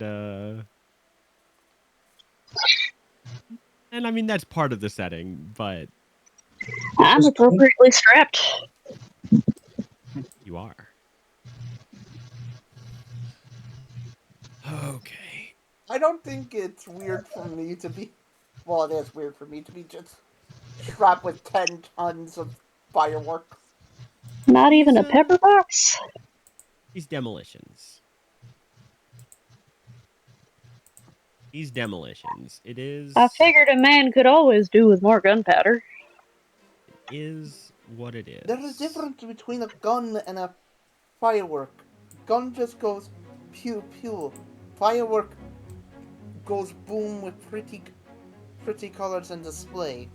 I mean that's part of the setting, but I'm appropriately strapped. you are. Okay. I don't think it's weird for me to be. Well, it is weird for me to be just strapped with 10 tons of fireworks. Not even a pepper box? He's demolitions. He's demolitions. It is. I figured a man could always do with more gunpowder. It is what it is. There's a difference between a gun and a firework. Gun just goes pew pew. Firework goes boom with pretty colors and display.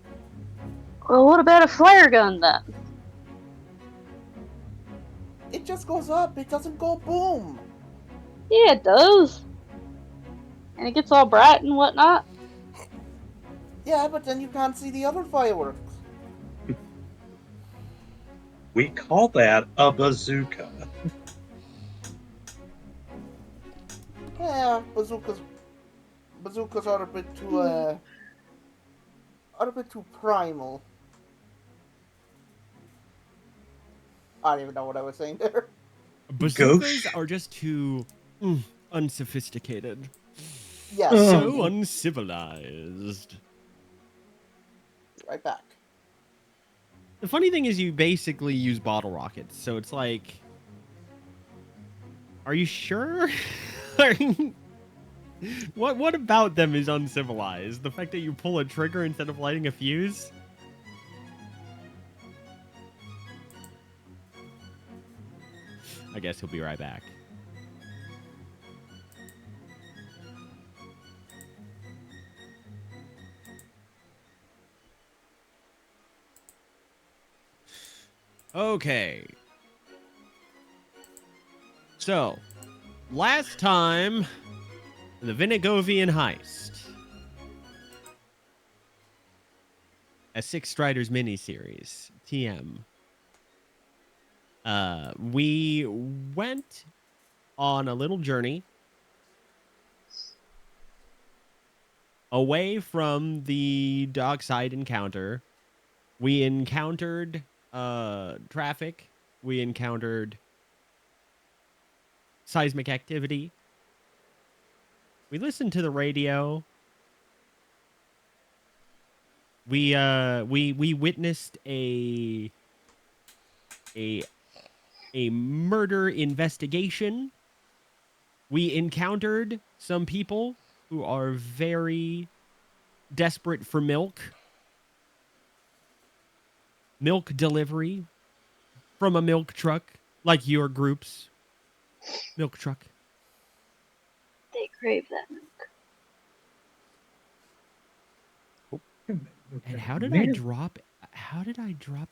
Well, what about a flare gun then? It just goes up. It doesn't go boom. Yeah, it does. And it gets all bright and whatnot. Yeah, but then you can't see the other fireworks. We call that a bazooka. Yeah, bazookas are a bit too primal. I don't even know what I was saying there. Bazookas are just too unsophisticated. Yeah, so uncivilized. Right back. The funny thing is you basically use bottle rockets, so it's like, are you sure? What about them is uncivilized? The fact that you pull a trigger instead of lighting a fuse? I guess he'll be right back. Okay. So, last time, the Vinigovian Heist. A Six Striders miniseries, TM. We went on a little journey away from the dockside encounter. We encountered traffic. We encountered seismic activity. We listened to the radio. We witnessed a murder investigation. We encountered some people who are very desperate for milk. Milk delivery from a milk truck, like your group's milk truck. They crave that milk. And how did I drop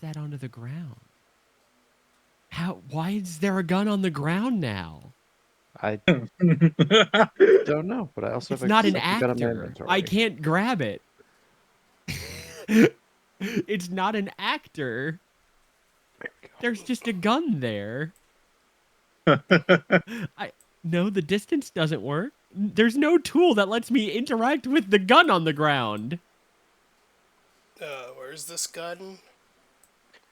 that onto the ground? Why is there a gun on the ground now? I don't know, but I also It's not an actor. I can't grab it. It's not an actor. There's just a gun there. No, the distance doesn't work. There's no tool that lets me interact with the gun on the ground. Where's this gun?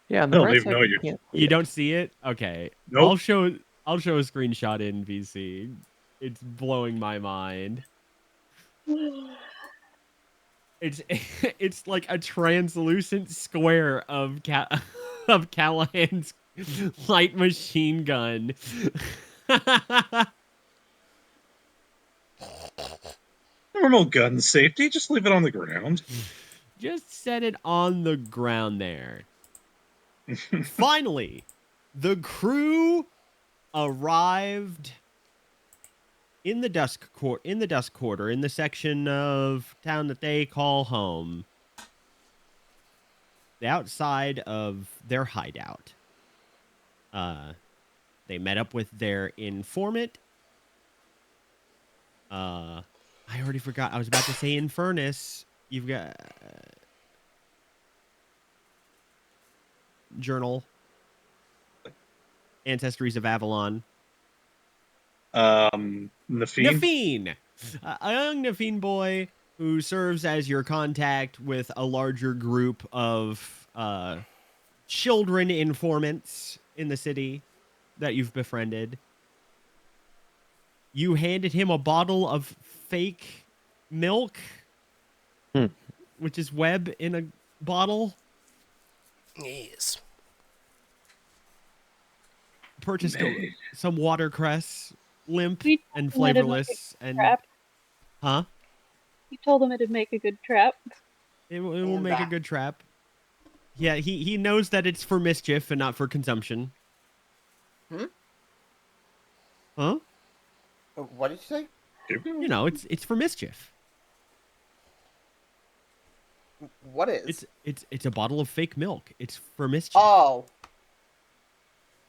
Yeah, on the bright side, you don't see it? Okay. Nope. I'll show a screenshot in VC. It's blowing my mind. It's like a translucent square of Kalahand's light machine gun. Normal gun safety, just leave it on the ground. Just set it on the ground there. Finally, the crew arrived in the dusk quarter, in the section of town that they call home. The outside of their hideout. They met up with their informant. I already forgot. I was about to say Infernus. You've got journal. Ancestries of Avalon. Nafeen? Nafeen, a young Nafeen boy who serves as your contact with a larger group of children informants in the city that you've befriended. You handed him a bottle of fake milk, which is web in a bottle. Yes. Purchased Man. some watercress, limp We and told him it'd make a flavorless, and Trap. huh? You told him it'd make a good trap. It will And make a good trap. Yeah, he knows that it's for mischief and not for consumption. Hmm? Huh? What did you say? You know, it's for mischief. What is? It's a bottle of fake milk. It's for mischief. Oh.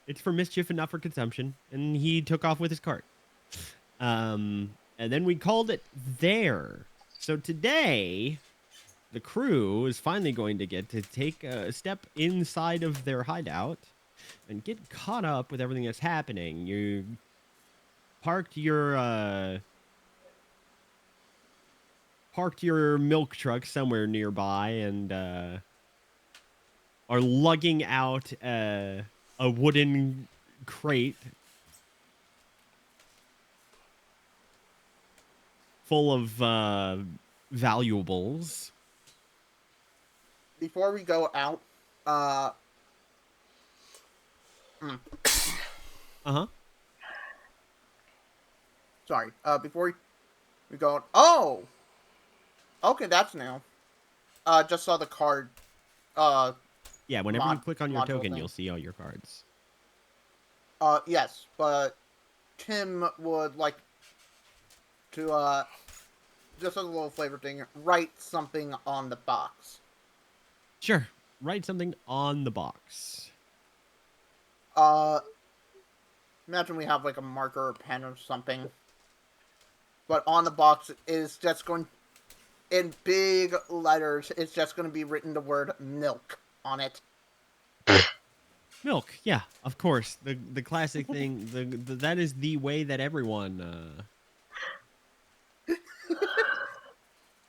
It's for mischief and not for consumption. And he took off with his cart. And then we called it there. So today, the crew is finally going to get to take a step inside of their hideout and get caught up with everything that's happening. You parked your milk truck somewhere nearby and are lugging out a wooden crate full of valuables. Before we go out, sorry. Before we go. Oh. Okay, that's new. Just saw the card. Yeah, whenever you click on your module token, thing. you'll see all your cards. Yes, but Tim would like to, just as a little flavor thing, write something on the box. Sure. Write something on the box. Imagine we have like a marker or pen or something. But on the box is just going, in big letters, it's just going to be written the word milk on it. Milk, yeah, of course. The classic thing. That is the way that everyone. It's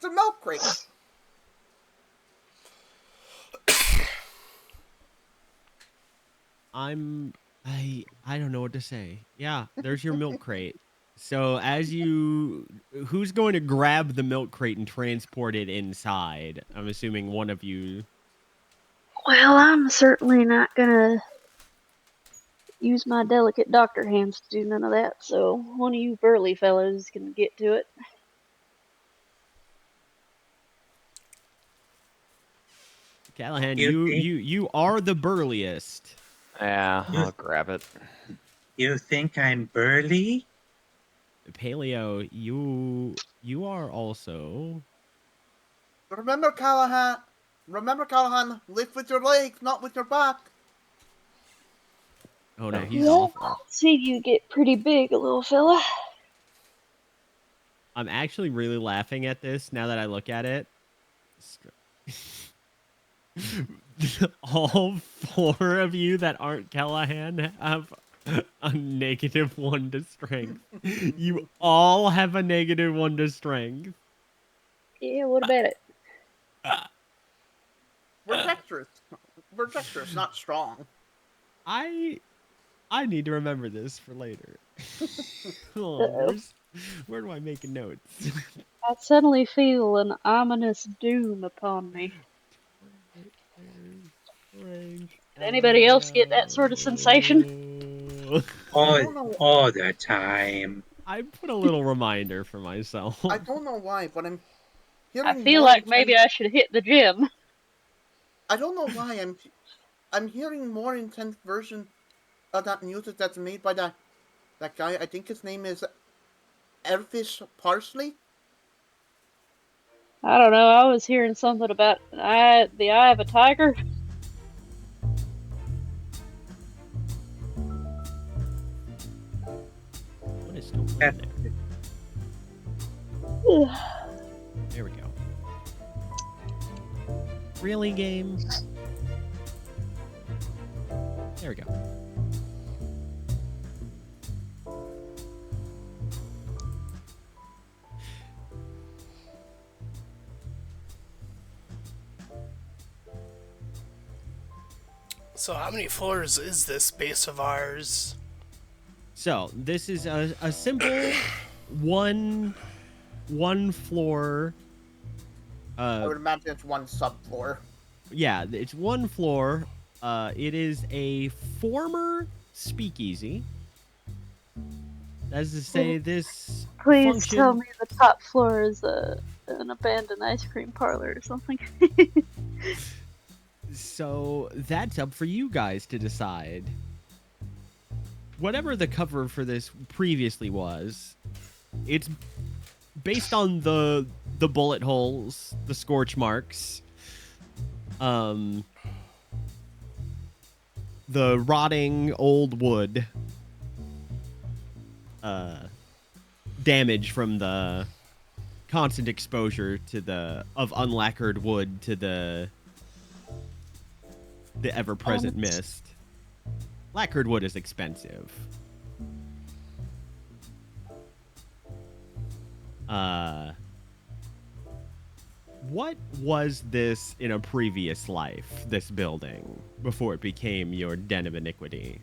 a milk crate. I don't know what to say. Yeah, there's your milk crate. So who's going to grab the milk crate and transport it inside? I'm assuming one of you. Well, I'm certainly not gonna use my delicate doctor hands to do none of that, so one of you burly fellows can get to it. Kalahand, You you are the burliest. Yeah, I'll grab it. You think I'm burly? Paleo, you are also. Remember, Kalahand, lift with your legs, not with your back. Oh no, he's Yeah, awful. I've seen you get pretty big, little fella. I'm actually really laughing at this now that I look at it. All four of you that aren't Kalahand have a -1 to strength. You all have a -1 to strength. Yeah, what about it? We're dexterous. We're dexterous, not strong. I need to remember this for later. Uh-oh. Where do I make notes? I suddenly feel an ominous doom upon me. Did anybody else get that sort of sensation? All the time. I put a little reminder for myself. I don't know why, but I'm hearing I feel more like maybe I should hit the gym. I don't know why I'm hearing more intense version of that music that's made by that guy. I think his name is Elfish Parsley. I don't know, I was hearing something about the eye of a tiger. What is still playing there? There we go. Really, game? There we go. So how many floors is this base of ours? So this is a simple one floor. I would imagine it's one subfloor. Yeah, it's one floor. It is a former speakeasy. That is to say, this Please function... tell me the top floor is an abandoned ice cream parlor or something. So that's up for you guys to decide. Whatever the cover for this previously was, it's based on the bullet holes, the scorch marks, the rotting old wood, damage from the constant exposure of unlacquered wood to the ever-present mist. Lacquered wood is expensive. What was this in a previous life, this building, before it became your den of iniquity?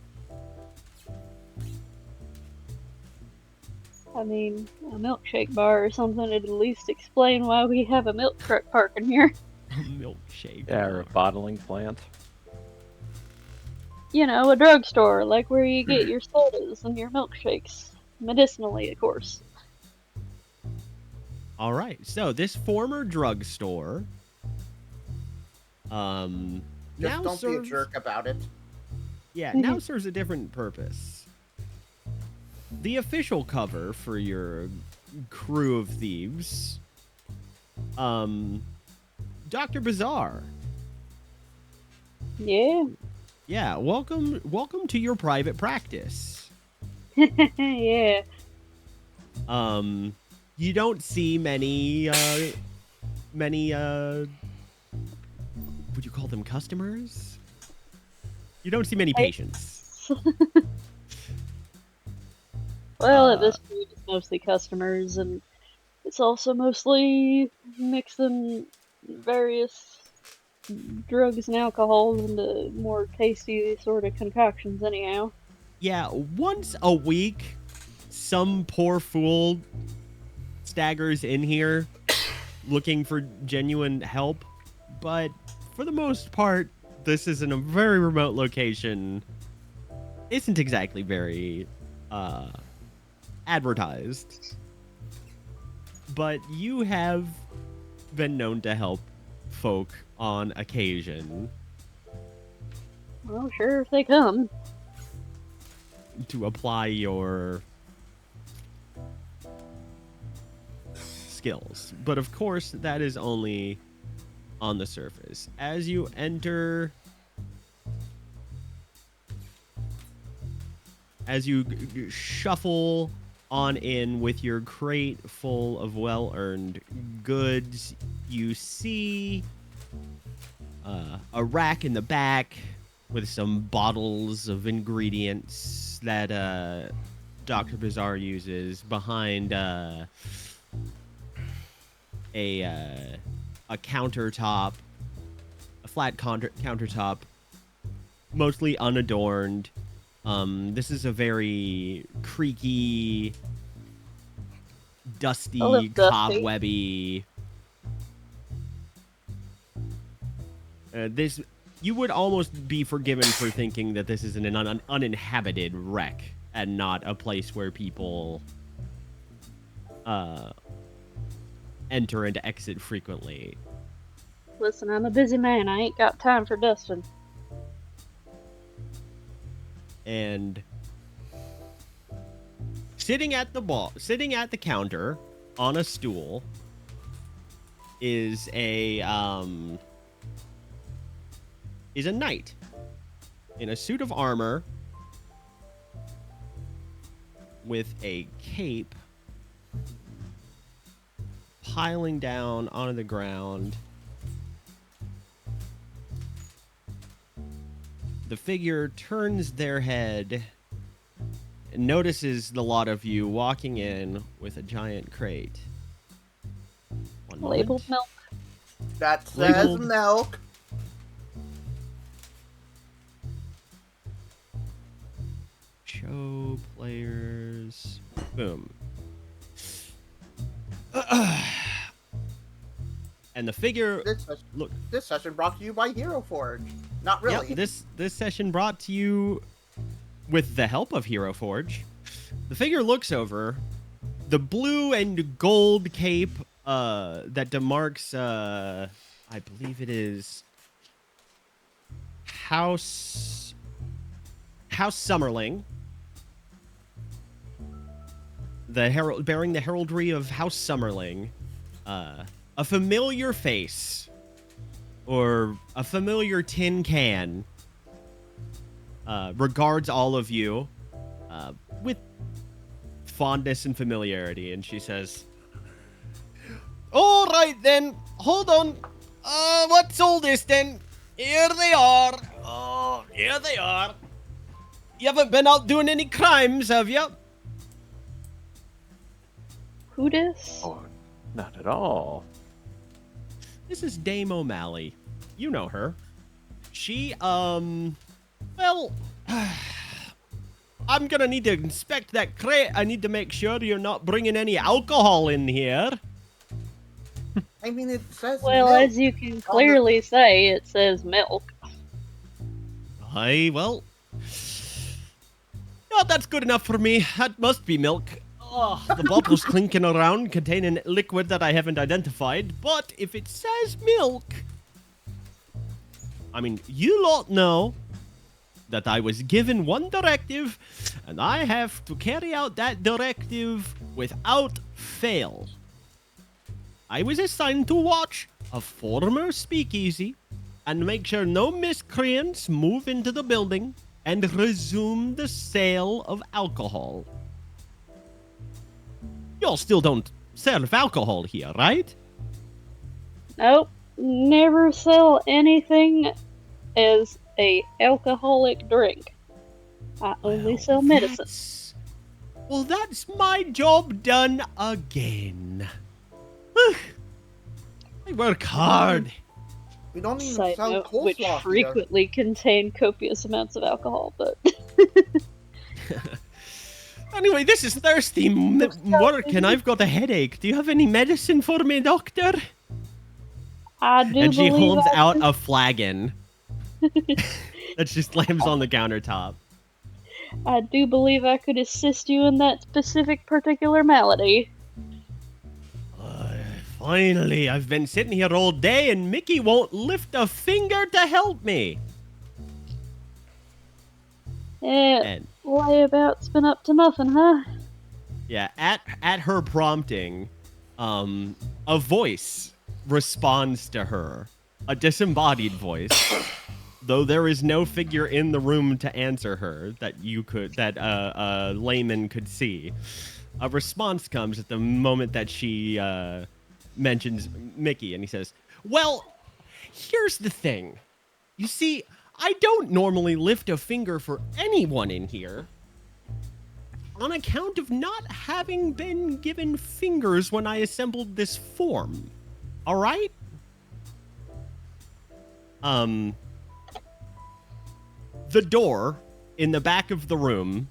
I mean, a milkshake bar or something would at least explain why we have a milk truck parking here. A milkshake. Yeah, or a bottling plant. You know, a drugstore, like where you get your sodas and your milkshakes. Medicinally, of course. All right. So this former drugstore, Just now don't serves, be a jerk about it. Yeah, now serves a different purpose. The official cover for your crew of thieves, Dr. Bizarre. Yeah. Yeah, welcome to your private practice. Yeah. You don't see many, would you call them customers? You don't see many patients. Well, at this point, it's mostly customers, and it's also mostly mixing various drugs and alcohols into more tasty sort of concoctions, anyhow. Yeah, once a week, some poor fool staggers in here looking for genuine help, but for the most part, this is in a very remote location. Isn't exactly very advertised, but you have been known to help folk on occasion Well, sure, if they come. to apply your skills. But of course, that is only on the surface. As you enter, as you shuffle on in with your crate full of well-earned goods, you see a rack in the back with some bottles of ingredients that Dr. Bizarre uses behind a countertop, a flat countertop, mostly unadorned. This is a very creaky, dusty, cobwebby. This, you would almost be forgiven for thinking that this is an uninhabited wreck and not a place where people enter and exit frequently. Listen, I'm a busy man. I ain't got time for dusting. And sitting at the counter on a stool is a knight in a suit of armor with a cape piling down onto the ground. The figure turns their head and notices the lot of you walking in with a giant crate. One moment. Labeled milk. That says Labeled. milk. Show players. Boom. And the figure. Look. This session brought to you by Hero Forge. Not really. Yep, this session brought to you with the help of Hero Forge. The figure looks over the blue and gold cape that demarks, I believe it is House Summerling. The bearing the heraldry of House Summerling. A familiar face, or a familiar tin can, regards all of you with fondness and familiarity, and she says, "All right then, hold on. What's all this then? Here they are. Oh, here they are. You haven't been out doing any crimes, have you?" Who dis? Oh, not at all. This is Dame O'Malley. You know her. She, well, I'm gonna need to inspect that crate. I need to make sure you're not bringing any alcohol in here. I mean, it says Well, milk as you can clearly say, it says milk. Well, no, that's good enough for me. That must be milk. Oh, the bottle's clinking around, containing liquid that I haven't identified. But if it says milk, I mean, you lot know that I was given one directive, and I have to carry out that directive without fail. I was assigned to watch a former speakeasy and make sure no miscreants move into the building and resume the sale of alcohol. Y'all still don't serve alcohol here, right? Nope. Never sell anything as a alcoholic drink. I only sell medicine. Well, that's my job done again. I work hard. We don't even Side sell note, which coleslaw here. frequently contain copious amounts of alcohol, but... Anyway, this is thirsty work, and I've got a headache. Do you have any medicine for me, doctor? I do And she believe holds I out a flagon that just slams on the countertop. I do believe I could assist you in that specific particular malady. Finally, I've been sitting here all day, and Mickey won't lift a finger to help me. And Layabout's been up to nothing, huh? yeah, at her prompting, a voice responds to her, a disembodied voice. Though there is no figure in the room to answer her that a layman could see. A response comes at the moment that she mentions Mickey, and he says, "Well, here's the thing. You see, I don't normally lift a finger for anyone in here on account of not having been given fingers when I assembled this form. All right? The door in the back of the room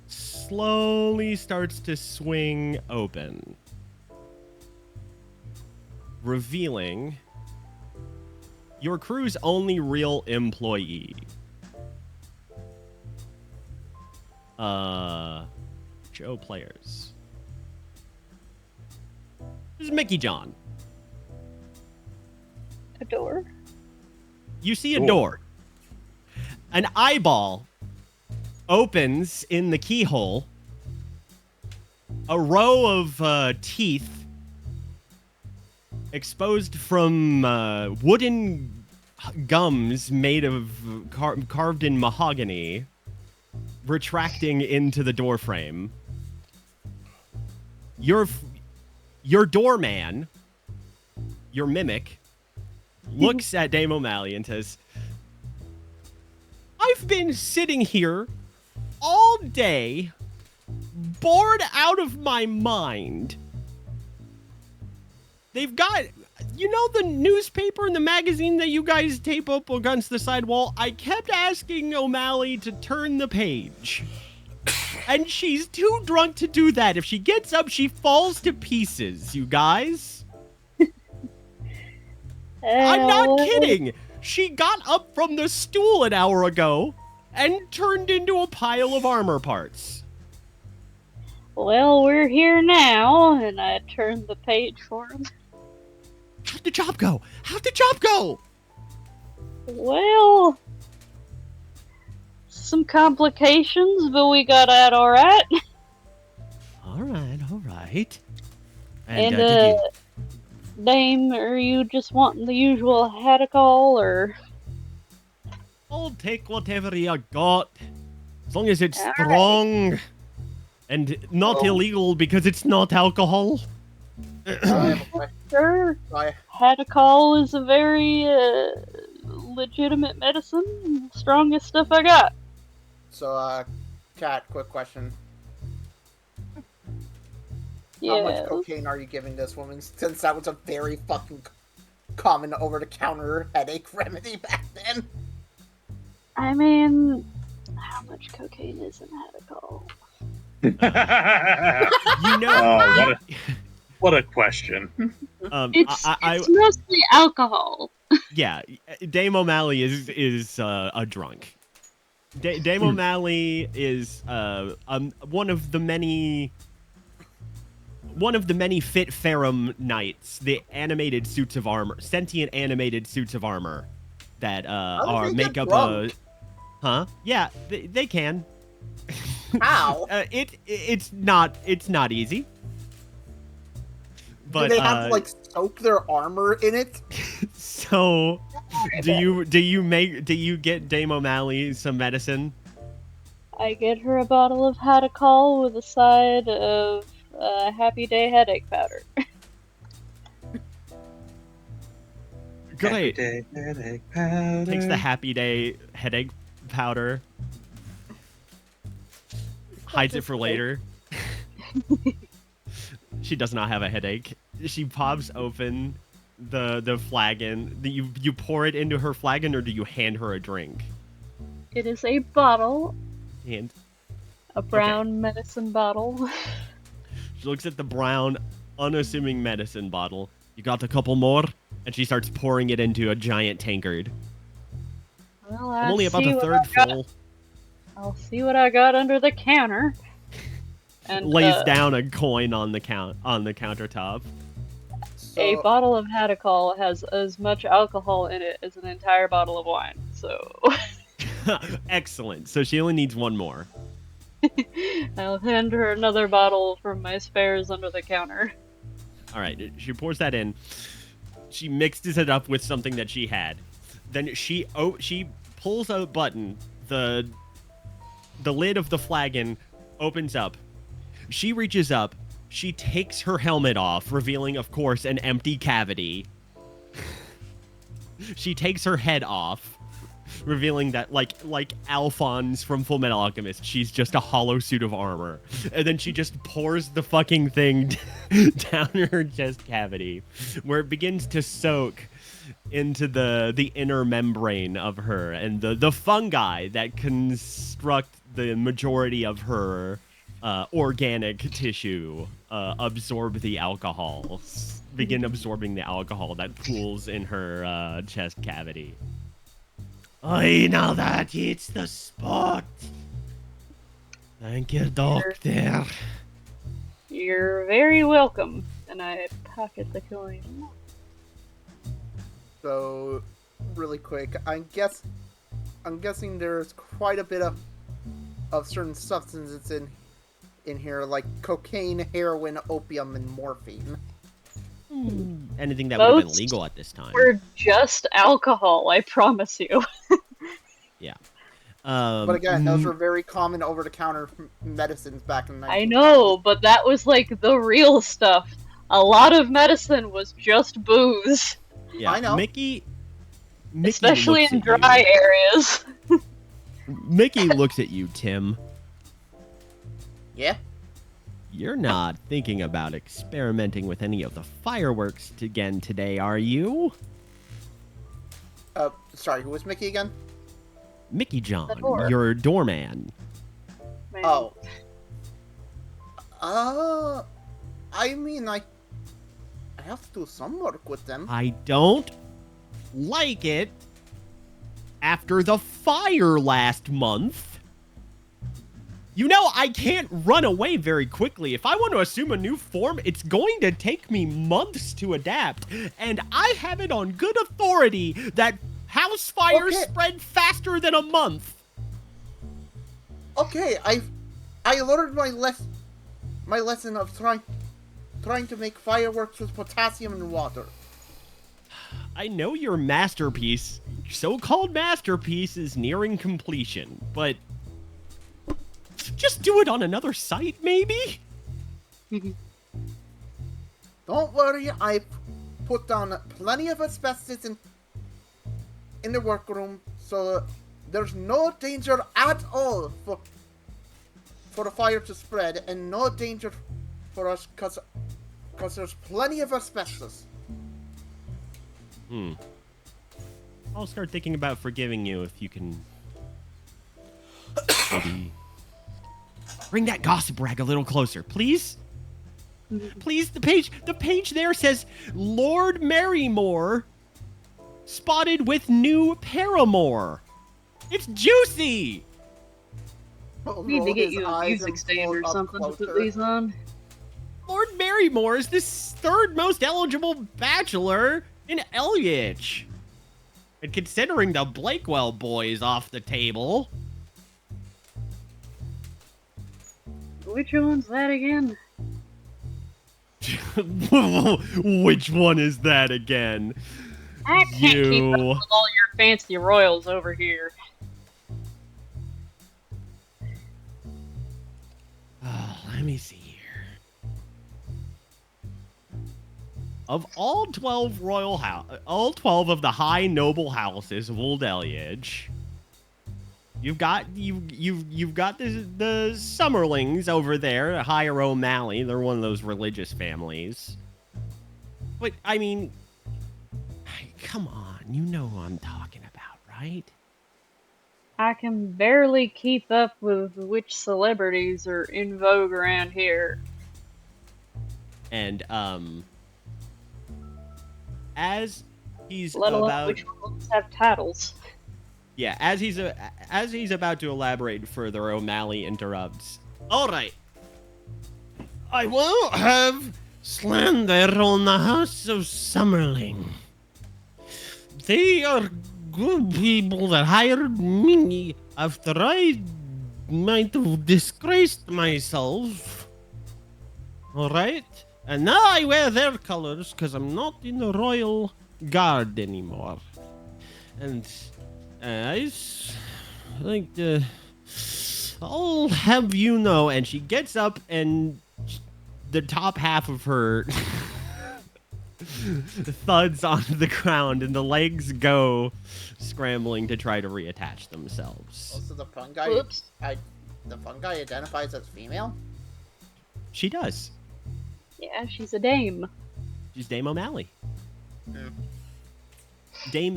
slowly starts to swing open, revealing your crew's only real employee. Show players. This is Mickey John. A door? You see a door. An eyeball opens in the keyhole. A row of teeth exposed from wooden gums made of carved in mahogany, retracting into the door frame. Your doorman, your mimic, looks at Dame O'Malley and says, "I've been sitting here all day, bored out of my mind. They've got, you know, the newspaper and the magazine that you guys tape up against the side wall? I kept asking O'Malley to turn the page. And she's too drunk to do that. If she gets up, she falls to pieces, you guys. I'm not kidding. She got up from the stool an hour ago and turned into a pile of armor parts. Well, we're here now, and I turned the page for him. How'd the job go? How'd the job go? Well, some complications, but we got out all right. All right. And, did you... Dame, are you just wanting the usual haddock-all, or? I'll take whatever you got, as long as it's All strong and not illegal because it's not alcohol. I have a question. Sure. I- Haddock-all is a very legitimate medicine. Strongest stuff I got. So, Kat, quick question. Yeah. How much cocaine are you giving this woman? Since that was a very fucking common over-the-counter headache remedy back then. I mean, how much cocaine is in haddock-all? You know, Oh, what a question. It's mostly alcohol. Yeah, Dame O'Malley is a drunk. Dame O'Malley is one of the many Fit Ferrum Knights, the animated suits of armor, sentient animated suits of armor that make up a. Huh? Yeah, they can. How? It's not easy. But do they have to like soak their armor in it? So, do you get Dame O'Malley some medicine? I get her a bottle of haddock-all with a side of Happy Day headache powder. Great. Happy day, headache powder. Takes the Happy Day headache powder, hides it for later. She does not have a headache. She pops open the flagon. You pour it into her flagon, or do you hand her a drink? It is a bottle. And A brown medicine bottle. she looks at the brown, unassuming medicine bottle. You got a couple more? And she starts pouring it into a giant tankard. Well, I'm only about a third full. I'll see what I got under the counter. And Lays down a coin on the countertop. A bottle of haddock-all has as much alcohol in it as an entire bottle of wine. So Excellent. So she only needs one more. I'll hand her another bottle from my spares under the counter. All right. She pours that in. She mixes it up with something that she had. Then she pulls a button. The lid of the flagon opens up. She reaches up. She takes her helmet off, revealing, of course, an empty cavity. She takes her head off, revealing that, like Alphonse from Fullmetal Alchemist, she's just a hollow suit of armor. And then she just pours the fucking thing down her chest cavity, where it begins to soak into the inner membrane of her, and the fungi that construct the majority of her organic tissue absorb the alcohol, begin absorbing the alcohol that pools in her chest cavity. I know that it's the spot. Thank you, doctor. You're very welcome. And I pocket the coin. So, really quick, I'm guessing there's quite a bit of certain substances in here, like cocaine, heroin, opium, and morphine. Anything that would have been legal at this time. We're just alcohol, I promise you. Yeah. But again, those were very common over-the-counter medicines back in the 19th. I know, but that was like the real stuff. A lot of medicine was just booze. Yeah, I know. Mickey Especially looks in at you. dry areas. Mickey looks at you, Tim. Yeah? You're not thinking about experimenting with any of the fireworks again today, are you? Sorry, who was Mickey again? Mickey John, The door. your doorman. Man. Oh. I mean, I have to do some work with them. I don't like it after the fire last month. You know, I can't run away very quickly. If I want to assume a new form, it's going to take me months to adapt. And I have it on good authority that house fires spread faster than a month. Okay, I learned my lesson of trying to make fireworks with potassium and water. I know your masterpiece, so-called masterpiece, is nearing completion, but just do it on another site, maybe? Don't worry, I've put down plenty of asbestos in the workroom, so there's no danger at all for the fire to spread, and no danger for us, cause there's plenty of asbestos. I'll start thinking about forgiving you if you can maybe bring that gossip rag a little closer, please? Please, the page there says Lord Marrymore spotted with new paramour. It's juicy! Need to get you a music stand or something to put these on. Lord Marrymore is the third most eligible bachelor in Elyich. And considering the Blakewell boys off the table. Which one's that again? Which one is that again? I can't keep up with all your fancy royals over here. Oh, let me see here. Of all 12 all 12 of the high noble houses of Old Elyich, you've got the Summerlings over there, Higher O'Malley. They're one of those religious families. But I mean, come on, you know who I'm talking about, right? I can barely keep up with which celebrities are in vogue around here. And as he's Let alone about which ones have titles. Yeah, as he's about to elaborate further, O'Malley interrupts. All right. I won't have slander on the House of Summerling. They are good people that hired me after I might have disgraced myself. All right? And now I wear their colors because I'm not in the Royal Guard anymore. And I like to... I'll have you know. And she gets up and the top half of her thuds onto the ground and the legs go scrambling to try to reattach themselves. Also, the fun guy, the fun guy identifies as female? She does. Yeah, she's a dame. She's Dame O'Malley. Hmm. Dame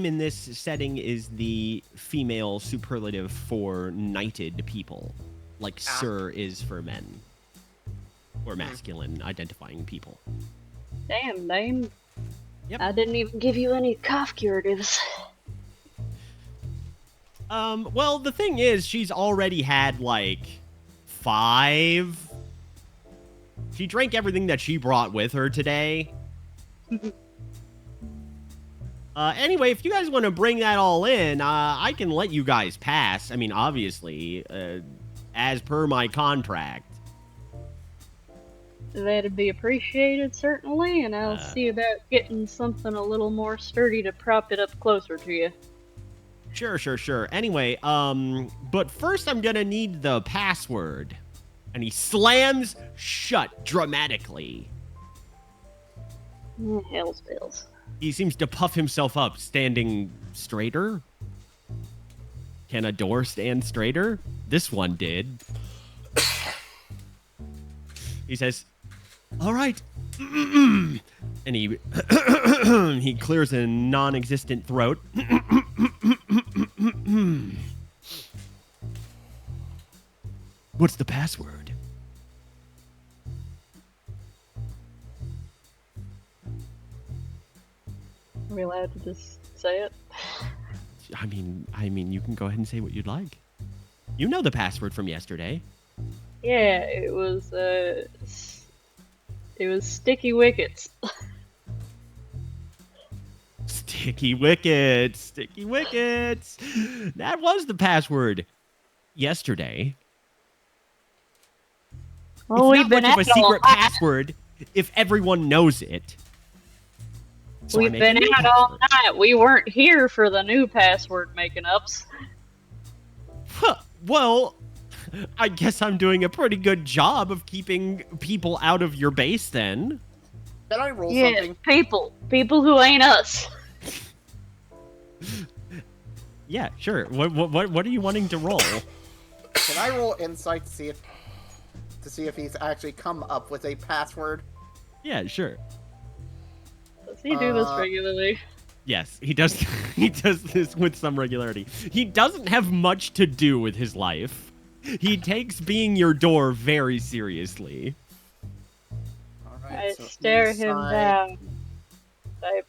in this setting is the female superlative for knighted people, like Sir is for men, or masculine identifying people. Damn, dame. Yep. I didn't even give you any cough curatives. Well, the thing is, she's already had, like, 5. She drank everything that she brought with her today. Anyway, if you guys want to bring that all in, I can let you guys pass. I mean, obviously, as per my contract. That'd be appreciated, certainly, and I'll see about getting something a little more sturdy to prop it up closer to you. Sure. Anyway, but first I'm gonna need the password. And he slams shut dramatically. Hell's bells. He seems to puff himself up, standing straighter. Can a door stand straighter? This one did. He says, all right. And he he clears a non-existent throat. What's the password? Are we allowed to just say it? I mean, you can go ahead and say what you'd like. You know the password from yesterday. Yeah, it was Sticky Wickets. Sticky wickets, sticky wickets. That was the password yesterday. Well, It's we've not been much of at a it all secret night. password if everyone knows it. So I We've make a been new out all password. night. We weren't here for the new password making ups. Huh, well, I guess I'm doing a pretty good job of keeping people out of your base then. Can I roll Yeah, something? people who ain't us. Yeah, sure. What are you wanting to roll? Can I roll insight to see if he's actually come up with a password? Yeah, sure. Does he do this regularly? Yes, he does. He does this with some regularity. He doesn't have much to do with his life. He takes being your door very seriously. Alright, I so stare him insight, down. I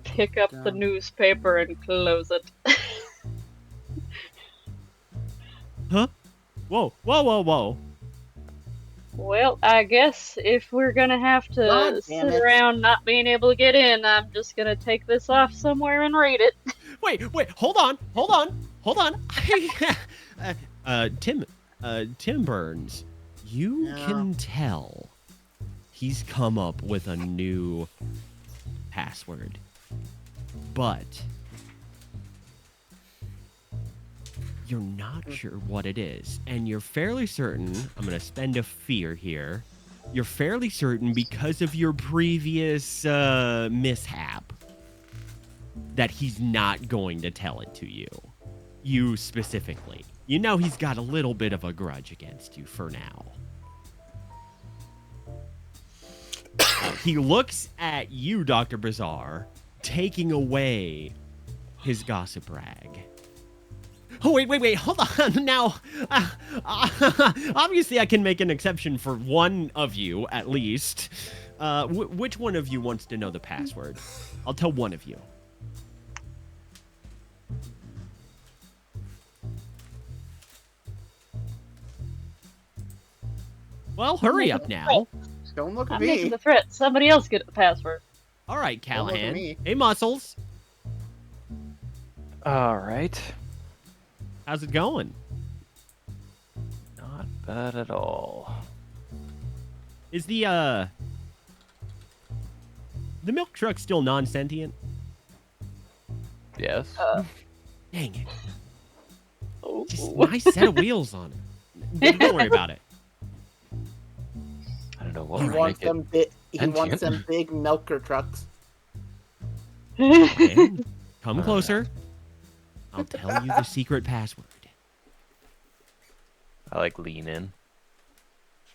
pick up the down. newspaper and close it. Huh? Whoa, whoa, whoa, whoa. Well, I guess if we're gonna have God to damn sit it. around not being able to get in, I'm just gonna take this off somewhere and read it. Wait, hold on. Tim Burns, you Yeah. can tell he's come up with a new password, but you're not sure what it is, and you're fairly certain, I'm going to spend a fear here, you're fairly certain because of your previous mishap that he's not going to tell it to you. You specifically. You know he's got a little bit of a grudge against you for now. He looks at you, Dr. Bizarre, taking away his gossip rag. Oh, wait, hold on. Now, obviously I can make an exception for one of you, at least. Which one of you wants to know the password? I'll tell one of you. Well, hurry up now. Don't look at I'm me. making the threat. Somebody else get the password. All right, Don't look at Kalahand. me. Hey, Muscles. All right. How's it going? Not bad at all. Is the milk truck still non-sentient? Yes. Dang it. Oh. Just nice set of wheels on it. Don't worry about it. I don't know what He would wants make it. them big. He wants sentient. them big milker trucks. And come closer. I'll tell you the secret password. I like lean in.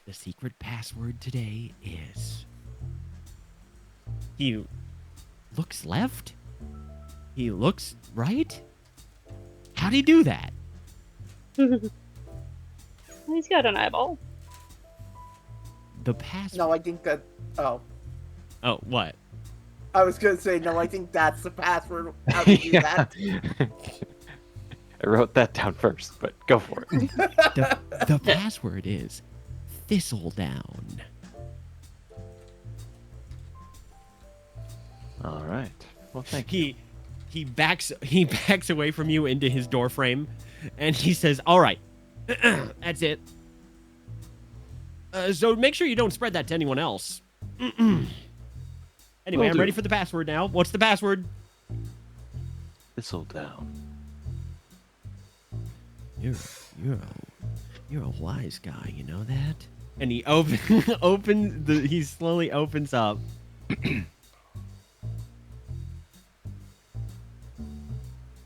The secret password today is... He looks left. He looks right. How'd he do that? He's got an eyeball. The password... No, I think that. Oh, Oh, what? I was gonna say no. I think that's the password. How to do that? I wrote that down first, but go for it. The password is Thistledown. All right. Well, thank you. He backs away from you into his door frame, and he says, "All right, that's it. So make sure you don't spread that to anyone else." Anyway, Will I'm do. ready for the password now. What's the password? Thistledown. You're a wise guy, you know that? And he he slowly opens up.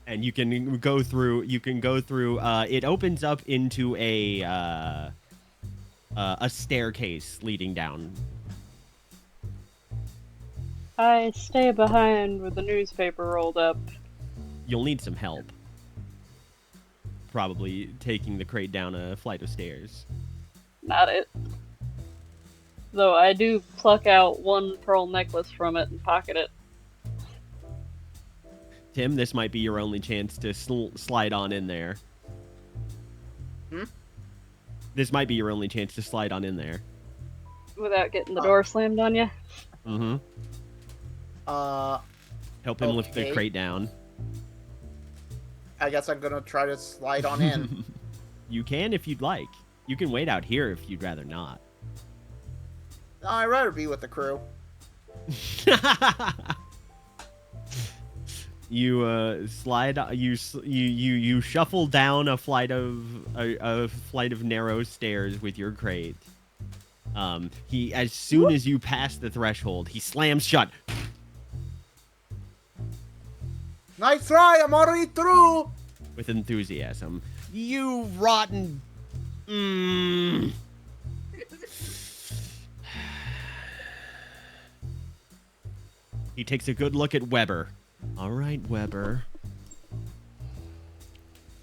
And you can go through it opens up into a staircase leading down. I stay behind with the newspaper rolled up. You'll need some help. Probably taking the crate down a flight of stairs. Not it. Though I do pluck out one pearl necklace from it and pocket it. Tim, this might be your only chance to slide on in there. Hmm? This might be your only chance to slide on in there. Without getting the door slammed on you. Mm-hmm. Help him lift the okay. crate down. I guess I'm gonna try to slide on in. You can if you'd like. You can wait out here if you'd rather not. No, I'd rather be with the crew. You slide. You shuffle down a flight of narrow stairs with your crate. As soon as you pass the threshold, he slams shut. Nice try, I'm already through! With enthusiasm. You rotten. He takes a good look at Weber. All right, Weber.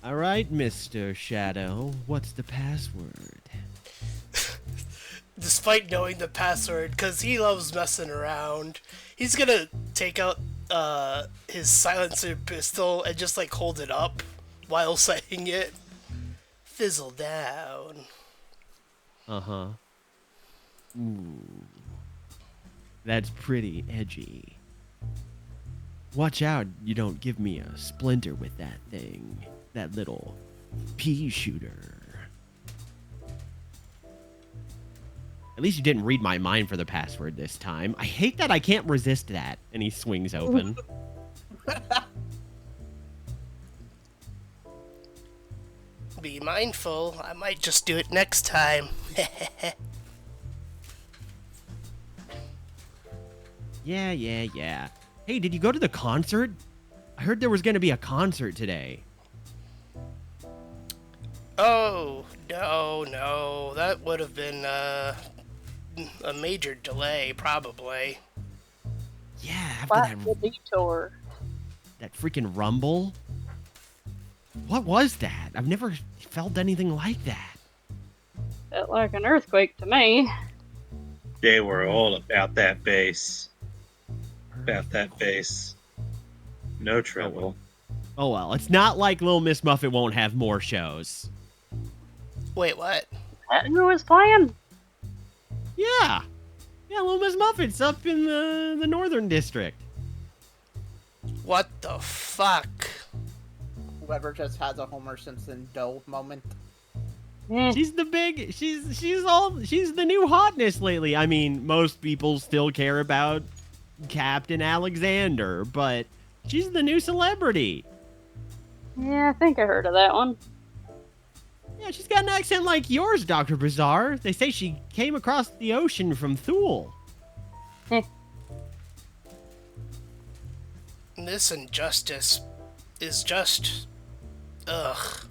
All right, Mr. Shadow. What's the password? Despite knowing the password, because he loves messing around, he's gonna take out his silencer pistol and just like hold it up while saying it. Fizzle down. Uh-huh. Ooh. That's pretty edgy. Watch out you don't give me a splinter with that thing. That little pea shooter. At least you didn't read my mind for the password this time. I hate that I can't resist that. And he swings open. Be mindful, I might just do it next time. Yeah. Hey, did you go to the concert? I heard there was going to be a concert today. Oh, no. That would have been a major delay, probably. Yeah, after What the detour? that freaking rumble. What was that? I've never felt anything like that. Felt like an earthquake to me. They were all about that bass. About that bass. No trouble. Oh well, it's not like Little Miss Muffet won't have more shows. Wait, what? Who was playing? Yeah, Little Miss Muffet's up in the Northern District. What the fuck? Whoever just has a Homer Simpson dough moment. She's the new hotness lately. I mean, most people still care about Captain Alexander, but she's the new celebrity. Yeah, I think I heard of that one. Yeah, she's got an accent like yours, Dr. Bizarre. They say she came across the ocean from Thule. This injustice is just... ugh.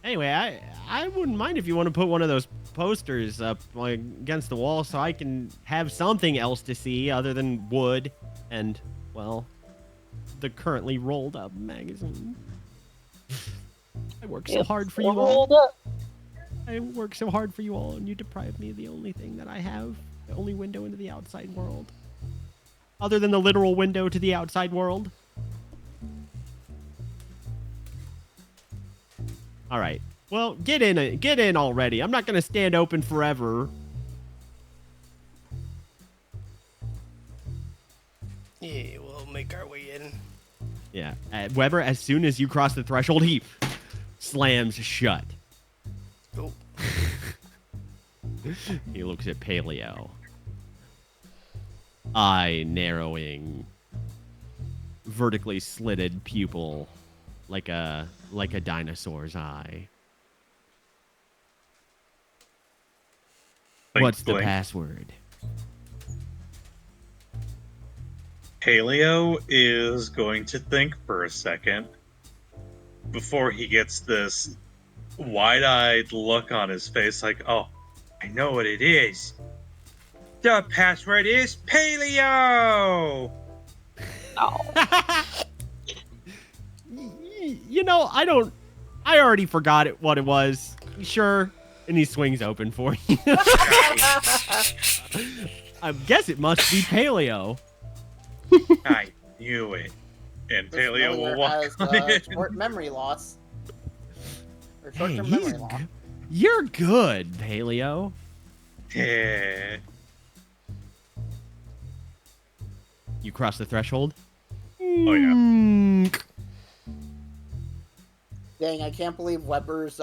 Anyway, I wouldn't mind if you want to put one of those posters up against the wall so I can have something else to see other than wood and, well, the currently rolled up magazine. I work so hard for you all. I work so hard for you all, and you deprive me of the only thing that I have, the only window into the outside world. Other than the literal window to the outside world. All right. Well, get in already. I'm not going to stand open forever. Yeah, we'll make our way in. Yeah. Weber, as soon as you cross the threshold, he slams shut. Oh. He looks at Paleo. Eye narrowing, vertically slitted pupil, like a dinosaur's eye. Blink, What's the blink. password? Paleo is going to think for a second before he gets this wide-eyed look on his face like, oh, I know what it is. The password is Paleo! Oh. You know, I already forgot what it was. Sure. And he swings open for you. I guess it must be Paleo. I knew it. And This Paleo will familiar walk has on in. short memory loss. Or Hey, short-term memory loss. you're good, Paleo. Yeah. You cross the threshold. Oh, yeah. Dang, I can't believe Weber's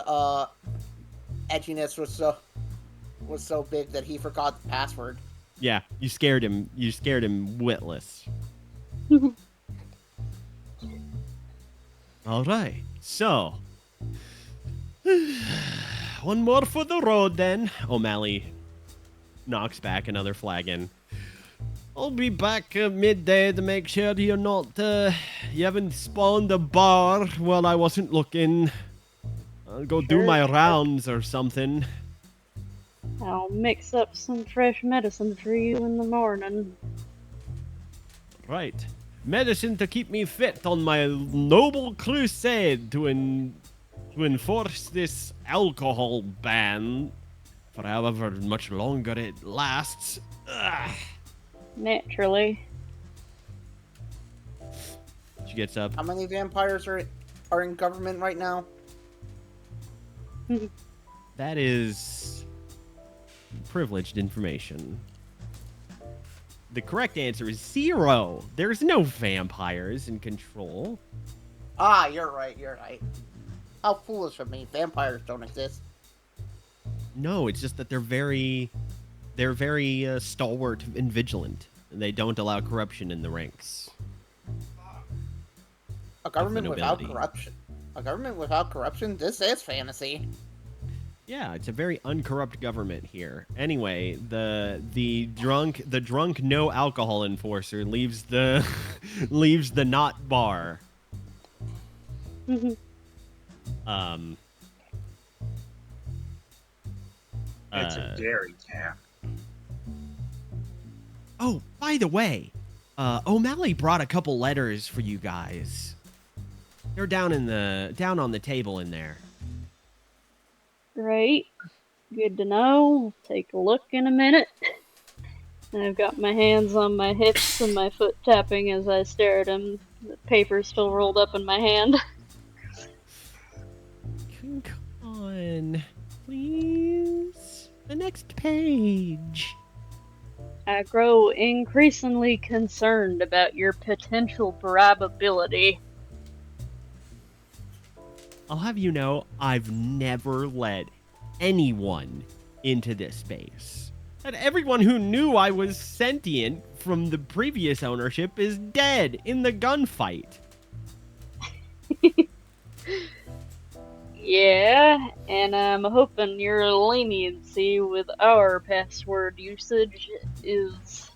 edginess was so big that he forgot the password. Yeah, you scared him. You scared him witless. All right, so one more for the road then. O'Malley knocks back another flagon. I'll be back midday to make sure you're not, you haven't spawned a bar while I wasn't looking. I'll go do my rounds or something. I'll mix up some fresh medicine for you in the morning. Right. Medicine to keep me fit on my noble crusade to enforce this alcohol ban for however much longer it lasts. Ugh. Naturally. She gets up. How many vampires are in government right now? That is privileged information. The correct answer is 0. There's no vampires in control. Ah, you're right. How foolish of me. Vampires don't exist. No, it's just that they're very stalwart and vigilant. And they don't allow corruption in the ranks. A government without nobility. corruption. A government without corruption? This is fantasy. Yeah, it's a very uncorrupt government here. Anyway, the drunk no alcohol enforcer leaves the not bar. It's a dairy tap. Oh, by the way, O'Malley brought a couple letters for you guys. They're down on the table in there. Great. Good to know. Take a look in a minute. I've got my hands on my hips and my foot tapping as I stare at him. The paper's still rolled up in my hand. Come on, please. The next page. I grow increasingly concerned about your potential bribability. I'll have you know, I've never let anyone into this space. And everyone who knew I was sentient from the previous ownership is dead in the gunfight. Yeah, and I'm hoping your leniency with our password usage is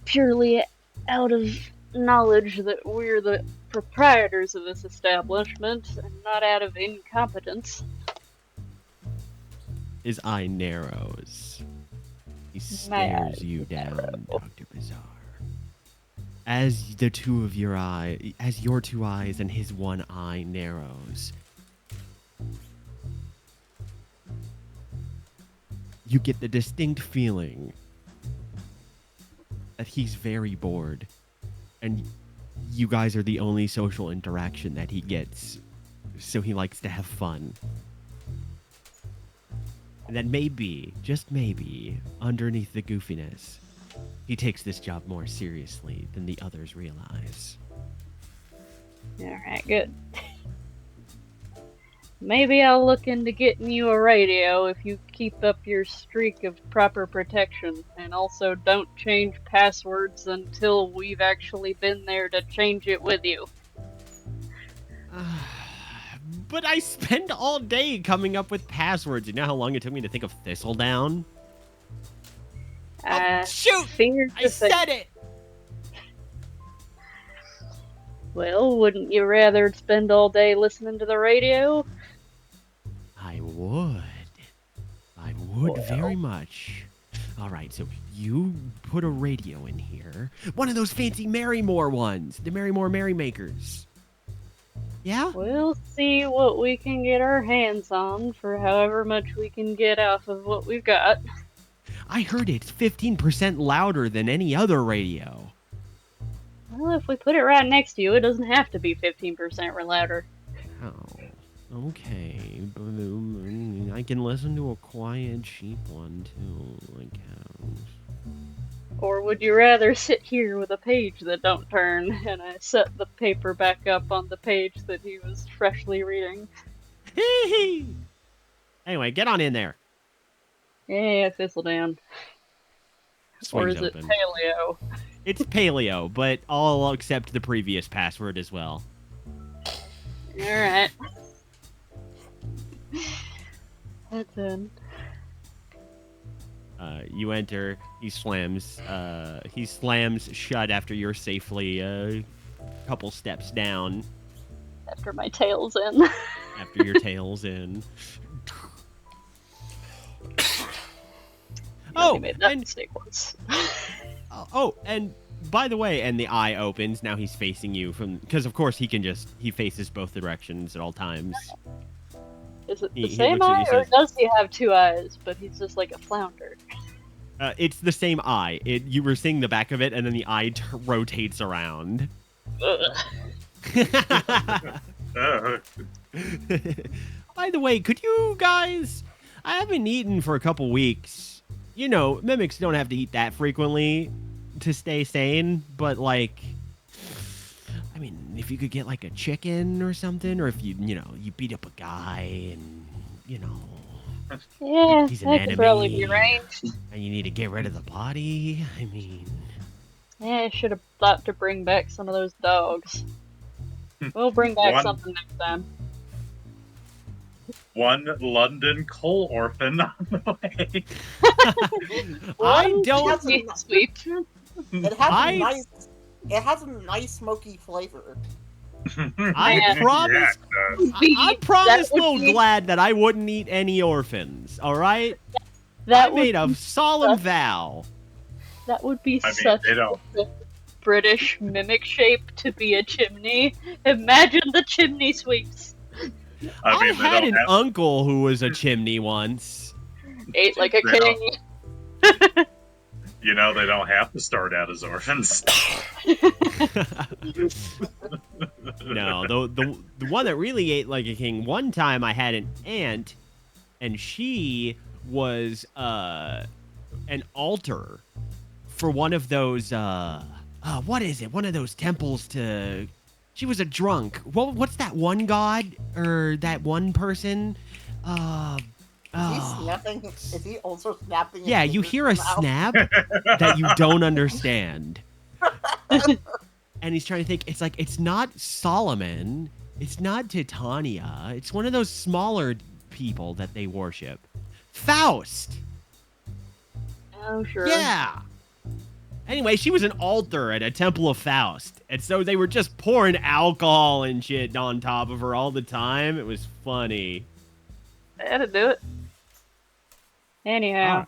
purely out of knowledge that we're the proprietors of this establishment and not out of incompetence. His eye narrows. He stares you down, Dr. Bizarre. As your two eyes and his one eye narrows, you get the distinct feeling that he's very bored, and you guys are the only social interaction that he gets, so he likes to have fun. And that maybe, just maybe, underneath the goofiness, he takes this job more seriously than the others realize. Alright, good. Maybe I'll look into getting you a radio if you keep up your streak of proper protection, and also don't change passwords until we've actually been there to change it with you. But I spend all day coming up with passwords. You know how long it took me to think of Thistledown? Oh, shoot! I said it! Well, wouldn't you rather spend all day listening to the radio? I would. Very much. All right, so you put a radio in here. One of those fancy Marymore ones. The Marymore Merrymakers. Yeah? We'll see what we can get our hands on for however much we can get off of what we've got. I heard it's 15% louder than any other radio. Well, if we put it right next to you, it doesn't have to be 15% or louder. Oh, okay. I can listen to a quiet, cheap one, too. Like cows. Or would you rather sit here with a page that don't turn, and I set the paper back up on the page that he was freshly reading? Anyway, get on in there. Yeah, fizzle down. Swings or is open. it Paleo? It's Paleo, but I'll accept the previous password as well. Alright. That's in. You enter. He slams. He slams shut after you're safely a couple steps down. After my tail's in. After your tail's in. I made that mistake once. And by the way, and the eye opens. Now he's facing you because of course he faces both directions at all times. Is it the same eye, or does he have two eyes, but he's just like a flounder? It's the same eye. You were seeing the back of it, and then the eye rotates around. By the way, could you guys... I haven't eaten for a couple weeks. You know, mimics don't have to eat that frequently to stay sane, but like... I mean, if you could get like a chicken or something, or if you beat up a guy and, yeah, he's an that enemy, could probably be arranged. And you need to get rid of the body. I mean... Yeah, I should have thought to bring back some of those dogs. We'll bring back something next time. One London coal orphan on the way. I don't... Sweet. It has a nice smoky flavor. I promise. I promise, little glad that I wouldn't eat any orphans. All right. I made a solemn vow. That would be such a British mimic shape to be a chimney. Imagine the chimney sweeps. I had an uncle who was a chimney once. Ate like a king. You know, they don't have to start out as orphans. No, the one that really ate like a king. One time I had an aunt, and she was an altar for one of those what is it? One of those temples to... She was a drunk. What's that one god or that one person? Is he snapping? Is he also snapping? Yeah, you hear a snap that you don't understand. And he's trying to think. It's like, it's not Solomon. It's not Titania. It's one of those smaller people that they worship. Faust. Oh, sure. Yeah. Anyway, she was an altar at a temple of Faust. And so they were just pouring alcohol and shit on top of her all the time. It was funny. I had to do it. Anyhow,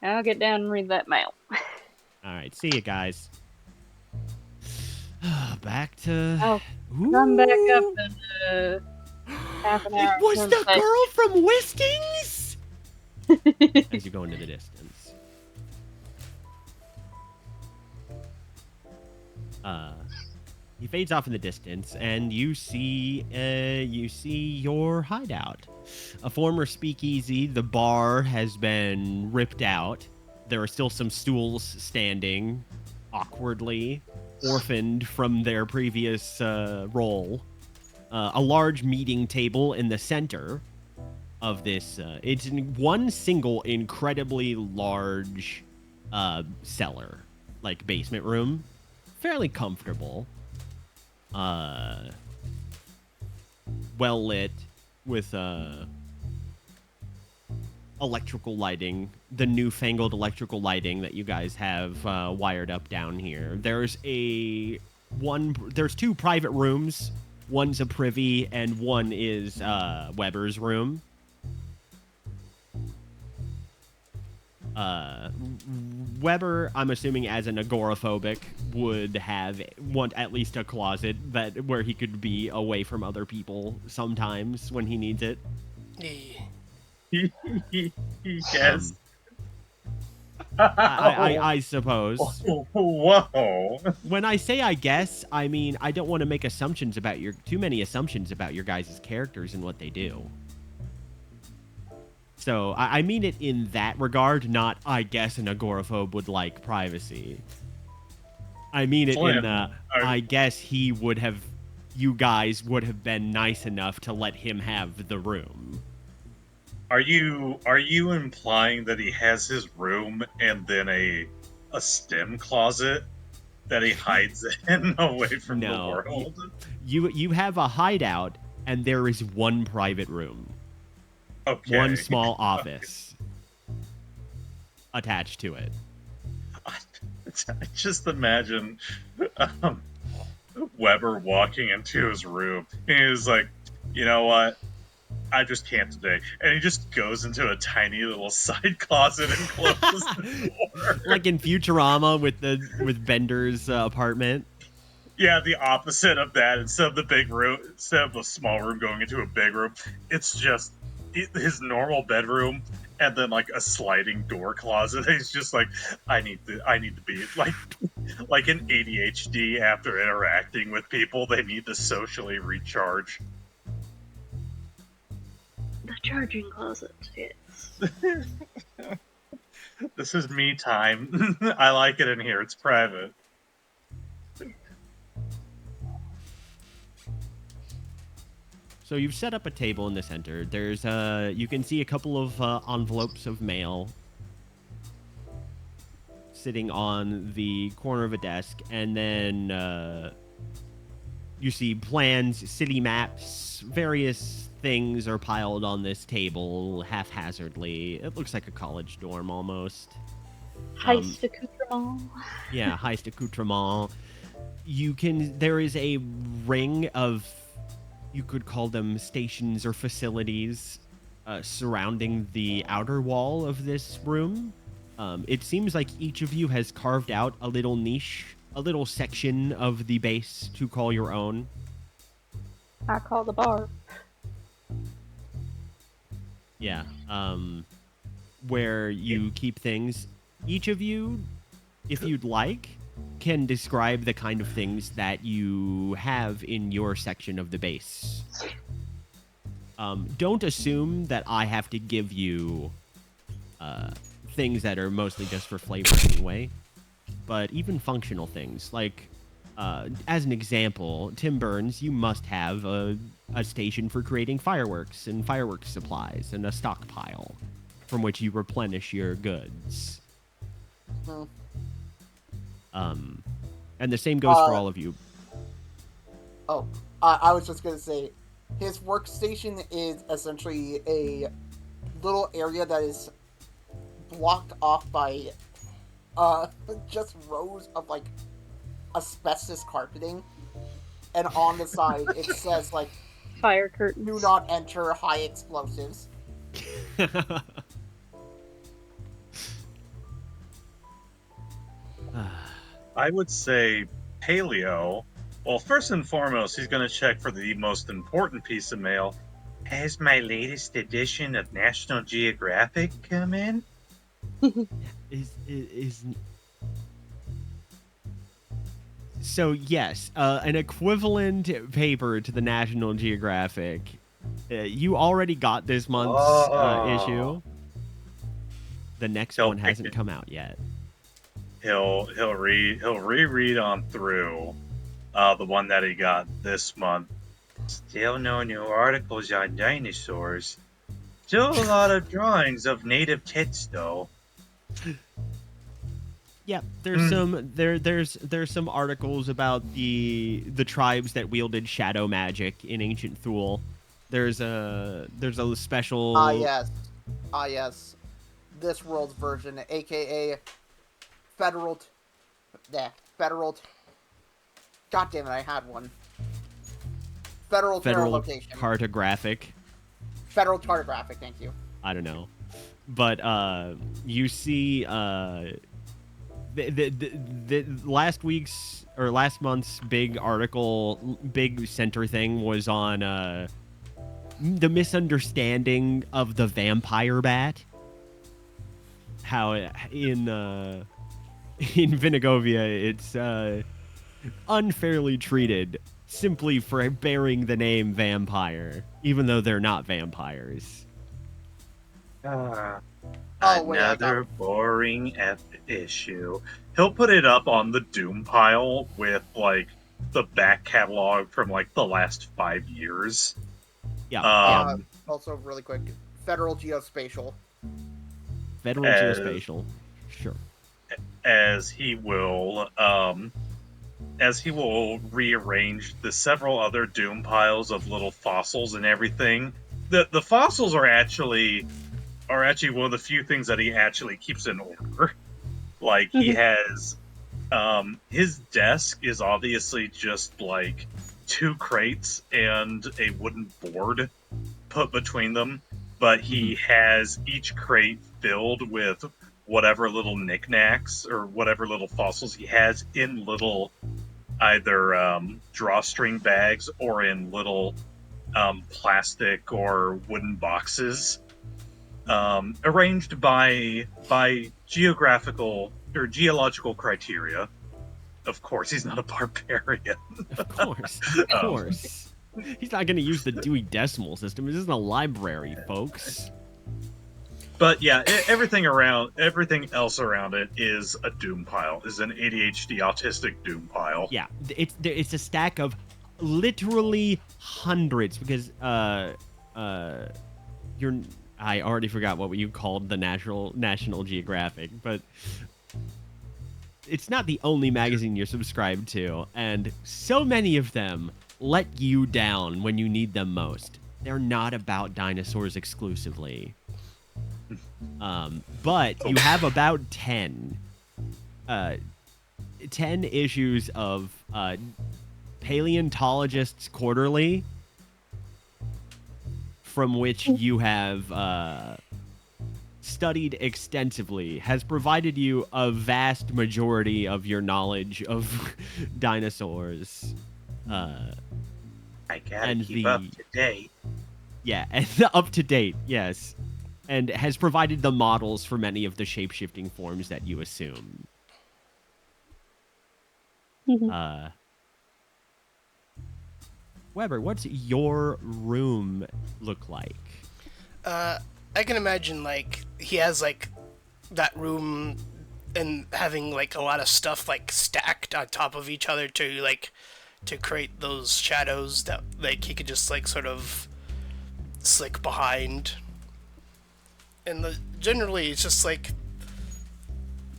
I'll get down and read that mail. All right, see you guys. Back to... I'll come back up in half an hour. It was the girl from Whiskings? As you go into the distance. He fades off in the distance, and you see your hideout. A former speakeasy. The bar has been ripped out. There are still some stools standing, awkwardly, orphaned from their previous role. A large meeting table in the center of this. It's in one single incredibly large cellar, like basement room. Fairly comfortable. Well lit with electrical lighting, the newfangled electrical lighting that you guys have wired up down here. There's two private rooms. One's a privy and one is Weber's room. Weber, I'm assuming as an agoraphobic, would want at least a closet where he could be away from other people sometimes when he needs it. Yes. I suppose. Whoa. When I say I guess, I mean I don't want to make too many assumptions about your guys' characters and what they do. So I mean it in that regard, not I guess an agoraphobe would like privacy. I mean it Flynn, in I guess you guys would have been nice enough to let him have the room. Are you implying that he has his room and then a stem closet that he hides in away from the world? You have a hideout and there is one private room. Okay. One small office attached to it. I just imagine Weber walking into his room. He's like, you know what? I just can't today. And he just goes into a tiny little side closet and closes the door. Like in Futurama with Bender's apartment. Yeah, the opposite of that. Instead of the big room, instead of a small room going into a big room, it's just his normal bedroom and then like a sliding door closet. He's just like, I need to be like an ADHD after interacting with people. They need to socially recharge. The charging closet, yes. This is me time. I like it in here. It's private. So you've set up a table in the center. There's you can see a couple of envelopes of mail sitting on the corner of a desk, and then you see plans, city maps, various things are piled on this table haphazardly. It looks like a college dorm almost. Heist accoutrement. Yeah, heist accoutrement. There is a ring of, you could call them stations or facilities surrounding the outer wall of this room. It seems like each of you has carved out a little niche, a little section of the base to call your own. I call the bar. Yeah, where you keep things. Each of you, if you'd like, can describe the kind of things that you have in your section of the base. Don't assume that I have to give you things that are mostly just for flavor anyway, but even functional things. Like, as an example, Tim Burns, you must have a station for creating fireworks and fireworks supplies and a stockpile from which you replenish your goods. And the same goes for all of you. Oh, I was just gonna say, his workstation is essentially a little area that is blocked off by just rows of like asbestos carpeting, and on the side it says like Fire curtains. "Do not enter high explosives." I would say Paleo. Well, first and foremost, he's going to check for the most important piece of mail. Has my latest edition of National Geographic come in? So yes, an equivalent paper to the National Geographic. You already got this month's issue. The next one hasn't come out yet. He'll reread on through the one that he got this month. Still no new articles on dinosaurs. Still a lot of drawings of native tits though. Yeah, there's some articles about the tribes that wielded shadow magic in ancient Thule. There's a special yes. This world's version, aka Federal. God damn it, I had one. Federal location. Cartographic. Federal cartographic, thank you. I don't know. But you see the last month's big article, big center thing was on the misunderstanding of the vampire bat. how in Vinigovia it's unfairly treated simply for bearing the name vampire, even though they're not vampires. Oh, wait, I got Another it. boring issue. He'll put it up on the Doom pile with like the back catalog from like the last 5 years. Yeah. Also, really quick, Federal Geospatial. Federal Geospatial. Sure. As he will rearrange the several other Doom piles of little fossils and everything. The fossils are actually one of the few things that he actually keeps in order. Like, he has his desk is obviously just like 2 crates and a wooden board put between them, but he has each crate filled with whatever little knickknacks or whatever little fossils he has in little either drawstring bags or in little plastic or wooden boxes, arranged by geographical or geological criteria. Of course, he's not a barbarian. Of course. Of course. He's not going to use the Dewey Decimal System. This isn't a library, folks. But yeah, everything else around it is a Doom pile, is an ADHD autistic Doom pile. Yeah, it's a stack of literally hundreds because I already forgot what you called the National Geographic, but it's not the only magazine you're subscribed to, and so many of them let you down when you need them most. They're not about dinosaurs exclusively. But you have about 10 issues of Paleontologist's Quarterly, from which you have studied extensively, has provided you a vast majority of your knowledge of dinosaurs. I gotta keep up to date. Yeah, and up to date, yes. And has provided the models for many of the shape-shifting forms that you assume. Weber, what's your room look like? I can imagine, like, he has, like, that room and having, like, a lot of stuff, like, stacked on top of each other to, like, to create those shadows that, like, he could just, like, sort of slick behind. And generally, it's just, like,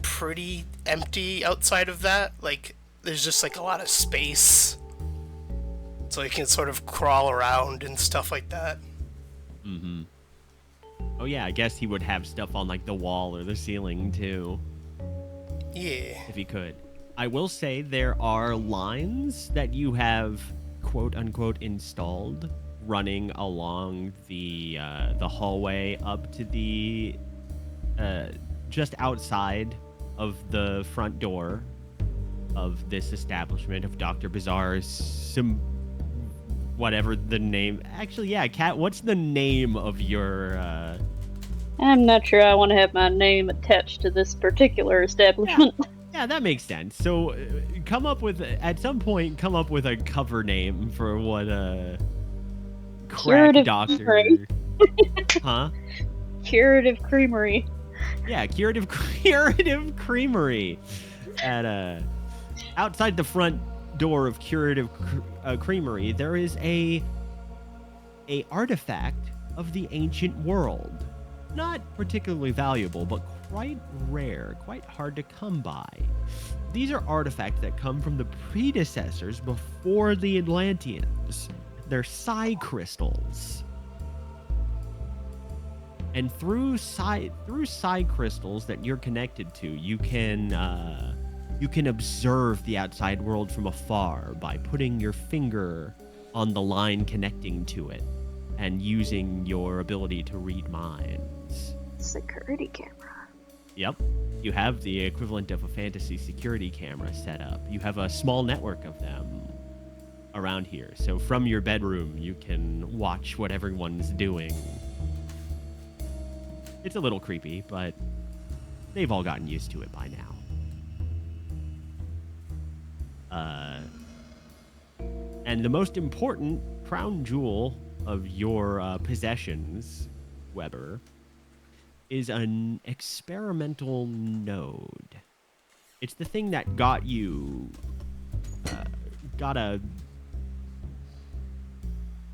pretty empty outside of that. Like, there's just, like, a lot of space. So you can sort of crawl around and stuff like that. Mm-hmm. Oh, yeah, I guess he would have stuff on, like, the wall or the ceiling, too. Yeah. If he could. I will say there are lines that you have, quote-unquote, installed running along the hallway up to the just outside of the front door of this establishment of Dr. Bizarre's whatever the name. Actually, yeah, Kat, what's the name of your I'm not sure I want to have my name attached to this particular establishment. Yeah, that makes sense. So at some point come up with a cover name for what crack Curative doctor. Creamery. Huh? Curative Creamery. Yeah, Curative Creamery. At outside the front door of Curative Creamery, there is a artifact of the ancient world. Not particularly valuable, but quite rare, quite hard to come by. These are artifacts that come from the predecessors before the Atlanteans. They're psi crystals. And through psi crystals that you're connected to, you can observe the outside world from afar by putting your finger on the line connecting to it and using your ability to read minds. Security camera. Yep. You have the equivalent of a fantasy security camera set up. You have a small network of them around here. So from your bedroom, you can watch what everyone's doing. It's a little creepy, but they've all gotten used to it by now. And the most important crown jewel of your possessions, Weber, is an experimental node. It's the thing that got you...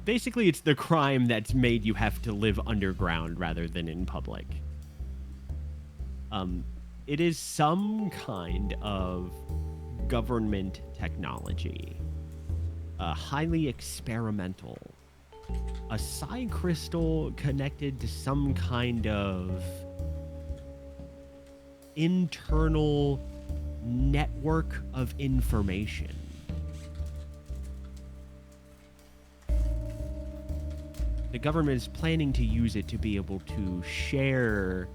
Basically, it's the crime that's made you have to live underground rather than in public. It is some kind of government technology. Highly experimental. A psi crystal connected to some kind of internal network of information. The government is planning to use it to be able to share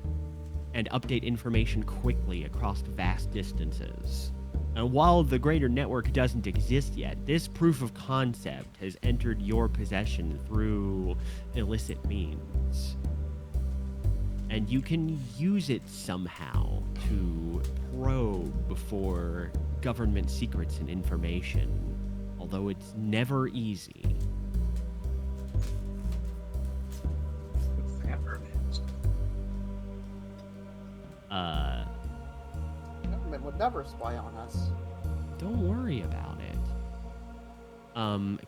and update information quickly across vast distances. And while the greater network doesn't exist yet, this proof of concept has entered your possession through illicit means. And you can use it somehow to probe for government secrets and information, although it's never easy. Government would never spy on us. Don't worry about it.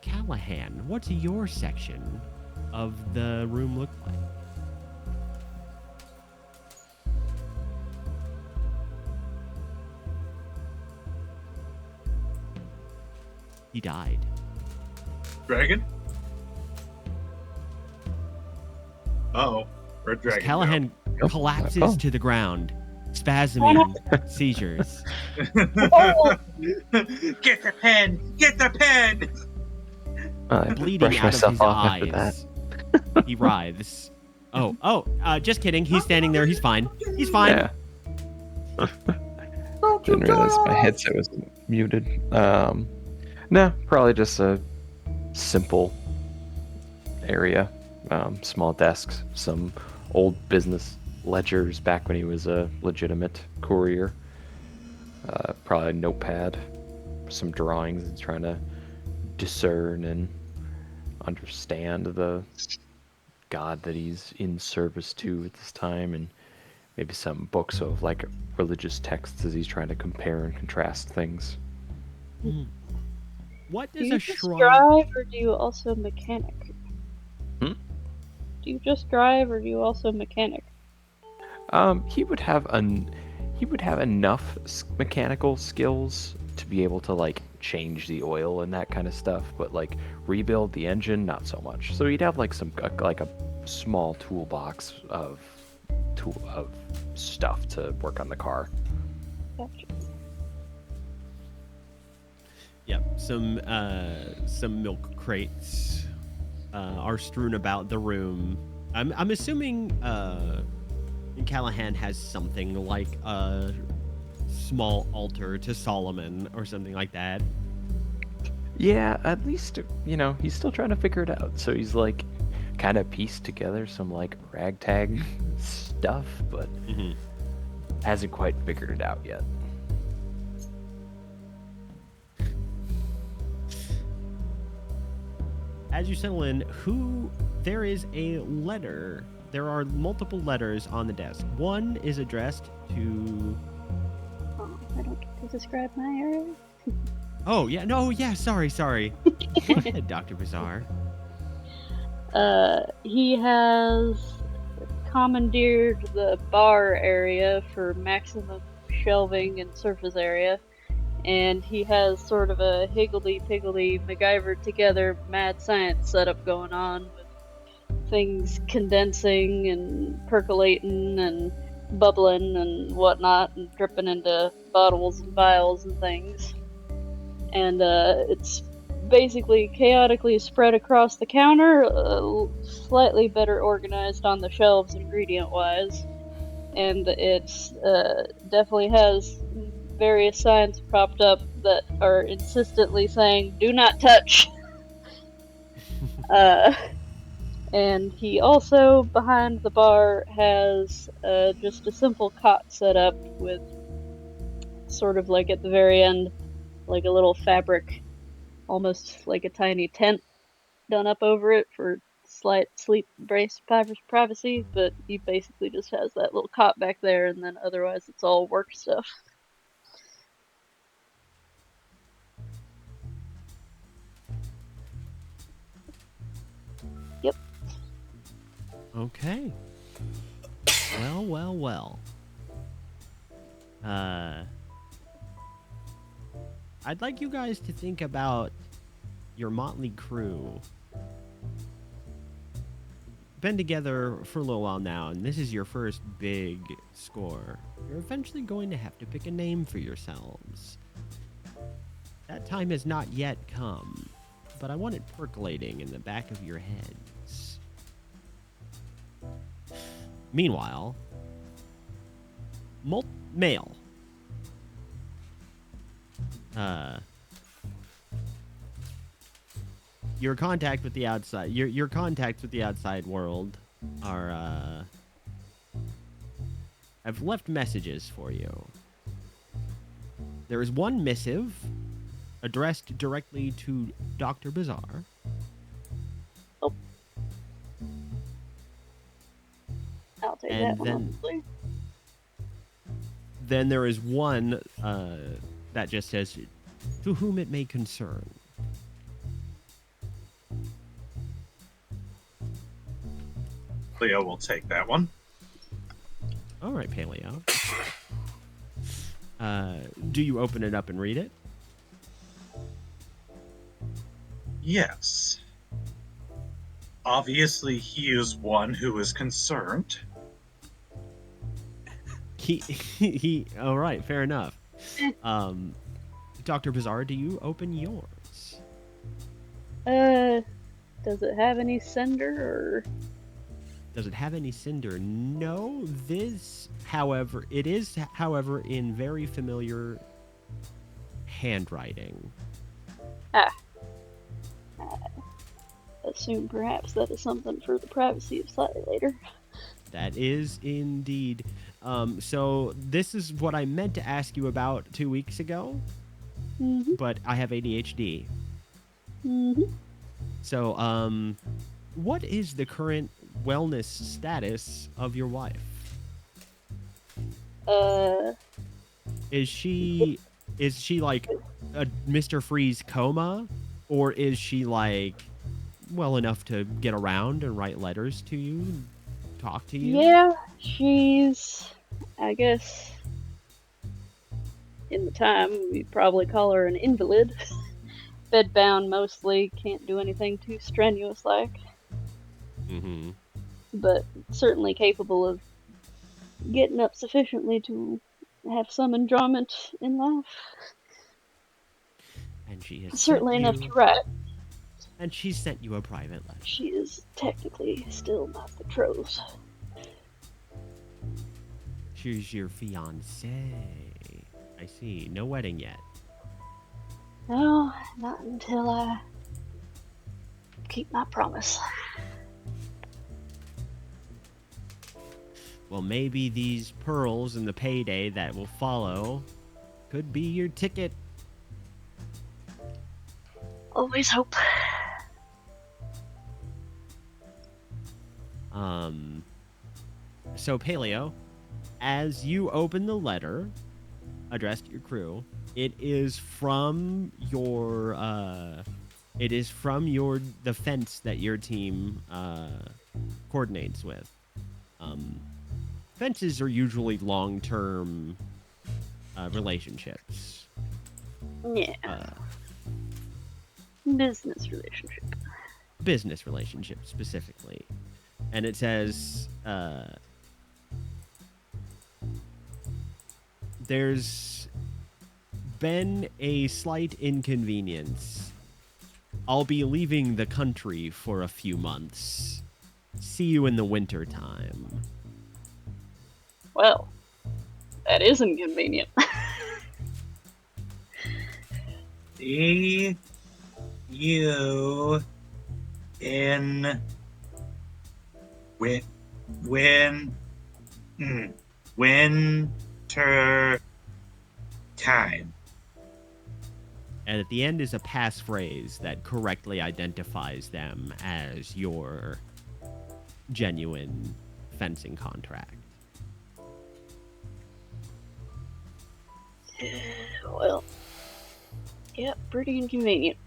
Kalahand, what's your section of the room look like? He died. Dragon? Uh-oh. Red dragon. Kalahand collapses to the ground, spasming, seizures. Get the pen! Get the pen! Bleeding out of his eyes. He writhes. Just kidding. He's standing there. He's fine. He's fine. Yeah. Didn't realize my headset was muted. No, probably just a simple area. Small desks, some old business ledgers back when he was a legitimate courier. Probably a notepad, some drawings, and trying to discern and understand the god that he's in service to at this time, and maybe some books of like religious texts as he's trying to compare and contrast things. What Do does you a just shrine? drive, or do you also mechanic? Hmm? Do you just drive, or do you also mechanic? He would have enough mechanical skills to be able to like change the oil and that kind of stuff, but like rebuild the engine, not so much. So he'd have like a small toolbox of stuff to work on the car. Gotcha. Yep, some milk crates are strewn about the room. I'm assuming Kalahand has something like a small altar to Solomon or something like that. Yeah, at least, he's still trying to figure it out. So he's like kind of pieced together some like ragtag stuff, but hasn't quite figured it out yet. As you settle in, there is a letter. There are multiple letters on the desk. One is addressed to... Oh, I don't get to describe my area. Oh, yeah, no, yeah, sorry. Go ahead, Dr. Bizarre. He has commandeered the bar area for maximum shelving and surface area, and he has sort of a higgledy-piggledy MacGyver together mad science setup going on with things condensing and percolating and bubbling and whatnot and dripping into bottles and vials and things. And it's basically chaotically spread across the counter, slightly better organized on the shelves ingredient-wise. And it's definitely has various signs propped up that are insistently saying, "Do not touch." And he also, behind the bar, has just a simple cot set up with sort of like at the very end, like a little fabric, almost like a tiny tent done up over it for slight sleep brace privacy, but he basically just has that little cot back there, and then otherwise it's all work stuff. Yep. Okay. Well. I'd like you guys to think about your motley crew. Been together for a little while now, and this is your first big score. You're eventually going to have to pick a name for yourselves. That time has not yet come, but I want it percolating in the back of your heads. Meanwhile, male. Your contact with the outside, your contacts with the outside world are have left messages for you. There is one missive addressed directly to Dr. Bizarre. Oh. I'll take And that one, obviously. Then there is one that just says, to whom it may concern. Leo will take that one. All right, Paleo. Do you open it up and read it? Yes. Obviously, he is one who is concerned. He all right, fair enough. Dr. Bizarre, do you open yours? Does it have any sender, or? Does it have any cinder? No. This, however, in very familiar handwriting. Assume perhaps that is something for the privacy of slightly later. That is indeed. So this is what I meant to ask you about 2 weeks ago, but I have ADHD. So, what is the current wellness status of your wife? Is she like a Mr. Freeze coma, or is she like well enough to get around and write letters to you, talk to you? Yeah, she's, I guess, in the time, we'd probably call her an invalid. Bedbound mostly, can't do anything too strenuous like. But certainly capable of getting up sufficiently to have some enjoyment in life. And she has certainly enough to write. And she sent you a private letter. She is technically still not betrothed. She's your fiancé. I see. No wedding yet. No, not until I keep my promise. Well, maybe these pearls and the payday that will follow could be your ticket. Always hope. So Paleo, as you open the letter addressed to your crew, it is from your the fence that your team coordinates with. Fences are usually long-term relationships. Yeah. Business relationship. Business relationship specifically. And it says there's been a slight inconvenience. I'll be leaving the country for a few months. See you in the winter time. Well, that is inconvenient. See you in winter time. And at the end is a passphrase that correctly identifies them as your genuine fencing contract. Well, yeah, pretty inconvenient.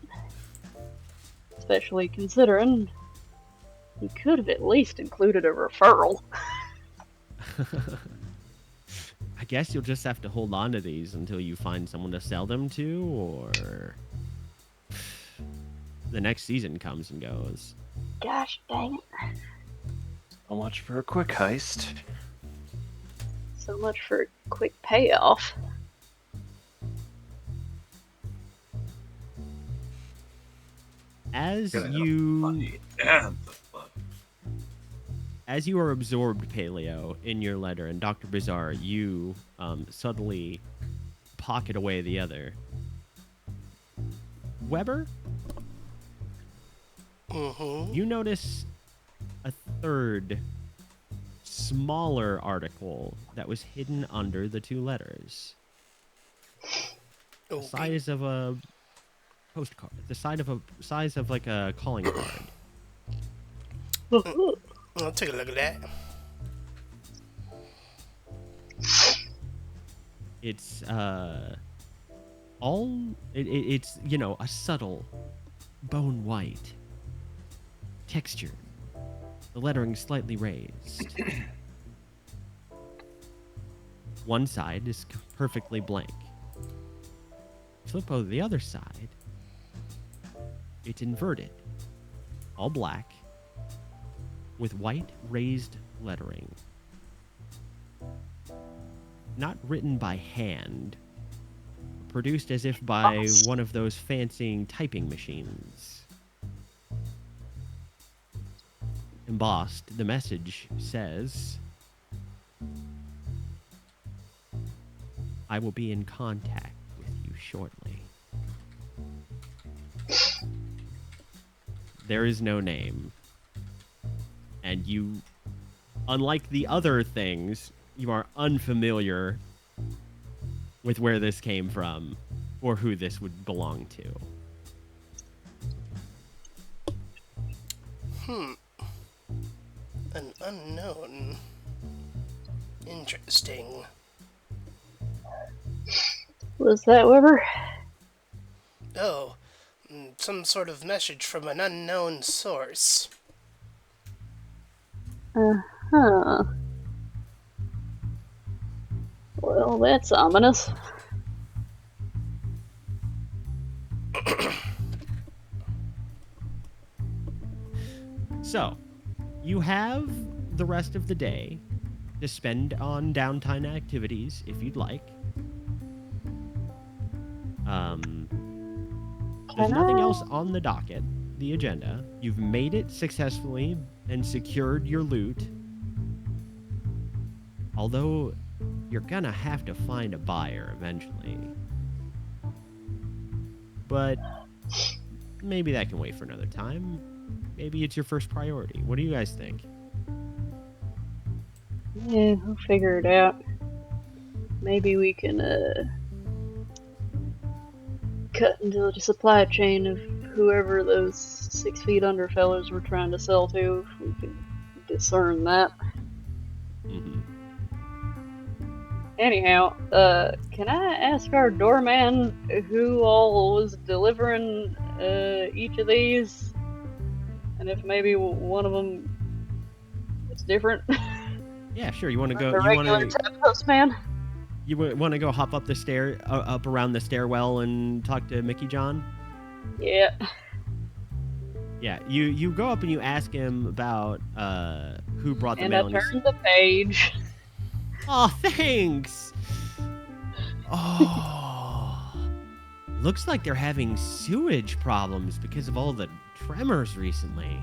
Especially considering he could have at least included a referral. I guess you'll just have to hold on to these until you find someone to sell them to, or the next season comes and goes. Gosh dang it. So much for a quick heist. So much for a quick payoff. As Gonna have you money and the fun. as you are absorbed, Paleo, in your letter, and Dr. Bizarre, you suddenly pocket away the other. Weber, you notice a third, smaller article that was hidden under the two letters. The size of a postcard. The size of like a calling card. I'll take a look at that. It's it's a subtle bone white texture. The lettering slightly raised. One side is perfectly blank. Flip over the other side. It's inverted. All black. With white raised lettering. Not written by hand. Produced as if by one of those fancy typing machines. Embossed, the message says, I will be in contact with you shortly. There is no name. And you, unlike the other things, you are unfamiliar with where this came from or who this would belong to. An unknown. Interesting. Was that Weber? Oh, some sort of message from an unknown source. Uh-huh. Well, that's ominous. So, you have the rest of the day to spend on downtime activities if you'd like. There's nothing else on the docket, the agenda. You've made it successfully and secured your loot. Although, you're gonna have to find a buyer eventually. But maybe that can wait for another time. Maybe it's your first priority. What do you guys think? Yeah, we'll figure it out. Maybe we can, cut into the supply chain of whoever those 6 feet under fellows were trying to sell to, if we can discern that. Mm-hmm. Anyhow, can I ask our doorman who all was delivering, each of these? And if maybe one of them is different? Yeah, sure. You want to go? The You regular want to? tap postman? You want to go hop up the stair, up around the stairwell, and talk to Mickey John? Yeah. Yeah. You go up and you ask him about who brought the And mail. I turned the page. Oh, thanks. Oh, looks like they're having sewage problems because of all the tremors recently.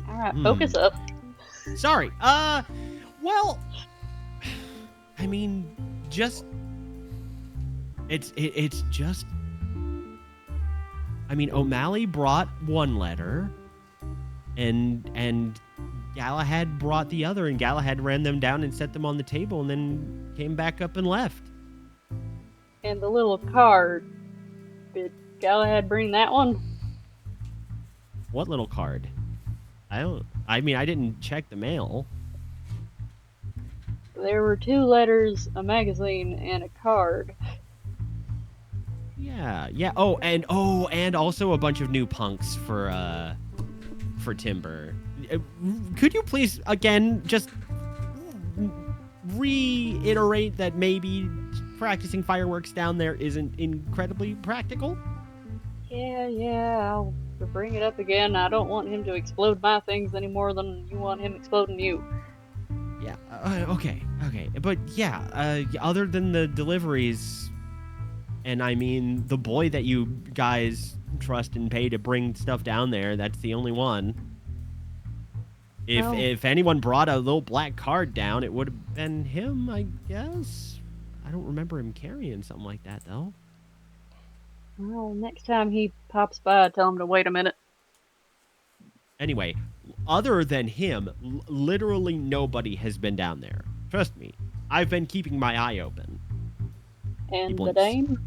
Alright, focus up. Sorry. Well, I mean, just it's just. I mean, O'Malley brought one letter, and Galahad brought the other, and Galahad ran them down and set them on the table, and then came back up and left. And the little card. Did Galahad bring that one? What little card? I mean, I didn't check the mail. There were 2 letters, a magazine, and a card. Yeah. Oh, and also a bunch of new punks for Timber. Could you please again just reiterate that maybe practicing fireworks down there isn't incredibly practical? Yeah, I'll bring it up again. I don't want him to explode my things any more than you want him exploding you. Yeah. Okay. But yeah, other than the deliveries, and I mean the boy that you guys trust and pay to bring stuff down there, that's the only one. If anyone brought a little black card down, it would have been him, I guess. I don't remember him carrying something like that, though. Well, next time he pops by, tell him to wait a minute. Anyway, other than him, literally nobody has been down there. Trust me, I've been keeping my eye open. And the dame?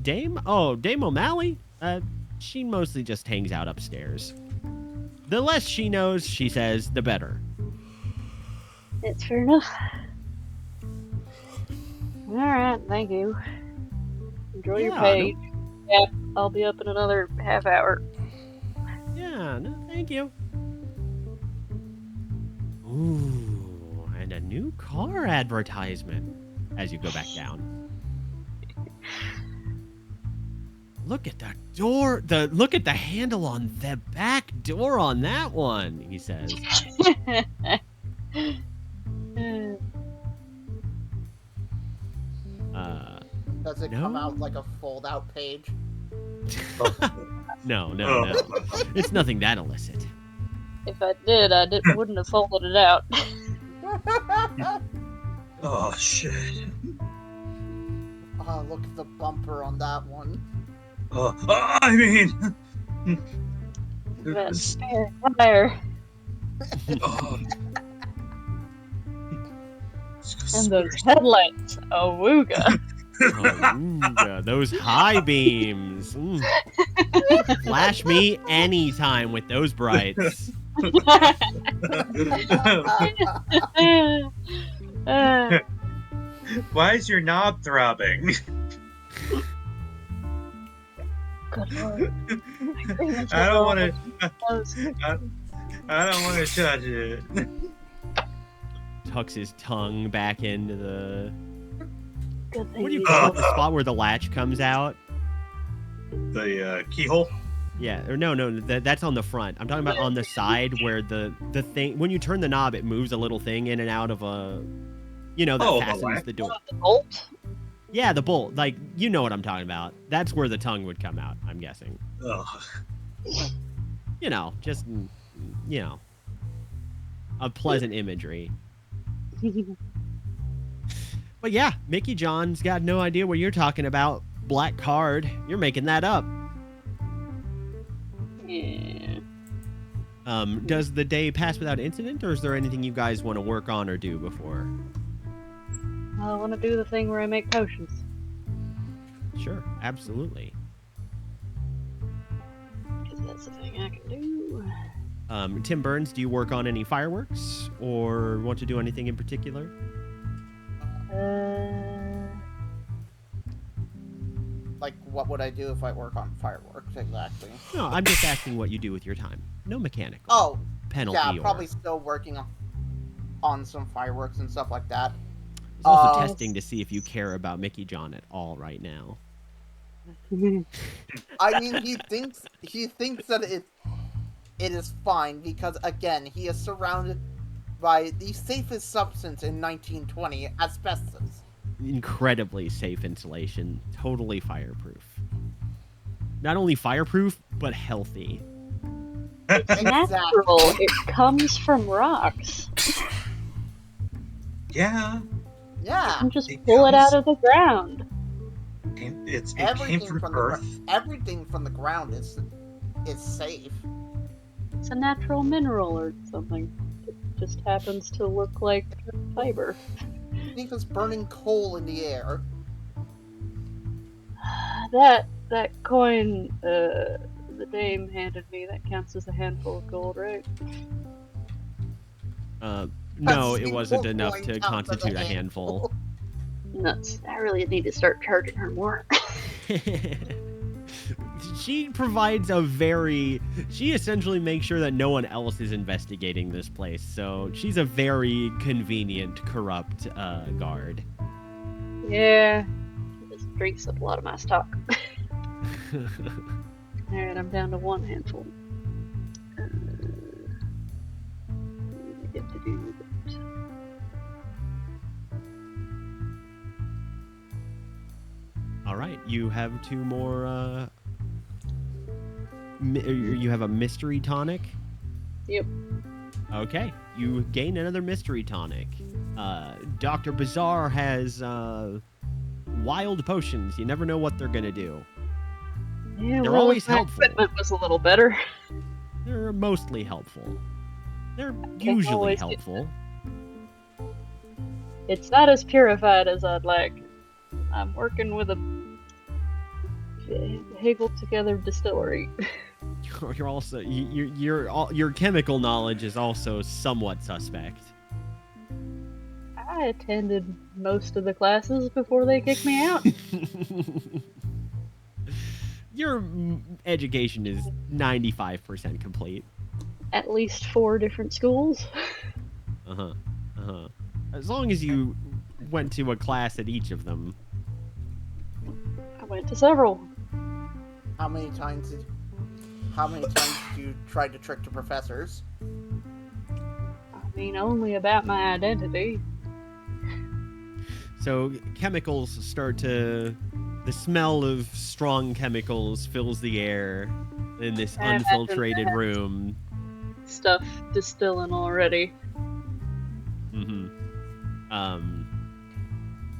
Dame? Oh, Dame O'Malley? She mostly just hangs out upstairs. The less she knows, she says, the better. It's fair enough. Alright, thank you. Enjoy your page. Yeah, I'll be up in another half hour. Yeah, no, thank you. Ooh, and a new car advertisement as you go back down. Look at the door. Look at the handle on the back door on that one, he says. Does it come out like a fold-out page? No. It's nothing that illicit. If I did, wouldn't have folded it out. Oh, shit. Oh, look at the bumper on that one. I mean... That's fire. Oh. And those headlights. Awooga. Awooga. Those high beams. Flash me anytime with those brights. Why is your knob throbbing? Good Lord. I don't want to touch it. Tucks his tongue back into the... Good thing What do you call it? The spot where the latch comes out? The keyhole? Yeah, or no, that's on the front. I'm talking about on the side where the thing... When you turn the knob, it moves a little thing in and out of a... You know, that fastens the door. The bolt? Yeah, the bolt. Like, you know what I'm talking about. That's where the tongue would come out, I'm guessing. Ugh. You know, just, you know, a pleasant imagery. But yeah, Mickey John's got no idea what you're talking about. Black card. You're making that up. Yeah. Does the day pass without incident, or is there anything you guys want to work on or do before? I want to do the thing where I make potions. Sure, absolutely. Because that's the thing I can do. Tim Burns, do you work on any fireworks or want to do anything in particular? Like, what would I do if I work on fireworks, exactly? No, I'm just asking what you do with your time. No mechanical. Oh, penalty. yeah, probably still working on some fireworks and stuff like that. It's also testing to see if you care about Mickey John at all right now. I mean, he thinks that it is fine because, again, he is surrounded by the safest substance in 1920, asbestos. Incredibly safe insulation, totally fireproof. Not only fireproof, but healthy. It's natural. It comes from rocks. Yeah. Yeah. You can just pull it out of the ground. It came from Earth. Everything from the ground is safe. It's a natural mineral or something. It just happens to look like fiber. I think there's burning coal in the air. That coin the dame handed me, that counts as a handful of gold, right? No, A it wasn't single enough coin to counts as constitute a handful. Nuts. I really need to start charging her more. She provides she essentially makes sure that no one else is investigating this place. So she's a very convenient, corrupt guard. Yeah. She just drinks up a lot of my stock. Alright, I'm down to one handful. I get to do that. All right, you have two more. You have a mystery tonic. Yep. Okay, you gain another mystery tonic. Dr. Bazaar has wild potions. You never know what they're gonna do. Yeah, They're well, always if my helpful. equipment was a little better. They're mostly helpful. They're Can't usually always get helpful. It's not as purified as I'd like. I'm working with a haggled together distillery. You're also your chemical knowledge is also somewhat suspect. I attended most of the classes before they kicked me out. Your education is 95% complete. At least 4 different schools. As long as you went to a class at each of them. I went to several. How many times did you try to trick the professors? I mean, only about my identity. So chemicals start to... The smell of strong chemicals fills the air in this I imagine unfiltrated that. room. Stuff distilling already.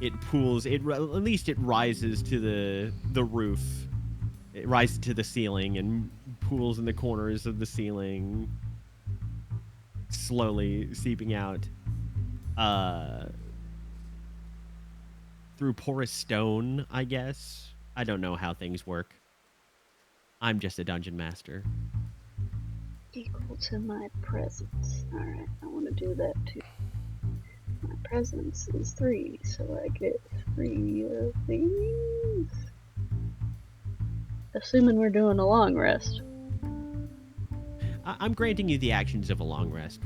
It pools. At least it rises to the roof. It rises to the ceiling and pools in the corners of the ceiling, slowly seeping out through porous stone, I guess. I don't know how things work. I'm just a dungeon master. Equal to my presence. Alright, I want to do that too. My presence is 3, so I get 3 of these. Assuming we're doing a long rest. I'm granting you the actions of a long rest.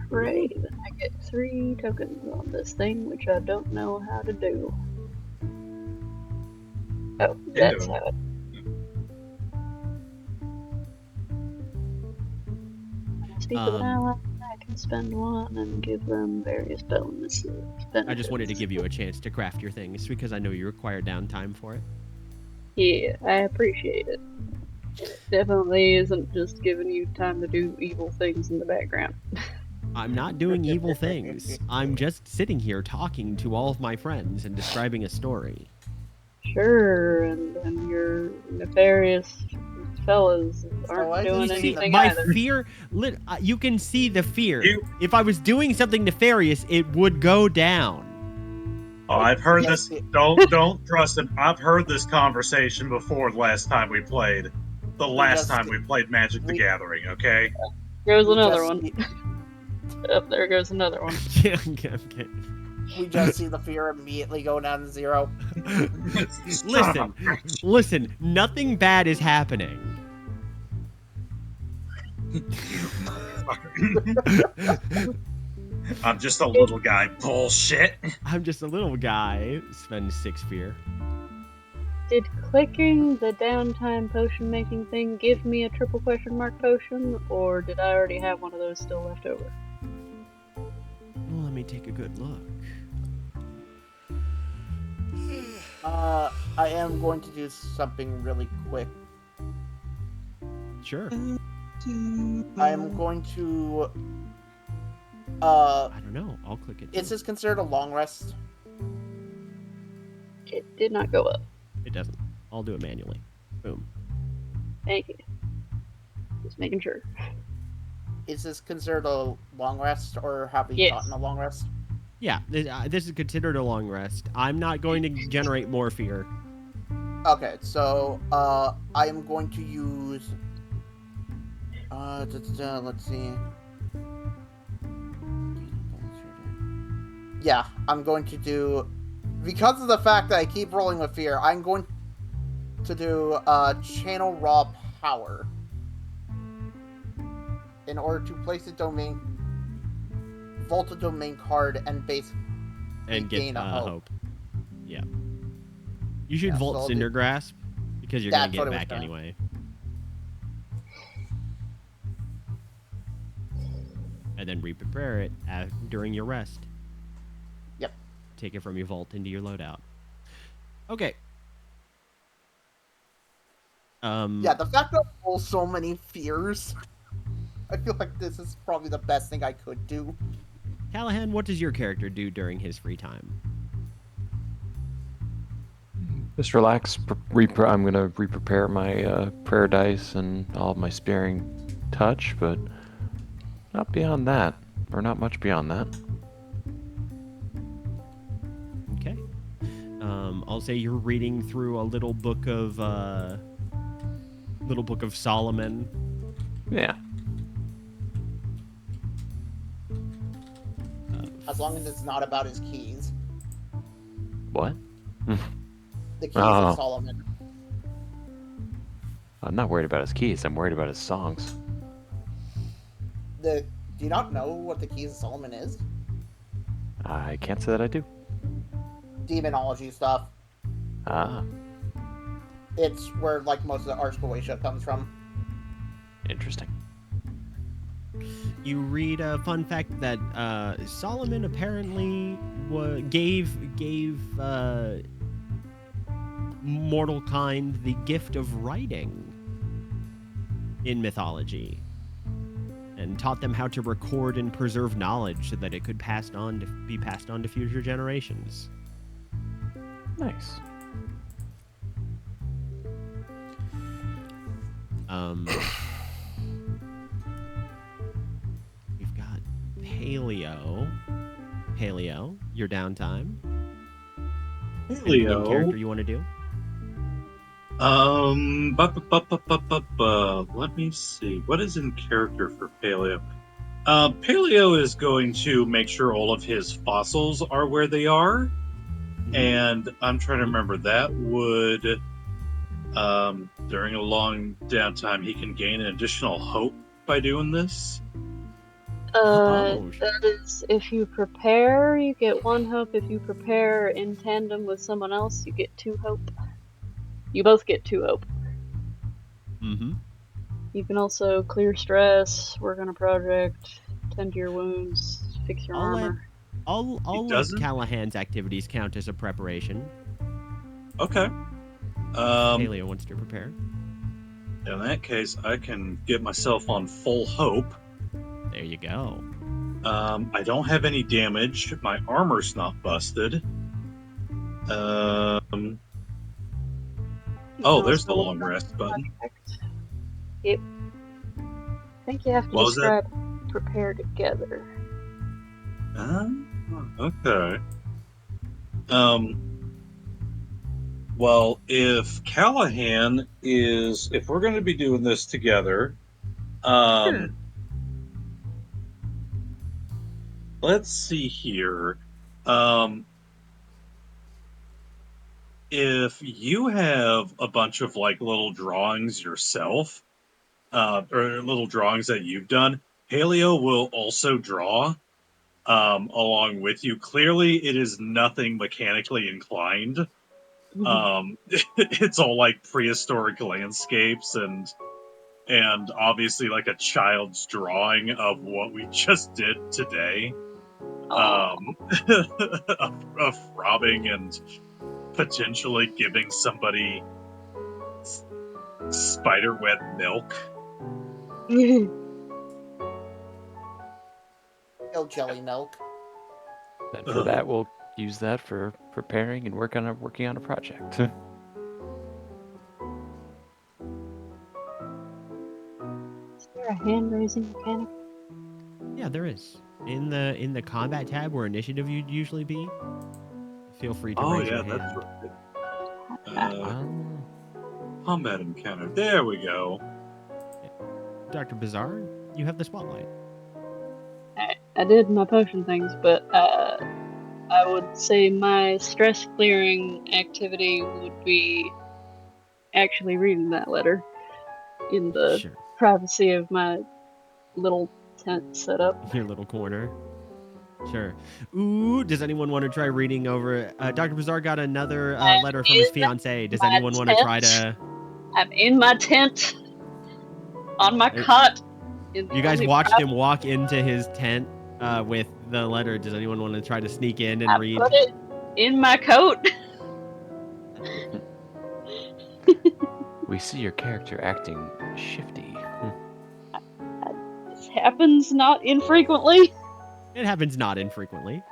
Right, then I get 3 tokens on this thing, which I don't know how to do. Oh, that's how it. When I speak with an ally, I can spend 1 and give them various bonuses. I just wanted to give you a chance to craft your things because I know you require downtime for it. Yeah, I appreciate it. It definitely isn't just giving you time to do evil things in the background. I'm not doing evil things. I'm just sitting here talking to all of my friends and describing a story. Sure, and your nefarious fellas aren't I doing can see anything My either. fear, you can see the fear. If I was doing something nefarious, it would go down. Oh, I've heard Yes, this. Don't trust him. I've heard this conversation before. The last time we played, Magic the Gathering. Okay. There's We another just one. see- Oh, there goes another one. Yeah, okay. We just see the fear immediately go down to 0. Listen, nothing bad is happening. I'm just a little guy. Bullshit. I'm just a little guy. Spend 6 fear. Did clicking the downtime potion making thing give me a triple question mark potion, or did I already have one of those still left over? Well, let me take a good look. I am going to do something really quick. Sure. I am going to... I don't know. I'll click it. Is this considered a long rest? It did not go up. It doesn't. I'll do it manually. Boom. Thank you. Just making sure. Is this considered a long rest, or have we Yes. gotten a long rest? Yeah, this is considered a long rest. I'm not going to generate more fear. Okay, so I am going to use. Let's see. Yeah, I'm going to do, because of the fact that I keep rolling with fear. I'm going to do channel raw power in order to place a domain, vault a domain card, and base And get gain a hope. Yeah. You should Yeah, vault so I'll Cinder do- Grasp because you're going That's to what get I was back doing. anyway. And then re-prepare it during your rest. Yep. Take it from your vault into your loadout. Okay. Yeah, the fact that I roll so many fears, I feel like this is probably the best thing I could do. Kalahand, what does your character do during his free time? Just relax. I'm gonna re-prepare my prayer dice and all of my sparing touch, but not beyond that, or not much beyond that. Okay. I'll say you're reading through a little book of Solomon. Yeah. As long as it's not about his keys. What? The keys Oh. of Solomon. I'm not worried about his keys. I'm worried about his songs. Do you not know what the keys of Solomon is? I can't say that I do. Demonology stuff. Ah, It's where like most of the Ars Goetia comes from. interesting. You read a fun fact that Solomon apparently gave mortal kind the gift of writing in mythology, and taught them how to record and preserve knowledge so that it could be passed on to future generations. Nice. We've got Paleo. Paleo, your downtime. Any character you want to do? Let me see. What is in character for Paleo? Paleo is going to make sure all of his fossils are where they are. And I'm trying to remember, that would, during a long downtime, he can gain an additional hope by doing this. That is, if you prepare, you get 1 hope. If you prepare in tandem with someone else, you get 2 hope. You both get 2 hope. Mm-hmm. You can also clear stress, work on a project, tend to your wounds, fix your armor. I'll let Calahan's activities count as a preparation. Okay. Paleo wants to prepare. In that case, I can get myself on full hope. There you go. I don't have any damage. My armor's not busted. Oh, there's the long rest button. Yep. I think you have to describe prepare together. Okay. Well, if Kalahand is, if we're going to be doing this together, Sure. Let's see here. If you have a bunch of like little drawings yourself, or little drawings that you've done, Paleo will also draw along with you. Clearly, it is nothing mechanically inclined. It's all like prehistoric landscapes and obviously like a child's drawing of what we just did today. Of robbing and potentially giving somebody spiderweb milk. No jelly milk. And for that, we'll use that for preparing and working on a project. there a hand-raising mechanic? Yeah, there is. In the combat tab where initiative you'd usually be, feel free to Oh raise yeah, your hand. that's right. Um, Combat encounter. There we go. Dr. Bizarre, you have the spotlight. I did my potion things, but I would say my stress clearing activity would be actually reading that letter in the Sure. privacy of my little tent setup. Your little corner. Sure. Ooh, does anyone want to try reading over? Dr. Bizarre got another letter from his fiancée. Does my anyone want to try tent. to... I'm in my tent, on my cot. In the You guys only watched him walk into his tent with the letter. Does anyone want to try to sneak in and I read? put it in my coat. we see your character acting shifty. This happens not infrequently. It happens not infrequently.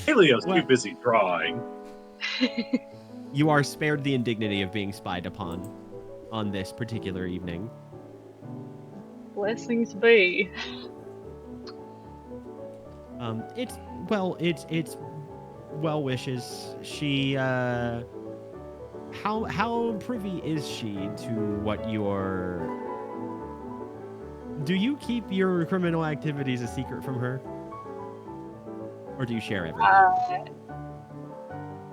Paleo's Well- too busy drawing. You are spared the indignity of being spied upon on this particular evening. Blessings be. It's well wishes. She how privy is she to what your... Do you keep your criminal activities a secret from her? Or do you share everything?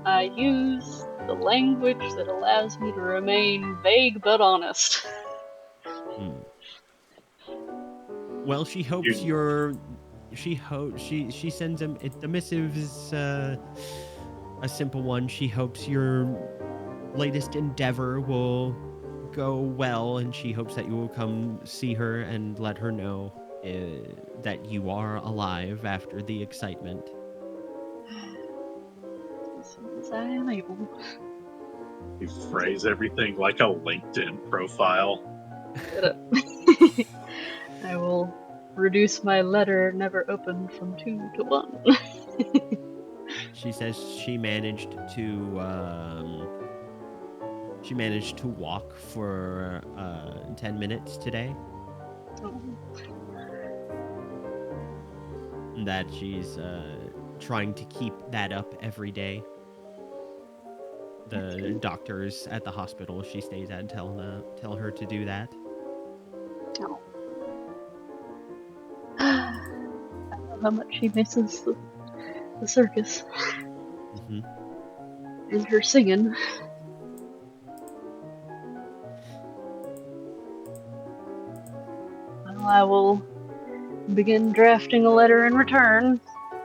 I use the language that allows me to remain vague but honest. Well, she hopes she sends him... The missive is a simple one. She hopes your latest endeavor will go well, and she hopes that you will come see her and let her know that you are alive after the excitement. As soon as I am able. You phrase everything like a LinkedIn profile. I will reduce my letter never opened from 2 to 1. She says she managed to walk for 10 minutes today. And that she's trying to keep that up every day. The doctors at the hospital she stays at tell her to do that. Oh. I don't know how much she misses the circus. Mm-hmm. And her singing. Well, I will begin drafting a letter in return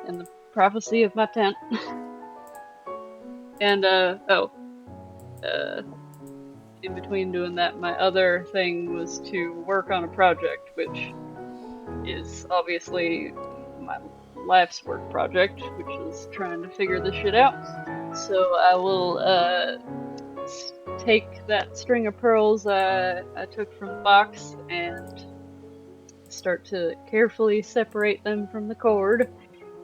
in the privacy of my tent. And, in between doing that, my other thing was to work on a project, which is obviously my life's work project, which is trying to figure this shit out. So I will take that string of pearls I took from the box and start to carefully separate them from the cord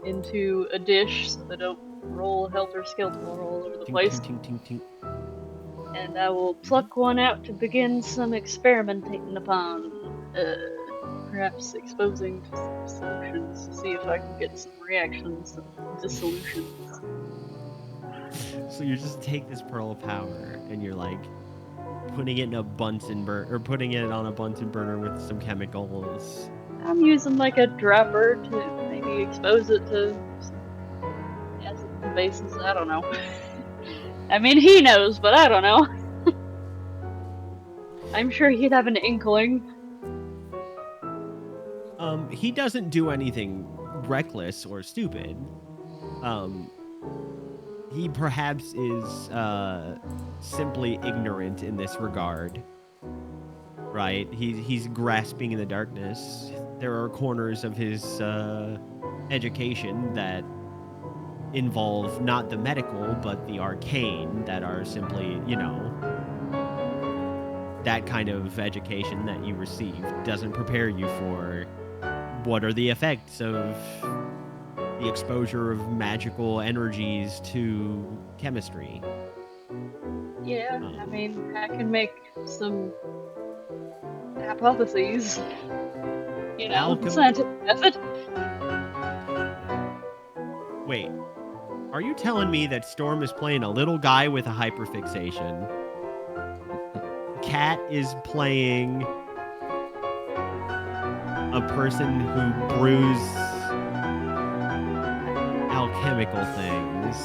into a dish so they don't roll helter-skelter all over the place. Tink, tink, tink, tink. And I will pluck one out to begin some experimenting upon, perhaps exposing to some solutions to see if I can get some reactions and dissolutions. So you just take this pearl of power and you're like putting it in a Bunsen burner, or putting it on a Bunsen burner with some chemicals. I'm using like a dropper to maybe expose it to some acids and bases. I don't know. I mean, he knows, but I don't know. I'm sure he'd have an inkling. He doesn't do anything reckless or stupid. He perhaps is simply ignorant in this regard. Right? He's grasping in the darkness. There are corners of his education that involve not the medical, but the arcane, that are simply, that kind of education that you receive doesn't prepare you for what are the effects of the exposure of magical energies to chemistry. Yeah, I mean, I can make some hypotheses. You know, scientific method. Wait, are you telling me that Storm is playing a little guy with a hyperfixation? Cat is playing a person who brews alchemical things.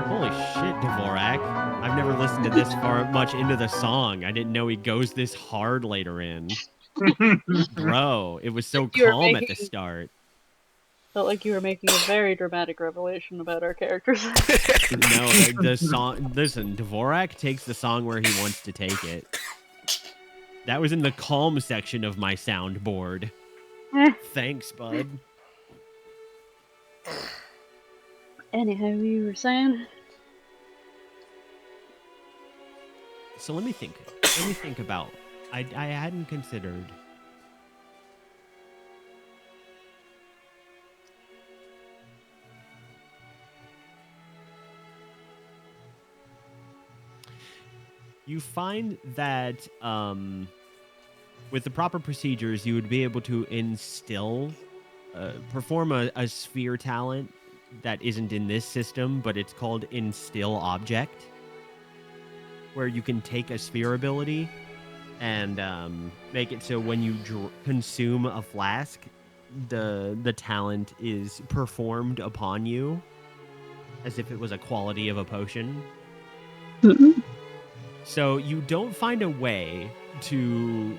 Holy shit, Dvorak. I've never listened to this far much into the song. I didn't know he goes this hard later in. Bro, it was so You were calm at the making- start. Felt like you were making a very dramatic revelation about our characters. No, the song. Listen, Dvorak takes the song where he wants to take it. That was in the calm section of my soundboard. Thanks, bud. Anyhow, you were saying? So let me think. Let me think about. I hadn't considered. You find that with the proper procedures, you would be able to perform a sphere talent that isn't in this system, but it's called Instill Object, where you can take a sphere ability and make it so when you consume a flask, the talent is performed upon you as if it was a quality of a potion. So you don't find a way to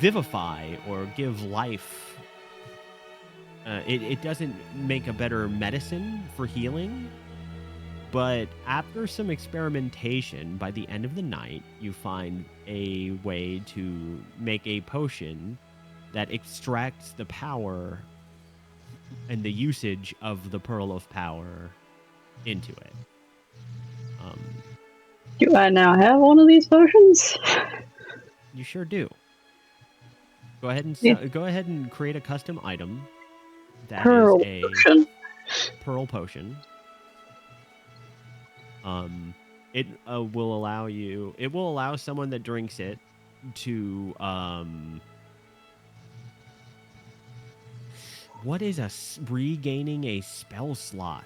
vivify or give life. It doesn't make a better medicine for healing. But after some experimentation, by the end of the night, you find a way to make a potion that extracts the power and the usage of the Pearl of Power into it. Do I now have one of these potions? You sure do. Go ahead and create a custom item. That Pearl is a potion. pearl potion. It will allow you. It will allow someone that drinks it to What is regaining a spell slot?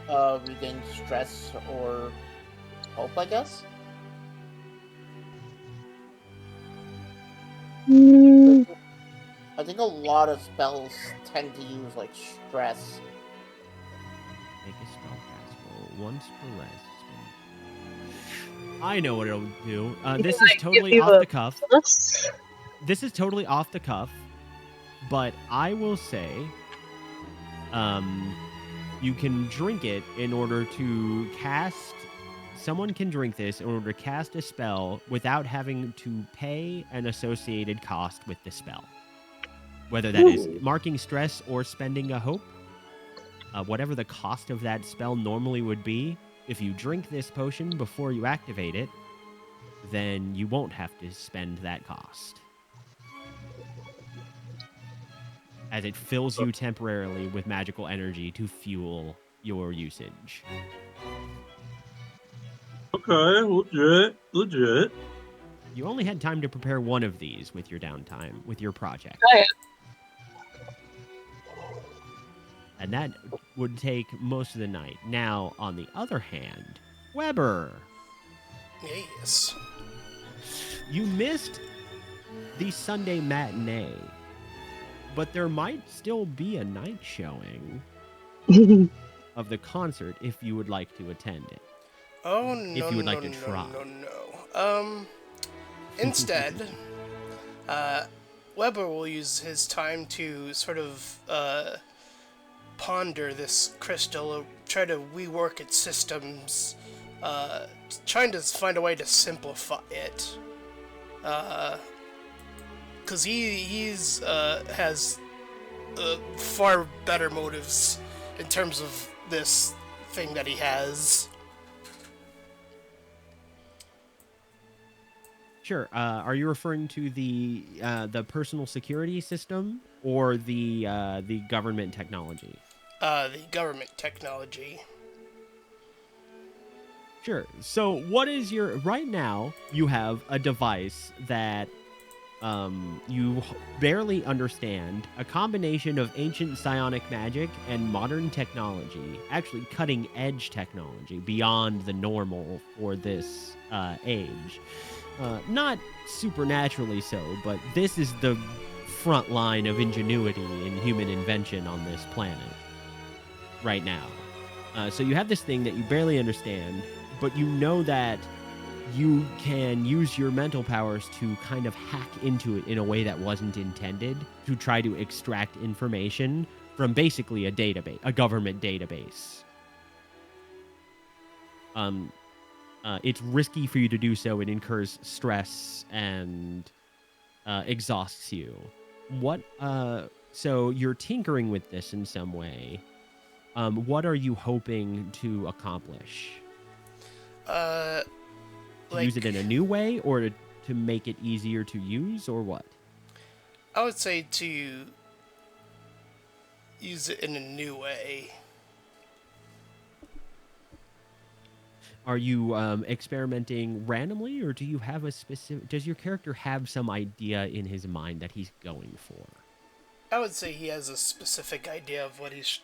Regain stress or hope, I guess. I think a lot of spells tend to use like stress. Make a spell cast roll once per rest. I know what it'll do. This is totally off the cuff. This is totally off the cuff, but I will say, you can drink it in order to cast. Someone can drink this in order to cast a spell without having to pay an associated cost with the spell. Whether that is marking stress or spending a hope, whatever the cost of that spell normally would be, if you drink this potion before you activate it, then you won't have to spend that cost. As it fills you temporarily with magical energy to fuel your usage. Okay, legit. You only had time to prepare one of these with your downtime, with your project. Oh, yeah. And that would take most of the night. Now, on the other hand, Weber, Yes. you missed the Sunday matinee, but there might still be a night showing of the concert if you would like to attend it. Oh no! If you would no, like to no, try. No. Instead, Weber will use his time to sort of ponder this crystal, try to rework its systems, trying to find a way to simplify it. Because he's has far better motives in terms of this thing that he has. Sure. Are you referring to the personal security system or the government technology? The government technology. Sure. So what is your right now? You have a device that you barely understand, a combination of ancient psionic magic and modern technology, actually cutting edge technology beyond the normal for this age. Not supernaturally so, but this is the front line of ingenuity in human invention on this planet right now. So you have this thing that you barely understand, but you know that you can use your mental powers to kind of hack into it in a way that wasn't intended, to try to extract information from basically a database, a government database. It's risky for you to do so. It incurs stress and exhausts you. So you're tinkering with this in some way. What are you hoping to accomplish? To use it in a new way, or to make it easier to use, or what? I would say to use it in a new way. Are you experimenting randomly, or do you have a specific? Does your character have some idea in his mind that he's going for? I would say he has a specific idea of what he's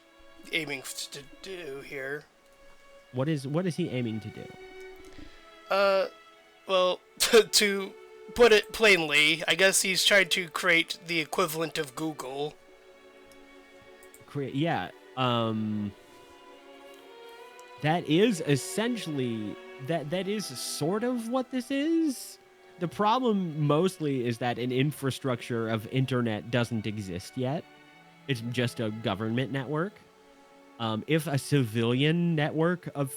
aiming to do here. What is he aiming to do? Well, to put it plainly, I guess he's trying to create the equivalent of Google. Yeah. That is essentially that is sort of what this is. The problem mostly is that an infrastructure of internet doesn't exist yet. It's just a government network. If a civilian network of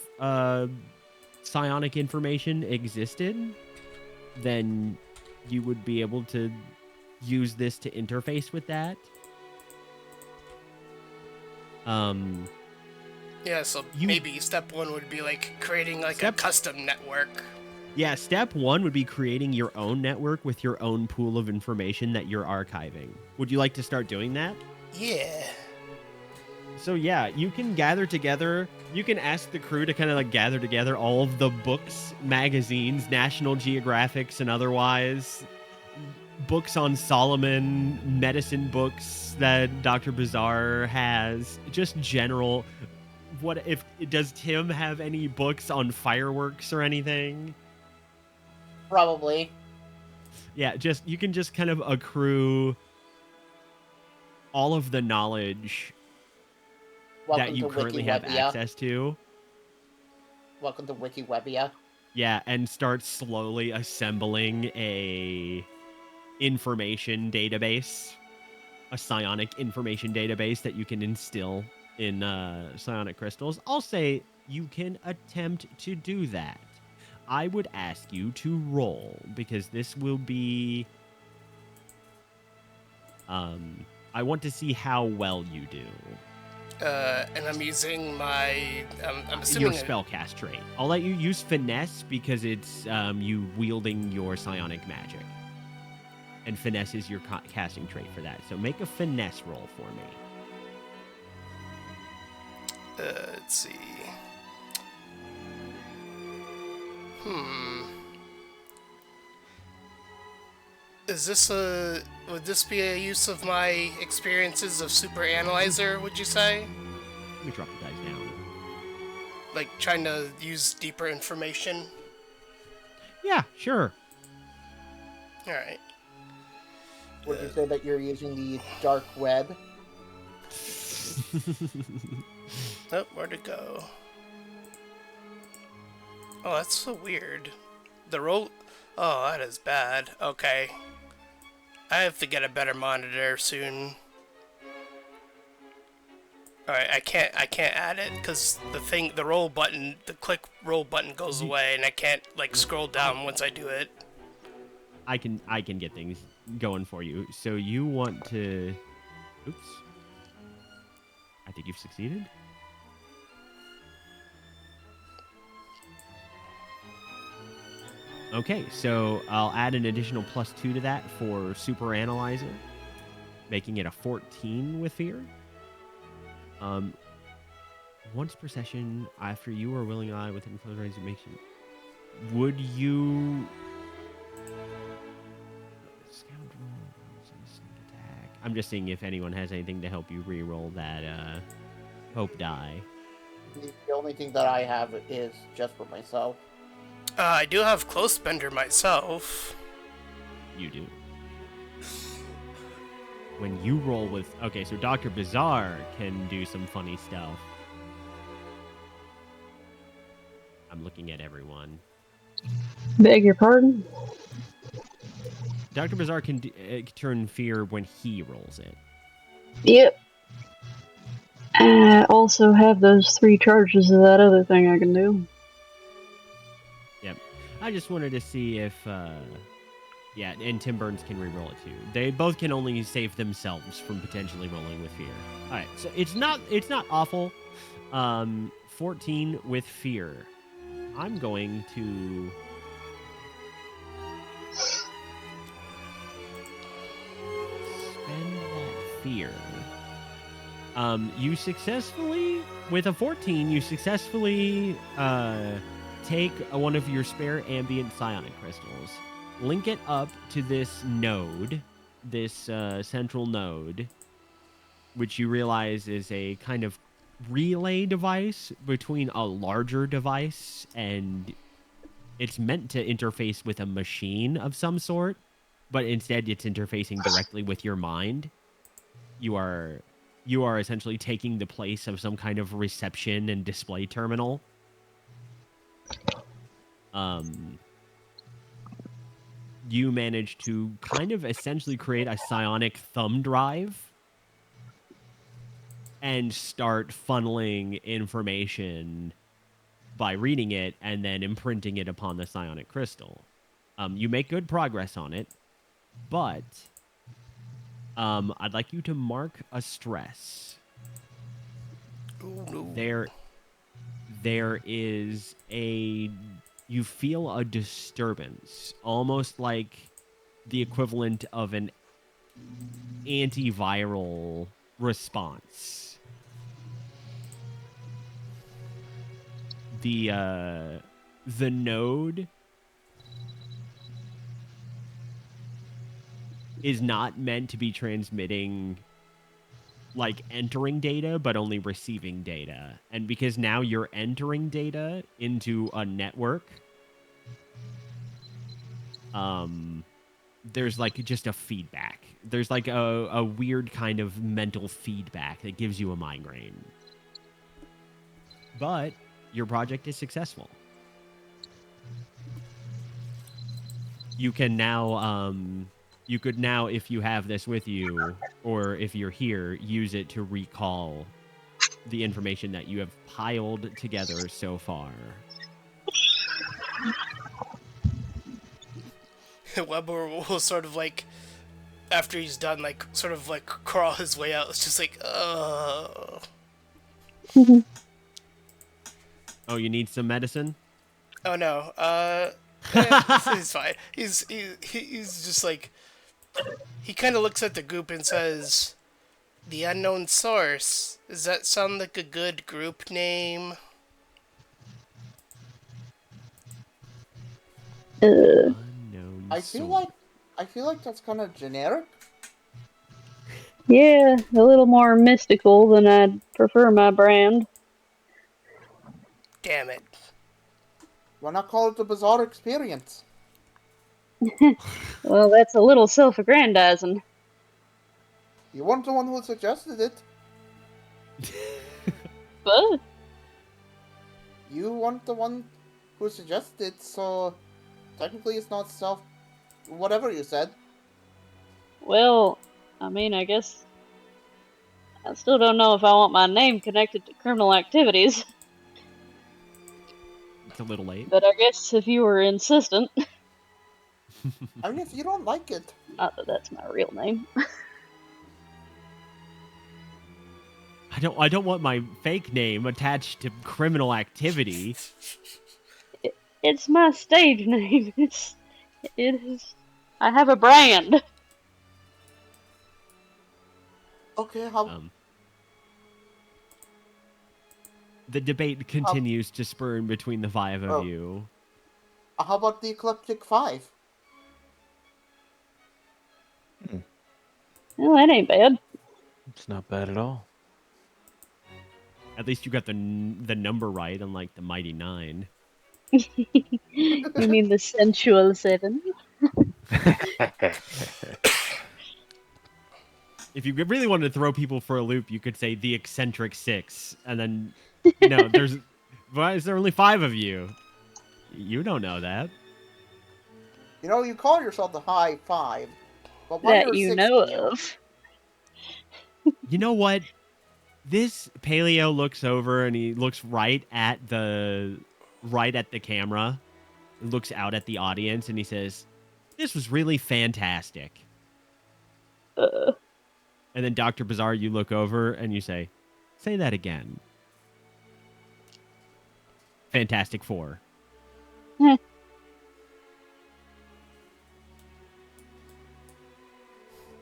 psionic information existed, then you would be able to use this to interface with that. Yeah, so maybe step one would be like creating like a custom network. Yeah, step one would be creating your own network with your own pool of information that you're archiving. Would you like to start doing that? Yeah. So yeah, you can gather together, you can ask the crew to kind of like gather together all of the books, magazines, National Geographics and otherwise, books on Solomon, medicine books that Dr. Bizarre has, just general. What if does Tim have any books on fireworks or anything? Probably. Yeah, just you can just kind of accrue all of the knowledge that you currently have access to. Welcome to Wikibebia. Yeah, and start slowly assembling a information database, a psionic information database that you can instill in psionic crystals. I'll say you can attempt to do that. I would ask you to roll, because this will be... I want to see how well you do. And I'm using my... I'm assuming... Your spellcast trait. I'll let you use finesse because it's you wielding your psionic magic. And finesse is your casting trait for that. So make a finesse roll for me. Let's see. Is this would this be a use of my experiences of Super Analyzer, would you say? Let me drop you guys down. Like trying to use deeper information? Yeah, sure. Alright. Would you say that you're using the dark web? Oh, where'd it go? Oh, that's so weird. The roll... Oh, that is bad. Okay. I have to get a better monitor soon. Alright, I can't add it because the roll button, the click roll button goes away and I can't like scroll down once I do it. I can get things going for you. So you want to... Oops. I think you've succeeded. Okay, so I'll add an additional +2 to that for Super Analyzer. making it a 14 with fear. Once per session, after you or willing eye within close range of makes you. Would you? Scoundrel, sneak attack. I'm just seeing if anyone has anything to help you re-roll that hope die. The only thing that I have is just for myself. I do have Close Bender myself. You do. When you roll with... Okay, so Dr. Bizarre can do some funny stuff. I'm looking at everyone. Beg your pardon? Dr. Bizarre can turn fear when he rolls it. Yep. I also have those 3 charges of that other thing I can do. Yep. I just wanted to see if... yeah, and Tim Burns can re-roll it too. They both can only save themselves from potentially rolling with fear. All right, so it's not awful. 14 with fear. I'm going to spend that fear. You successfully, with a 14, you successfully take one of your spare ambient psionic crystals, link it up to this node, this central node, which you realize is a kind of relay device between a larger device, and it's meant to interface with a machine of some sort, but instead it's interfacing directly with your mind. You are essentially taking the place of some kind of reception and display terminal. You manage to kind of essentially create a psionic thumb drive and start funneling information by reading it and then imprinting it upon the psionic crystal. You make good progress on it, but I'd like you to mark a stress. Ooh, no. There is a... You feel a disturbance, almost like the equivalent of an antiviral response. The node is not meant to be transmitting, like, entering data, but only receiving data. And because now you're entering data into a network, there's, like, just a feedback. There's, like, a weird kind of mental feedback that gives you a migraine. But your project is successful. You can now, you could now, if you have this with you, or if you're here, use it to recall the information that you have piled together so far. Weber will sort of like, after he's done, like, sort of like crawl his way out. It's just like, Oh, you need some medicine? Oh no, he's fine. He's just like, he kind of looks at the group and says, "The Unknown Source. Does that sound like a good group name?" Unknown I feel like that's kind of generic. Yeah, a little more mystical than I'd prefer my brand. Damn it. Why not call it the Bizarre Experience? Well, that's a little self-aggrandizing. You weren't the one who suggested it. But You weren't the one who suggested it, so technically it's not whatever you said. well, I mean, I guess I still don't know if I want my name connected to criminal activities. It's a little late. But I guess if you were insistent, I mean, if you don't like it, not that that's my real name. I don't want my fake name attached to criminal activity. It's my stage name. It is. I have a brand. Okay, how The debate continues to spurn between the five of you. how about the Eclectic 5? Well, that ain't bad. It's not bad at all. At least you got the number right, unlike the Mighty Nine. You mean the sensual 7? If you really wanted to throw people for a loop, you could say the Eccentric 6, and then why is there only 5 of you? You don't know that. You know, you call yourself the High 5, but why That are you 6 know of you? of. You know what? This Paleo looks over and he looks right at the camera, looks out at the audience, and he says, "This was really fantastic." And then Dr. Bizarre, you look over and you say, "Say that again." Fantastic Four. Heh.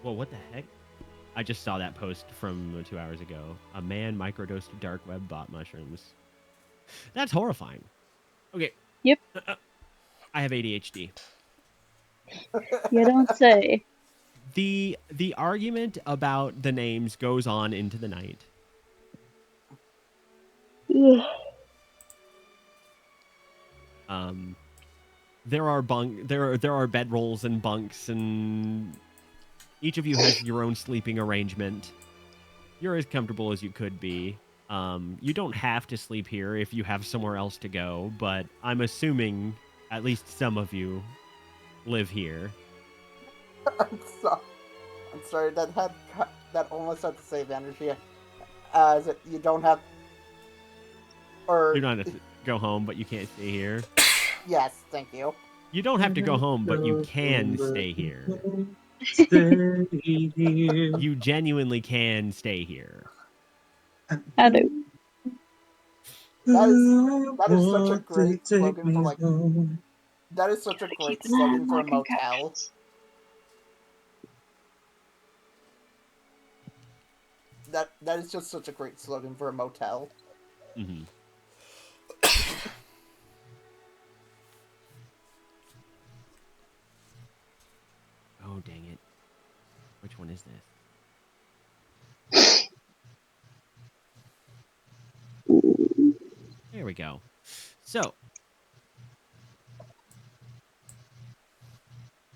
Well, what the heck? I just saw that post from 2 hours ago. A man microdosed dark web bot mushrooms. That's horrifying. Okay. Yep. I have ADHD. You don't say. The argument about the names goes on into the night. Ugh. There are bedrolls and bunks, and each of you has your own sleeping arrangement. You're as comfortable as you could be. You don't have to sleep here if you have somewhere else to go, but I'm assuming at least some of you live here. I'm sorry, that almost had the same energy as you don't have, or You don't have to go home, but you can't stay here. yes, thank you. You don't have to go home, but you can stay here. Stay here. You genuinely can stay here. I do. That is such a great slogan for home. that is such a Gotta great keep an eye on slogan for my a motel. concoctions. That is just such a great slogan for a motel. Mm-hmm. Oh, dang it. Which one is this? There we go. So,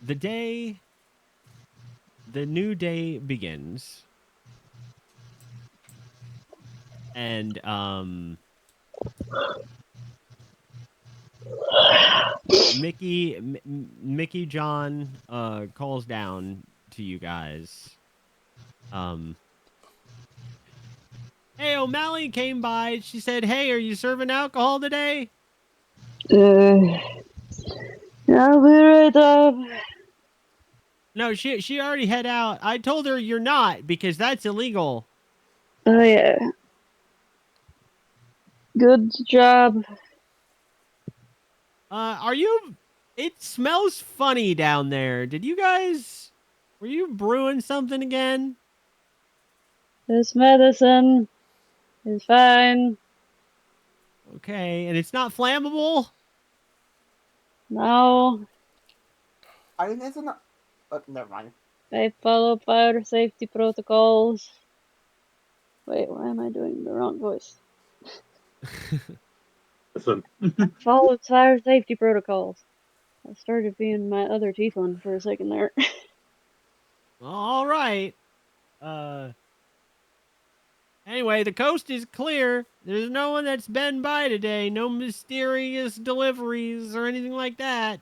the new day begins. And, Mickey John, calls down to you guys. Hey, O'Malley came by. She said, "Hey, are you serving alcohol today?" I'll be right up. No, she already head out. I told her you're not because that's illegal. Oh yeah. Good job. Are you? It smells funny down there. Were you brewing something again? This medicine is fine. Okay, and it's not flammable? No, I mean, isn't it? Never mind. I follow fire safety protocols. Wait, why am I doing the wrong voice? Listen, Follow fire safety protocols. I started being my other tiefling for a second there. All right. Anyway, the coast is clear. There's no one that's been by today. No mysterious deliveries or anything like that.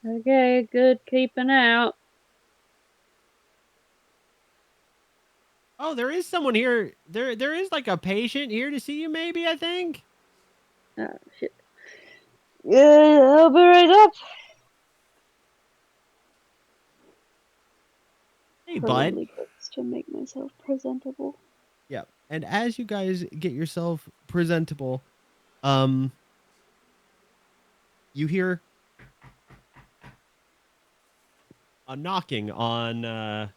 Okay, good keeping out. Oh, there is someone here. There is like a patient here to see you, maybe, I think. Oh, shit. Yeah, I'll be right up. Hey, bud. Probably goes to make myself presentable. Yeah. And as you guys get yourself presentable, you hear a knocking on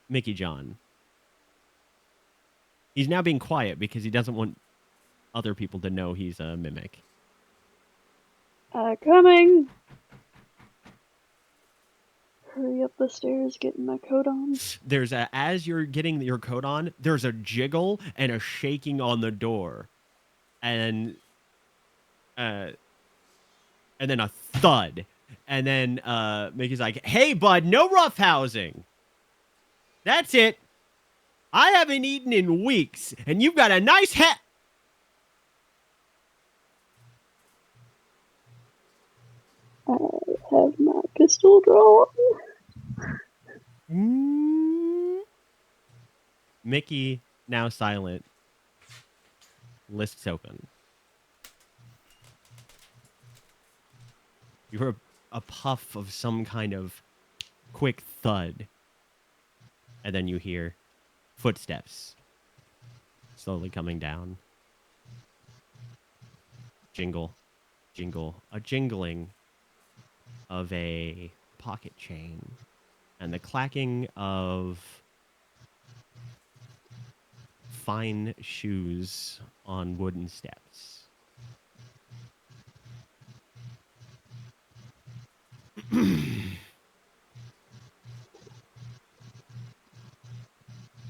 Mickey John. He's now being quiet because he doesn't want other people to know he's a mimic. Coming. Hurry up the stairs, getting my coat on. There's as you're getting your coat on, there's a jiggle and a shaking on the door, and then a thud, and then Mickey's like, "Hey, bud, no roughhousing. That's it. I haven't eaten in weeks, and you've got a nice hat." I have my pistol drawn. Mickey, now silent, lists open. You hear a puff of some kind of quick thud, and then you hear footsteps slowly coming down. Jingle, jingle, a jingling of a pocket chain, and the clacking of fine shoes on wooden steps.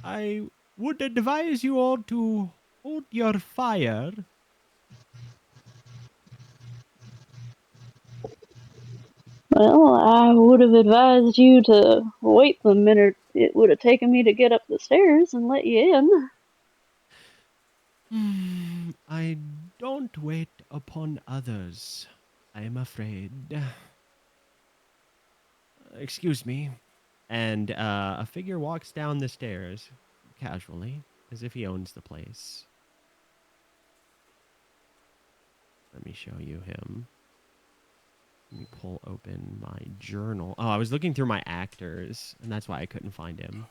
I would advise you all to hold your fire. Well, I would have advised you to wait the minute it would have taken me to get up the stairs and let you in. I don't wait upon others, I am afraid. Excuse me. And a figure walks down the stairs, casually, as if he owns the place. Let me show you him. Let me pull open my journal. Oh, I was looking through my actors, and that's why I couldn't find him.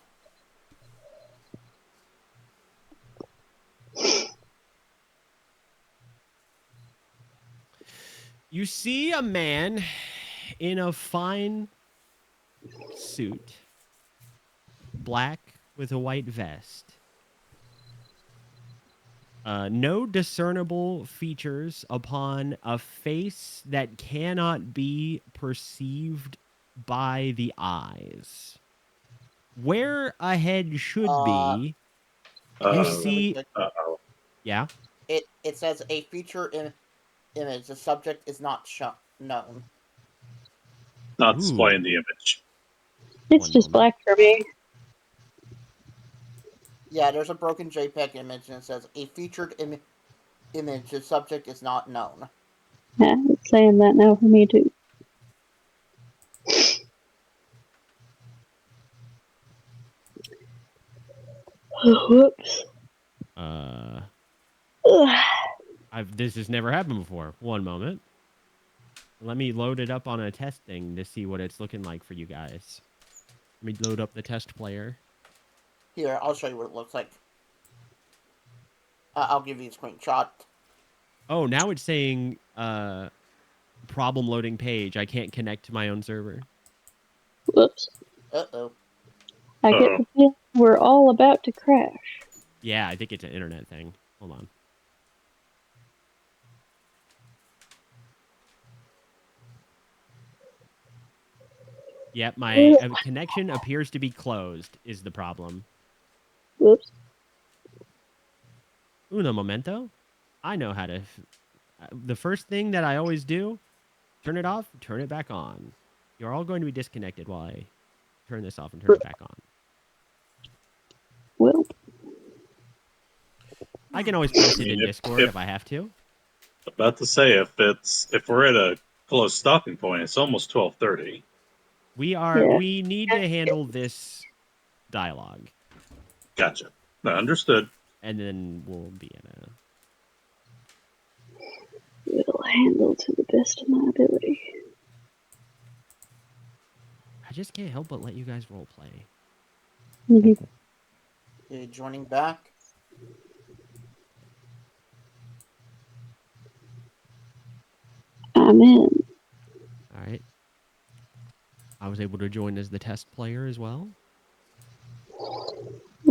You see a man in a fine suit, black with a white vest. No discernible features upon a face that cannot be perceived by the eyes. Where a head should be, you see... Uh-oh. Yeah? It says a feature image. The subject is not known. Not Ooh. displaying the image. It's One just moment. black for me. Yeah, there's a broken JPEG image and it says a featured image. The subject is not known. Yeah, it's saying that now for me too. Whoops. This has never happened before. One moment. Let me load it up on a test thing to see what it's looking like for you guys. Let me load up the test player. Here, I'll show you what it looks like. I'll give you a screenshot. Oh, now it's saying problem loading page. I can't connect to my own server. Whoops. Uh-oh. I get the feeling we're all about to crash. Yeah, I think it's an internet thing. Hold on. Yep, my connection appears to be closed is the problem. Whoops. Uno momento. I know how to... the first thing that I always do, turn it off, turn it back on. You're all going to be disconnected while I turn this off and turn it back on. Well, I can always post it in Discord if I have to. About to say, if we're at a close stopping point, it's almost 12:30. We need to handle this dialogue. Gotcha. No, understood. And then we'll be in a... we'll handle to the best of my ability. I just can't help but let you guys role play. Mm-hmm. Okay, joining back. I'm in. All right. I was able to join as the test player as well.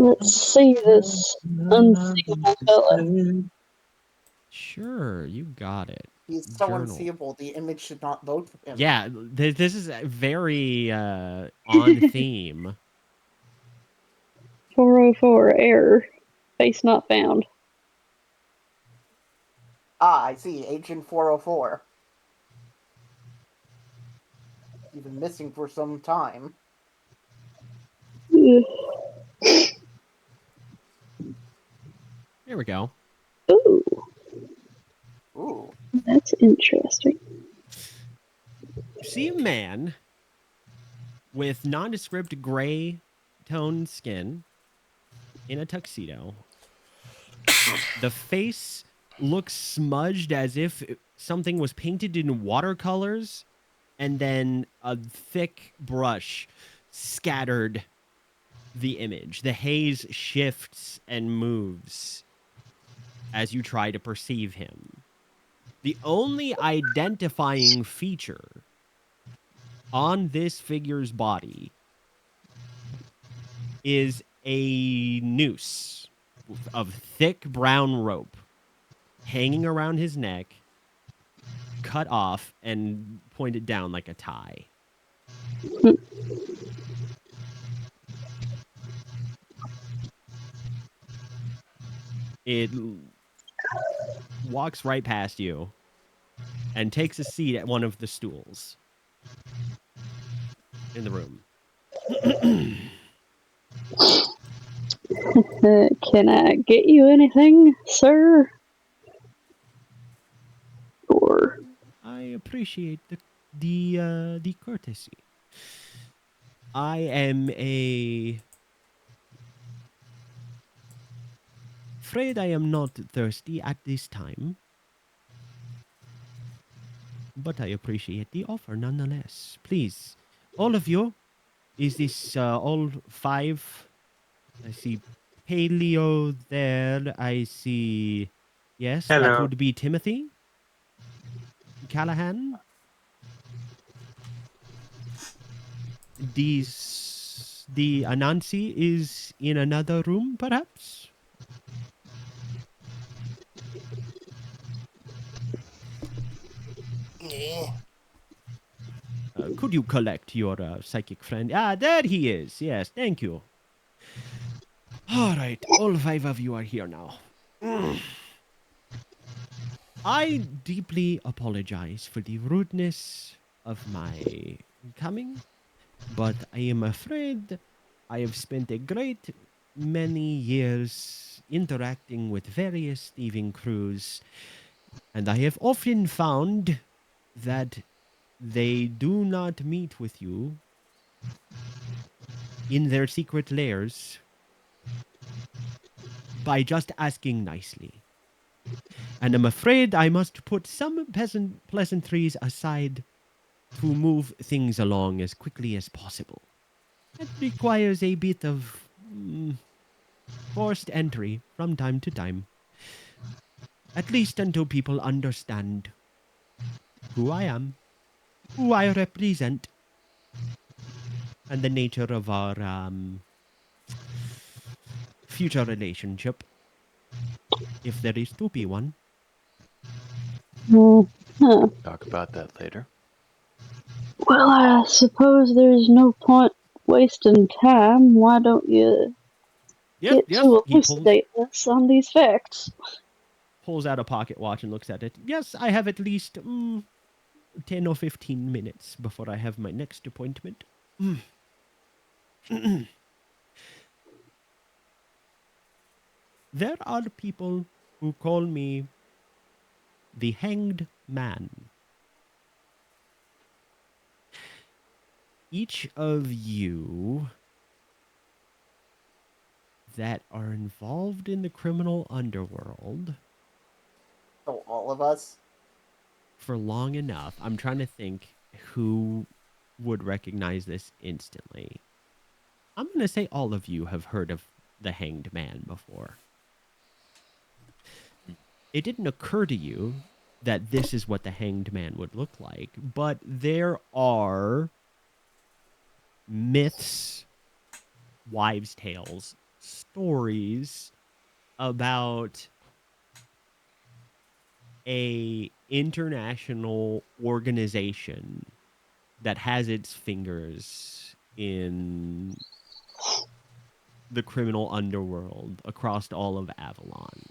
Let's see this unseeable fella. Sure, you got it. He's so Journal. unseeable, the image should not vote for him. Yeah, this is very on theme. 404 error. Face not found. Ah, I see. Agent 404. He's been missing for some time. Ugh. There we go. Ooh, Ooh. that's interesting. See a man with nondescript gray toned skin in a tuxedo. The face looks smudged as if something was painted in watercolors and then a thick brush scattered the image. The haze shifts and moves as you try to perceive him. The only identifying feature on this figure's body is a noose of thick brown rope hanging around his neck, cut off and pointed down like a tie. It walks right past you and takes a seat at one of the stools in the room. Can I get you anything, sir? Or I appreciate the courtesy. I am afraid I am not thirsty at this time, but I appreciate the offer nonetheless. Please, all of you, is this all 5? I see Paleo there. I see, yes, that Hello. would be Timothy. Kalahand. The Anansi is in another room, perhaps? Yeah. Could you collect your psychic friend? Ah, there he is. Yes, thank you. All right, all 5 of you are here now. I deeply apologize for the rudeness of my coming, but I am afraid I have spent a great many years interacting with various thieving crews, and I have often found that they do not meet with you in their secret lairs by just asking nicely. And I'm afraid I must put some pleasantries aside to move things along as quickly as possible. It requires a bit of forced entry from time to time. At least until people understand who I am, who I represent, and the nature of our future relationship, if there is to be one. huh. Talk about that later. Well, I suppose there's no point wasting time. Why don't you Yes, get to he elucidate us on these facts? pulls out a pocket watch and looks at it. Yes, I have at least 10 or 15 minutes before I have my next appointment. There are people who call me the Hanged Man. Each of you that are involved in the criminal underworld So all of us? for long enough, I'm trying to think who would recognize this instantly. I'm going to say all of you have heard of the Hanged Man before. It didn't occur to you that this is what the Hanged Man would look like, but there are myths, wives' tales stories about a international organization that has its fingers in the criminal underworld across all of Avalon.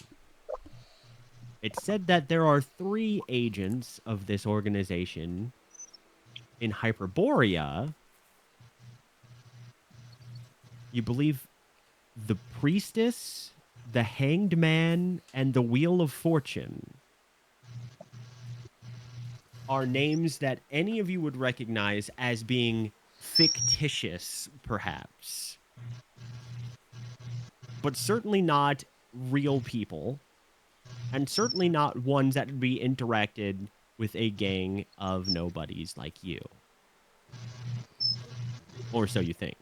It said that there are 3 agents of this organization in Hyperborea. You believe the Priestess, the Hanged Man, and the Wheel of Fortune are names that any of you would recognize as being fictitious, perhaps, but certainly not real people, and certainly not ones that would be interacted with a gang of nobodies like you. Or so you think.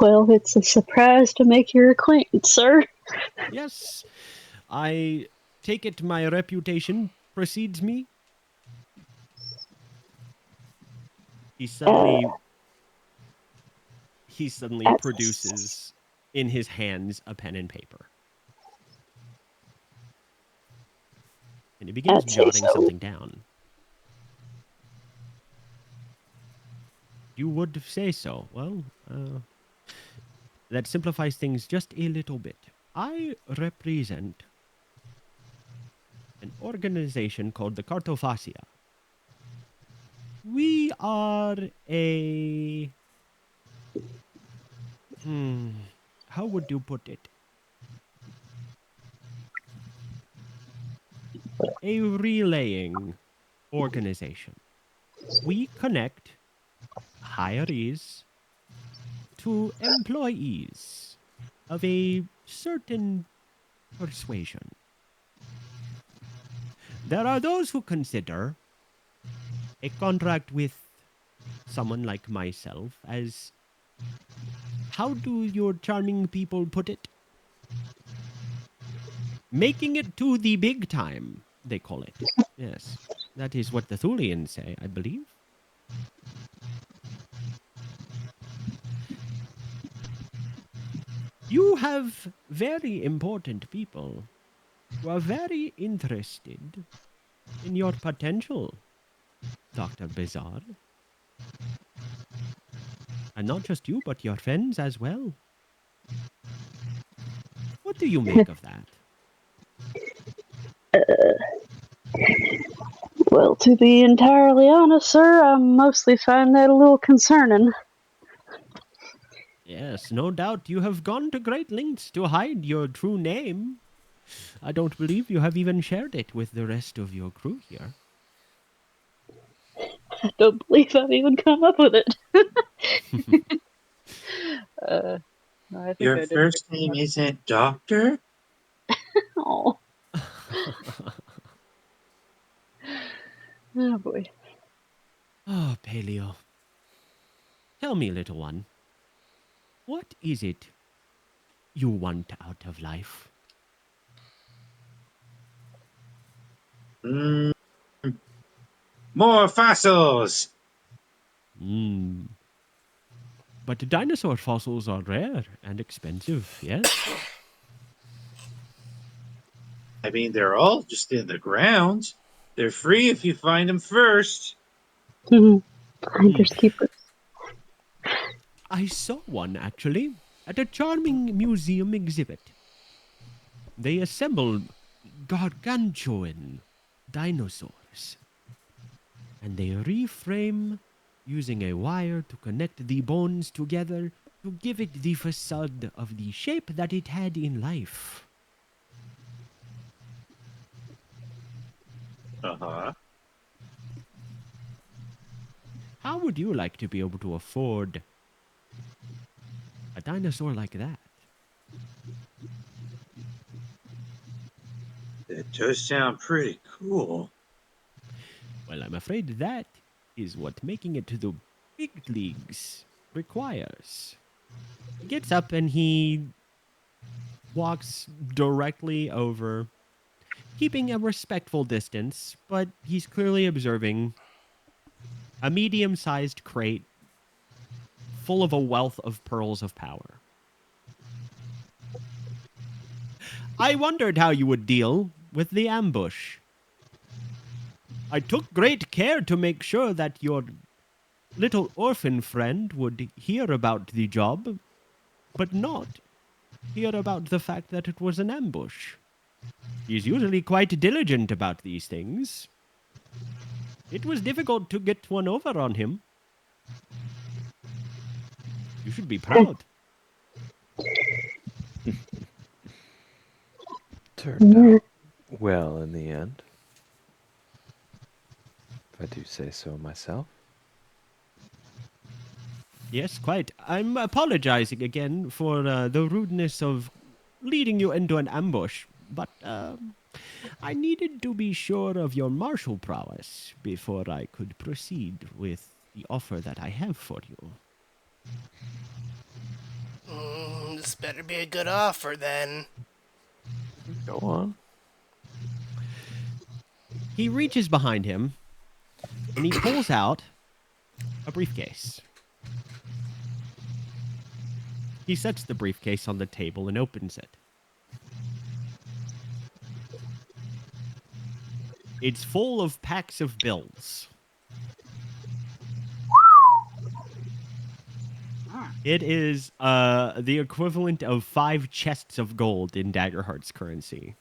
Well, it's a surprise to make your acquaintance, sir. Yes, I take it my reputation precedes me. He suddenly That's- produces in his hands a pen and paper. And he begins I'd say jotting so. something down. You would say so. Well, that simplifies things just a little bit. I represent an organization called the Cartophasia. We are a... how would you put it? A relaying organization. We connect hirees to employees of a certain persuasion. There are those who consider a contract with someone like myself as, how do your charming people put it? Making it to the big time, they call it. Yes, that is what the Thulians say, I believe. You have very important people who are very interested in your potential, Dr. Bizarre. And not just you, but your friends as well. What do you make of that? Well, to be entirely honest, sir, I mostly find that a little concerning. Yes, no doubt you have gone to great lengths to hide your true name. I don't believe you have even shared it with the rest of your crew here. I don't believe I've even come up with it. I think Your I did. first name isn't Doctor? Oh, oh boy. Oh, Paleo. Tell me, little one, what is it you want out of life? Mm, more fossils! But dinosaur fossils are rare and expensive, yes? I mean, they're all just in the ground. They're free if you find them first. Finders keepers. I saw one, actually, at a charming museum exhibit. They assembled gargantuan dinosaurs, and they reframe using a wire to connect the bones together to give it the facade of the shape that it had in life. Uh-huh. How would you like to be able to afford a dinosaur like that? That does sound pretty cool. Well, I'm afraid that is what making it to the big leagues requires. He gets up and he walks directly over, keeping a respectful distance, but he's clearly observing a medium-sized crate full of a wealth of pearls of power. I wondered how you would deal with the ambush. I took great care to make sure that your little orphan friend would hear about the job, but not hear about the fact that it was an ambush. He's usually quite diligent about these things. It was difficult to get one over on him. You should be proud. Turned out well in the end. If I do say so myself. Yes, quite. I'm apologizing again for the rudeness of leading you into an ambush, but I needed to be sure of your martial prowess before I could proceed with the offer that I have for you. This better be a good offer then. Go on. He reaches behind him, and he pulls out a briefcase. He sets the briefcase on the table and opens it. It's full of packs of bills. It is the equivalent of 5 chests of gold in Daggerheart's currency.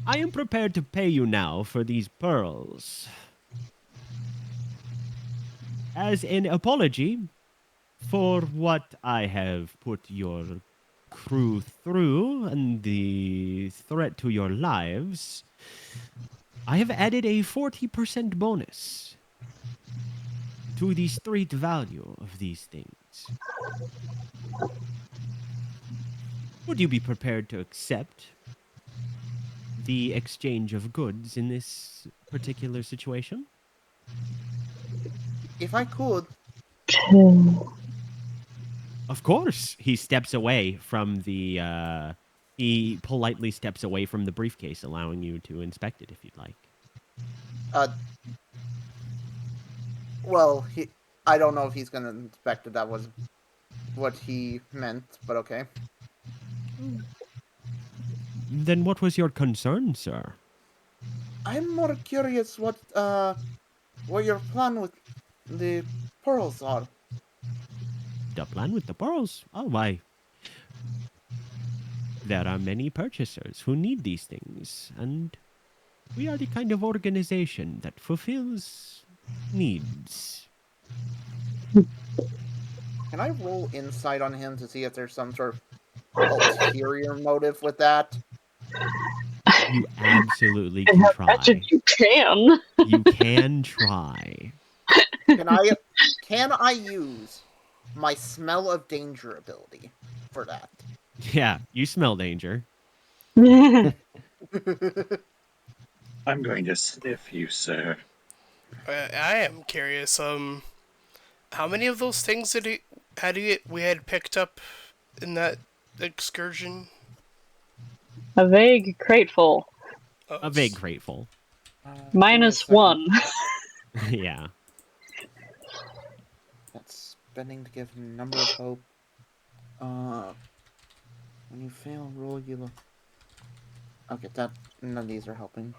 I am prepared to pay you now for these pearls. As an apology for what I have put your crew through and the threat to your lives, I have added a 40% bonus to the street value of these things. Would you be prepared to accept the exchange of goods in this particular situation? If I could, Of course. He steps away from the, he politely steps away from the briefcase, allowing you to inspect it if you'd like. well, I don't know if he's gonna inspect it. That was what he meant, but okay. Then what was your concern, sir? I'm more curious what your plan with the pearls are. The plan with the pearls? Oh, why? There are many purchasers who need these things, and we are the kind of organization that fulfills needs. Can I roll insight on him to see if there's some sort of ulterior motive with that? You absolutely can try. Imagine you can. You can try. Can I use my smell of danger ability for that? Yeah, you smell danger. I'm going to sniff you, sir. I am curious. How many of those things we had picked up in that excursion? A vague crateful. A vague grateful. -1. Yeah. That's spending to give him number of hope. When you fail, roll you look. Okay, none of these are helping.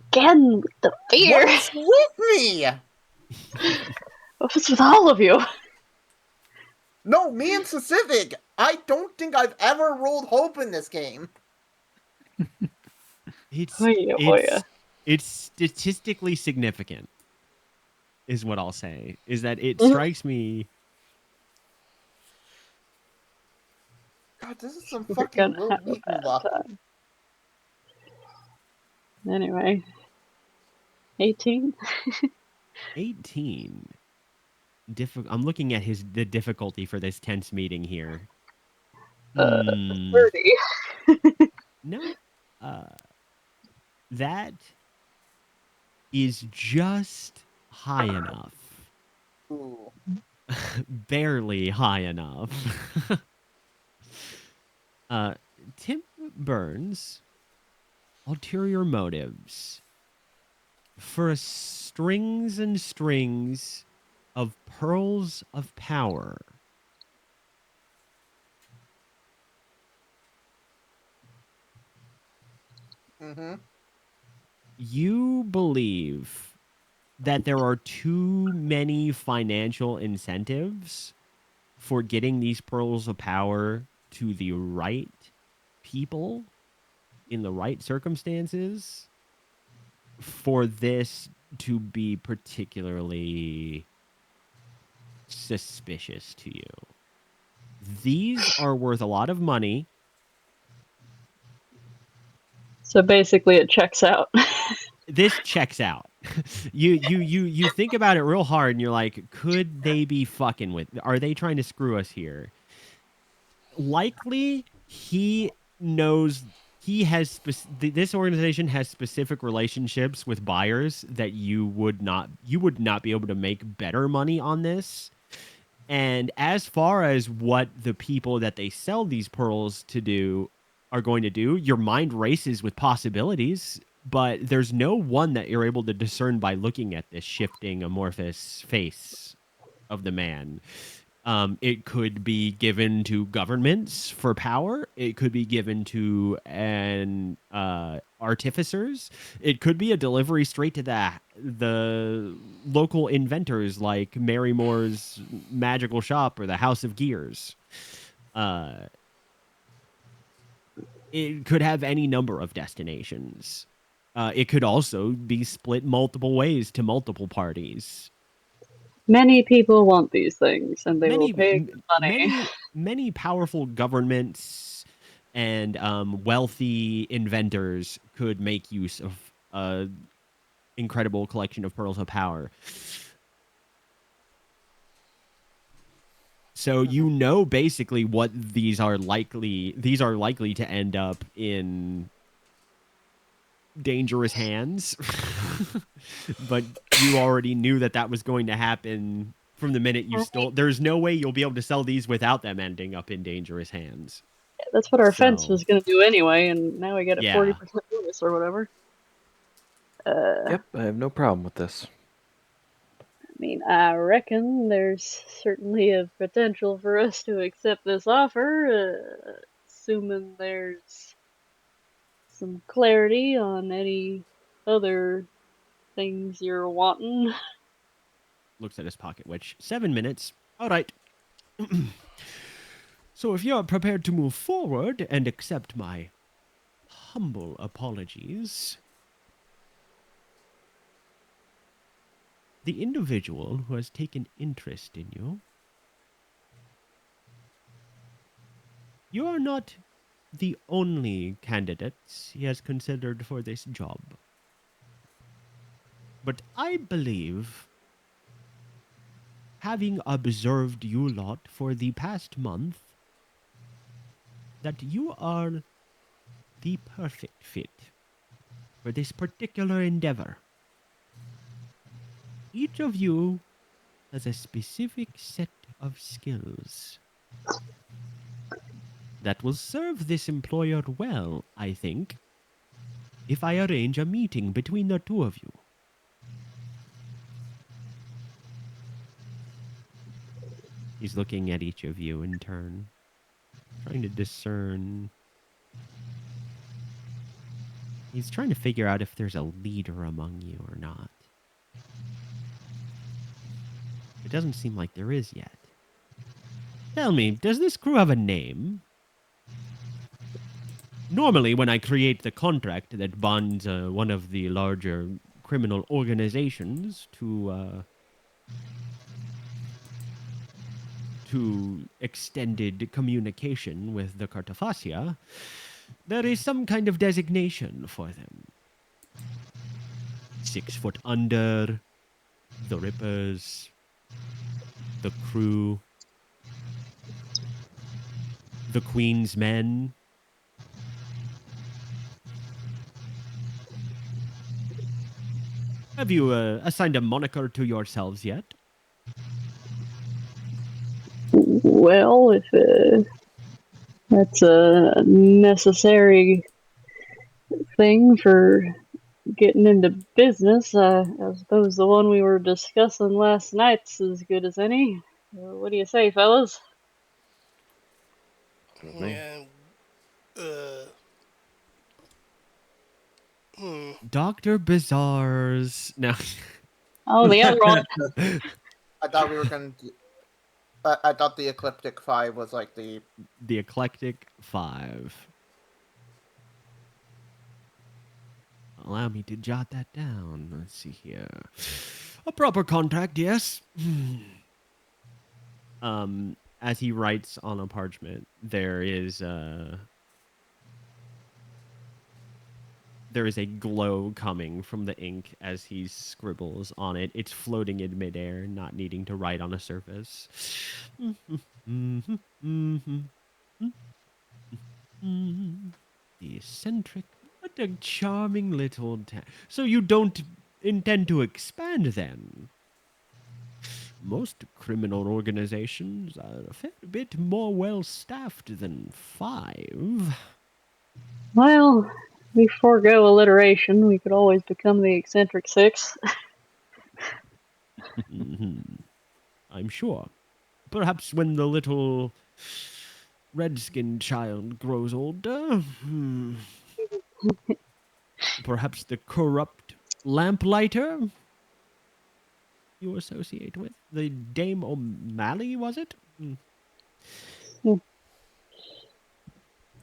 Again, with the fear. What's with me? What's with all of you? No, me in specific. I don't think I've ever rolled hope in this game. It's statistically significant, is what I'll say. Is that it strikes me. God, this is some fucking Will Wheaton luck. Anyway. 18? 18. I'm looking at the difficulty for this tense meeting here. 30. No. That is just high enough. Ooh. Barely high enough. Tim Burns, ulterior motives. for strings and strings of pearls of power. Mm-hmm. You believe that there are too many financial incentives for getting these pearls of power to the right people in the right circumstances for this to be particularly suspicious to you. These are worth a lot of money. So basically, it checks out. This checks out. You think about it real hard and you're like, could they be fucking with? Are they trying to screw us here? Likely he knows he has this organization has specific relationships with buyers that you would not be able to make better money on this. And as far as what the people that they sell these pearls to do are going to do, your mind races with possibilities, but there's no one that you're able to discern by looking at this shifting amorphous face of the man. It could be given to governments for power. It could be given to artificers. It could be a delivery straight to the local inventors like Mary Moore's Magical Shop or the House of Gears. It could have any number of destinations. It could also be split multiple ways to multiple parties. Many people want these things, and they will pay good money. Many powerful governments and wealthy inventors could make use of an incredible collection of pearls of power. So you know basically what these are likely to end up in dangerous hands. But you already knew that was going to happen from the minute you stole. There's no way you'll be able to sell these without them ending up in dangerous hands. Yeah, that's what our fence was going to do anyway, and now we get a 40% bonus or whatever. Yep, I have no problem with this. I mean, I reckon there's certainly a potential for us to accept this offer, assuming there's some clarity on any other things you're wanting. Looks at his pocket watch. 7 minutes. All right. So if you're prepared to move forward and accept my humble apologies, the individual who has taken interest in you, you are not the only candidates he has considered for this job. But I believe, having observed you lot for the past month, that you are the perfect fit for this particular endeavor. Each of you has a specific set of skills that will serve this employer well, I think, if I arrange a meeting between the two of you. He's looking at each of you in turn, trying to discern. He's trying to figure out if there's a leader among you or not. It doesn't seem like there is yet. Tell me, does this crew have a name? Normally, when I create the contract that bonds one of the larger criminal organizations to extended communication with the Cartophasia, there is some kind of designation for them. 6 foot under, the Rippers, the crew, the Queen's men. Have you assigned a moniker to yourselves yet? Well, if that's a necessary thing for getting into business, I suppose the one we were discussing last night's as good as any. What do you say, fellas? Yeah. Uh. Dr. Bizarre's. No. Oh, the other one. I thought we were going to. I thought the Ecliptic 5 was like the. The Eclectic 5. Allow me to jot that down. Let's see here. A proper contract, yes. As he writes on a parchment, there is a glow coming from the ink as he scribbles on it. It's floating in midair, not needing to write on a surface. The Eccentric. What a charming little town. So you don't intend to expand then? Most criminal organizations are a fair bit more well-staffed than 5. Well, we forego alliteration. We could always become the Eccentric 6. I'm sure. Perhaps when the little red-skinned child grows older. Perhaps the corrupt lamplighter you associate with? The Dame O'Malley, was it?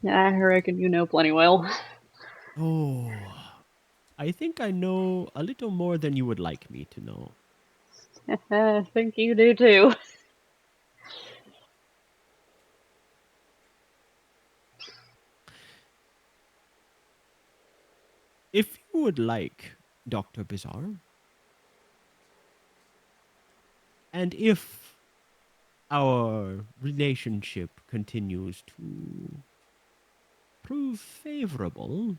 I reckon you know plenty well. Oh, I think I know a little more than you would like me to know. I think you do too. If you would like, Dr. Bizarre, and if our relationship continues to prove favorable,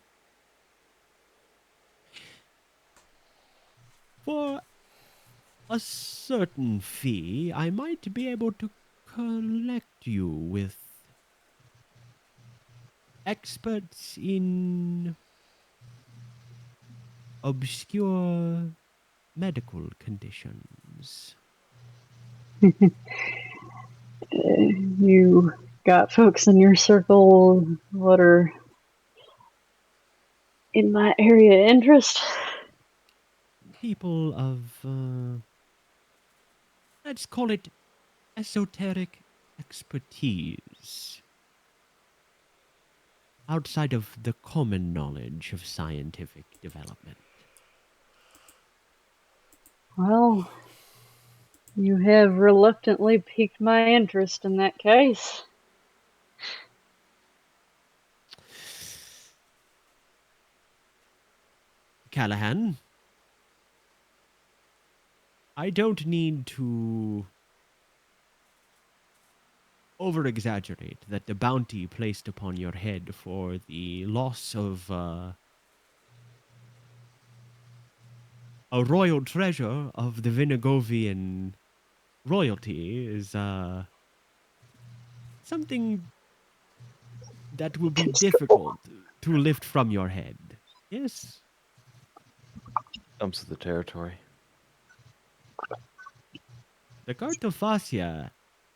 for a certain fee, I might be able to connect you with experts in obscure medical conditions. You got folks in your circle what are in my area of interest? People of, let's call it esoteric expertise. Outside of the common knowledge of scientific development. Well, you have reluctantly piqued my interest in that case. Kalahand, I don't need to over-exaggerate that the bounty placed upon your head for the loss of a royal treasure of the Vinigovian royalty is something that will be difficult to lift from your head. Yes? Comes to the territory. The Cartophacia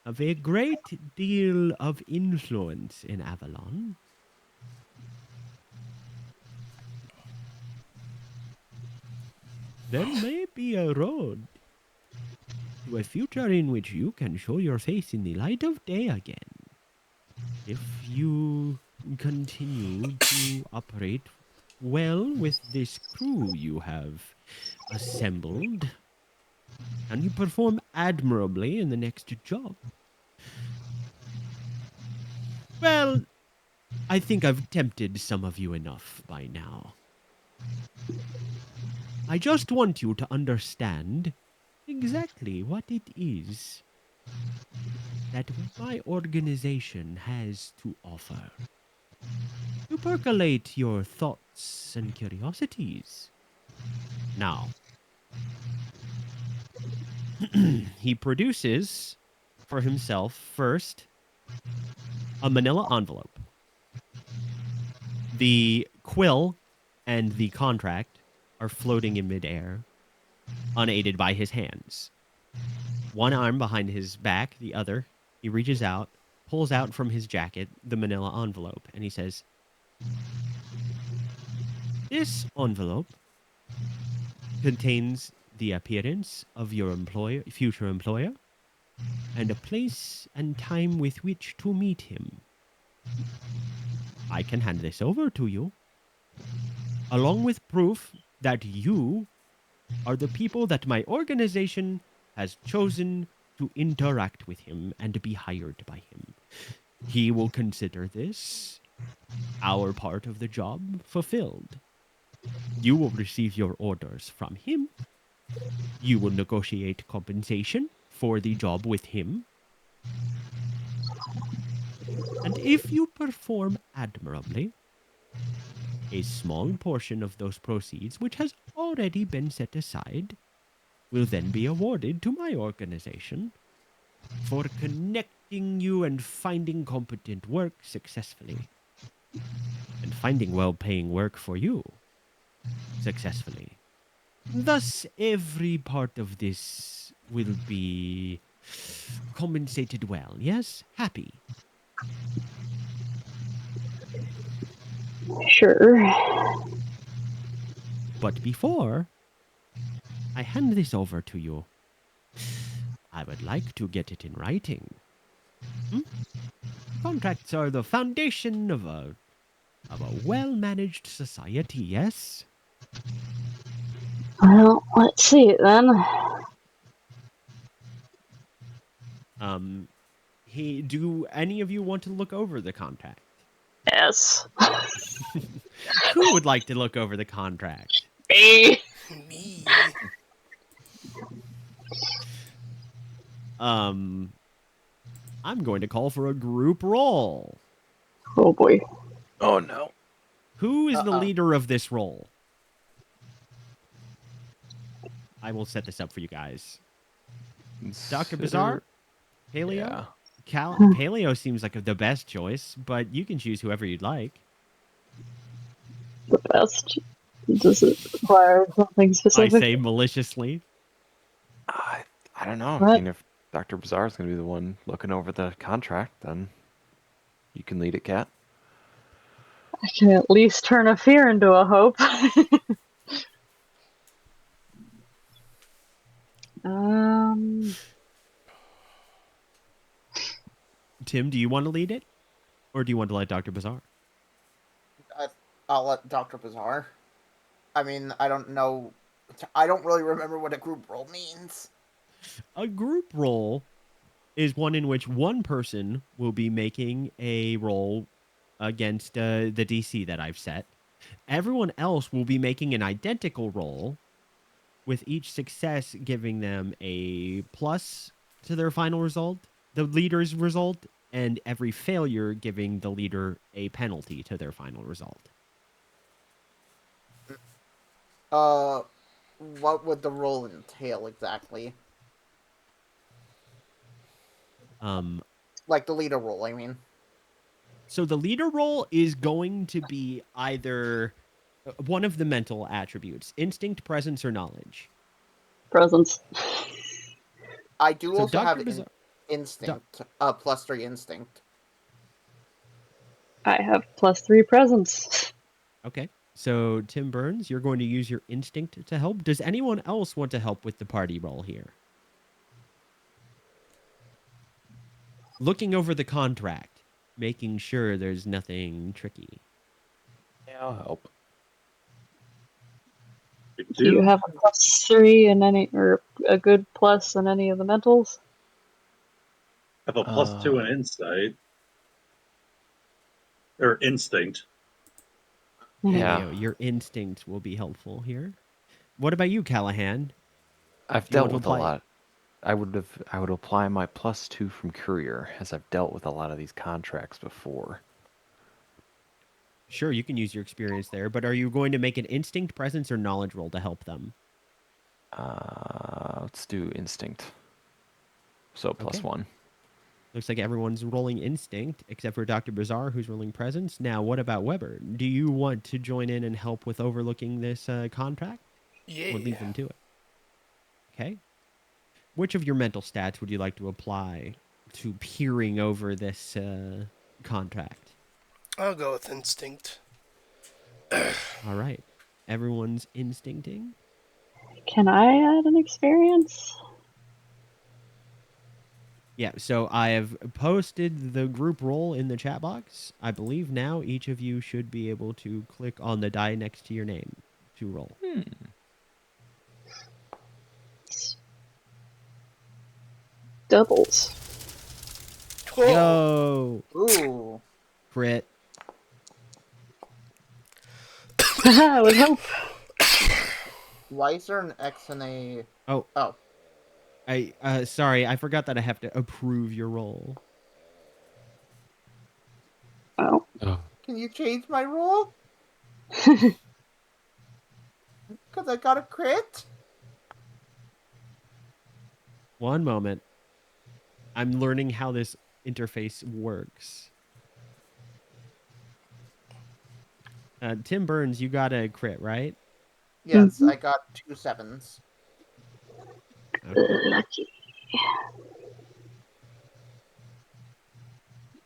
have a great deal of influence in Avalon. There may be a road to a future in which you can show your face in the light of day again. If you continue to operate well with this crew you have assembled, and you perform admirably in the next job. Well, I think I've tempted some of you enough by now. I just want you to understand exactly what it is that my organization has to offer. To percolate your thoughts and curiosities. Now, he produces for himself first a manila envelope, the quill and the contract are floating in midair, unaided by his hands. One arm behind his back, the other, he reaches out, pulls out from his jacket the manila envelope, and he says, "This envelope contains the appearance of your future employer, and a place and time with which to meet him. I can hand this over to you, along with proof that you are the people that my organization has chosen to interact with him and be hired by him. He will consider this our part of the job fulfilled. You will receive your orders from him. You will negotiate compensation for the job with him. And if you perform admirably, a small portion of those proceeds, which has already been set aside, will then be awarded to my organization for connecting you and finding competent work successfully. And finding well-paying work for you successfully. Thus, every part of this will be compensated well, yes? Happy. Sure. But before I hand this over to you, I would like to get it in writing. Contracts are the foundation of a well-managed society, yes? Well, let's see it then. Do any of you want to look over the contract? Yes. Who would like to look over the contract? Me. Me. I'm going to call for a group roll. Oh boy. Oh no. Who is the leader of this roll? I will set this up for you guys. Dr. Bizarre? Paleo? Yeah. Paleo seems like the best choice, but you can choose whoever you'd like. The best. Does it require something I specific? say maliciously. I don't know. What? I mean, if Dr. Bazaar is going to be the one looking over the contract, then you can lead it, Kat. I can at least turn a fear into a hope. Tim, do you want to lead it? Or do you want to let Dr. Bizarre? I'll let Dr. Bizarre. I mean, I don't know. I don't really remember what a group role means. A group roll is one in which one person will be making a roll against the DC that I've set. Everyone else will be making an identical roll, with each success giving them a plus to their final result, the leader's result, and every failure giving the leader a penalty to their final result. What would the role entail exactly? Like the leader role, I mean. So the leader role is going to be either one of the mental attributes: instinct, presence, or knowledge. Presence. I do So also Dr. have Bizarre- instinct. +3 instinct. I have +3 presence. Okay. So Tim Burns, you're going to use your instinct to help. Does anyone else want to help with the party roll here? Looking over the contract, making sure there's nothing tricky. Yeah, I'll help. Do you have a +3 in any, or a good plus in any of the mentals? I have a +2 in insight. Or instinct. Yeah. Paleo, your instinct will be helpful here. What about you, Kalahand? I've Do you dealt want with to a apply- lot. I would apply my +2 from courier, as I've dealt with a lot of these contracts before. Sure, you can use your experience there, but are you going to make an instinct, presence, or knowledge roll to help them? Let's do instinct. So +1. Looks like everyone's rolling instinct, except for Dr. Bizarre, who's rolling presence. Now, what about Weber? Do you want to join in and help with overlooking this contract? Yeah. would lead them to it. Okay. Which of your mental stats would you like to apply to peering over this contract? I'll go with instinct. All right. Everyone's instincting. Can I add an experience? Yeah, so I have posted the group roll in the chat box. I believe now each of you should be able to click on the die next to your name to roll. Doubles. Whoa. Yo! Ooh. Crit. With hope. Why is there an X and a... Oh, Oh. sorry, I forgot that I have to approve your roll. Oh. Oh, Can you change my roll? Because I got a crit? One moment. I'm learning how this interface works. Tim Burns, you got a crit, right? Yes, Mhm. I got 2 sevens. Okay. Lucky.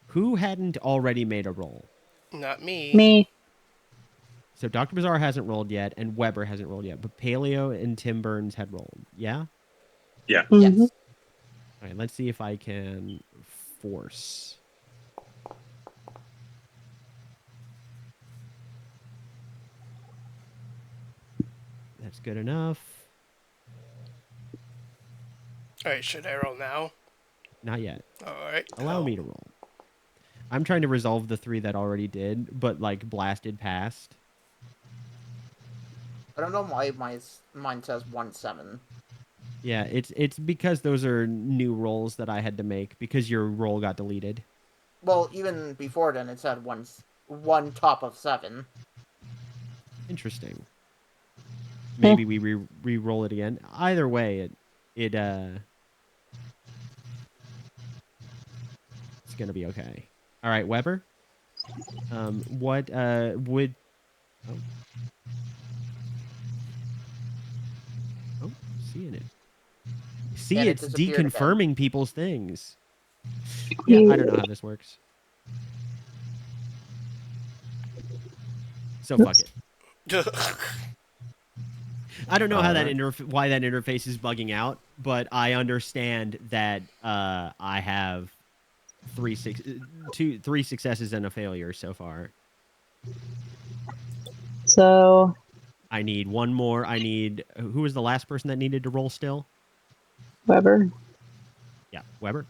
Who hadn't already made a roll? Not me. Me. So Dr. Bazaar hasn't rolled yet, and Weber hasn't rolled yet, but Paleo and Tim Burns had rolled. Yeah? Yeah. Mhm. Yes. All right, let's see if I can force. That's good enough. Alright, should I roll now? Not yet. Alright. Allow me to roll. I'm trying to resolve the 3 that already did, but like blasted past. I don't know why mine says 1-7. Yeah, it's because those are new rolls that I had to make because your roll got deleted. Well, even before then, it said one top of 7. Interesting. Maybe we re-roll it again. Either way, it's gonna be okay. All right, Weber. What would oh seeing it. See, And it it's disappeared again. deconfirming people's things. Yeah, I don't know how this works. So fuck it. I don't know how that why that interface is bugging out, but I understand that I have three successes and a failure so far. So. I need one more. I need who was the last person that needed to roll still? Weber. Yeah, Weber.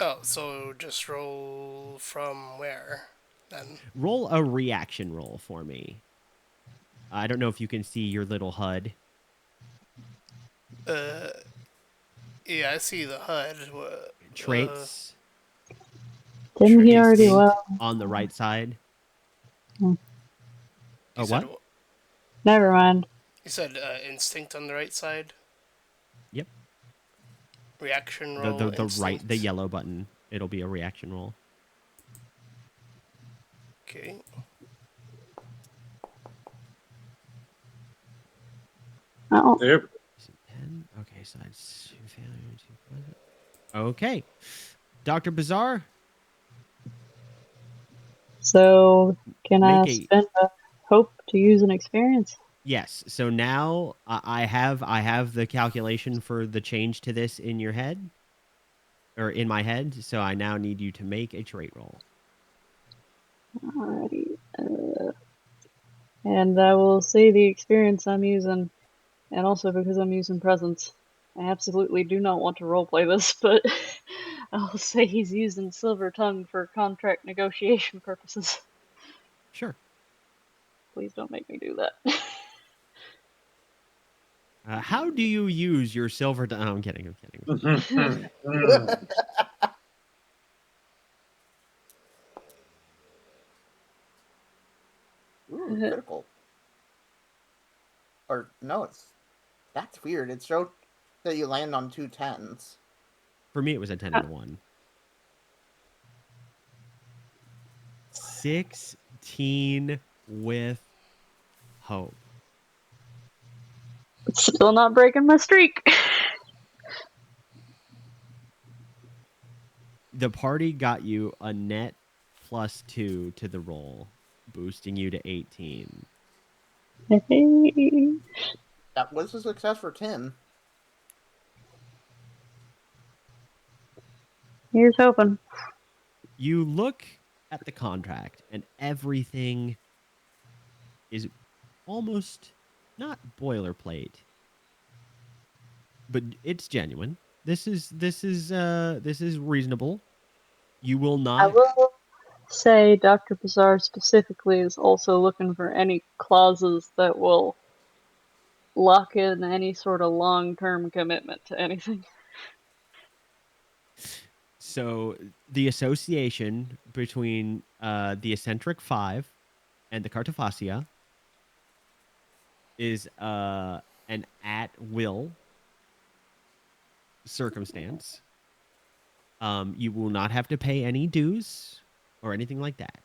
Oh, so just roll from where then? Roll a reaction roll for me. I don't know if you can see your little HUD. Yeah, I see the HUD. Traits. Didn't he already Instinct well? on the right side. Hmm. Oh, what? Never mind. You said instinct on the right side? Yep. Reaction The roll, the right, instinct? the yellow button. It'll be a reaction roll. Okay. Oh. There. 10. Okay, so that's 2 failure, 2 pleasant. Okay. Dr. Bazaar, So can I make a spend a hope to use an experience? yes. So now I have the calculation for the change to this in your head or in my head. So I now need you to make a trait roll. Alrighty. And I will say the experience I'm using, and also because I'm using presence. I absolutely do not want to roleplay this, but I'll say he's using Silver Tongue for contract negotiation purposes. Sure. Please don't make me do that. How do you use your silver? Oh, I'm kidding. I'm kidding. Ooh, critical. Or, no, that's weird. It showed that you land on 2 10s. For me, it was a 10 and a 1. 16 with hope. It's still not breaking my streak. The party got you a net +2 to the roll, boosting you to 18. That was a success for Tim. Here's hoping. You look at the contract, and everything is almost not boilerplate, but it's genuine. This is reasonable. You will I not. will say Dr. Bazaar specifically is also looking for any clauses that will lock in any sort of long-term commitment to anything. So the association between the Eccentric 5 and the Cartophasia is an at-will circumstance. You will not have to pay any dues or anything like that.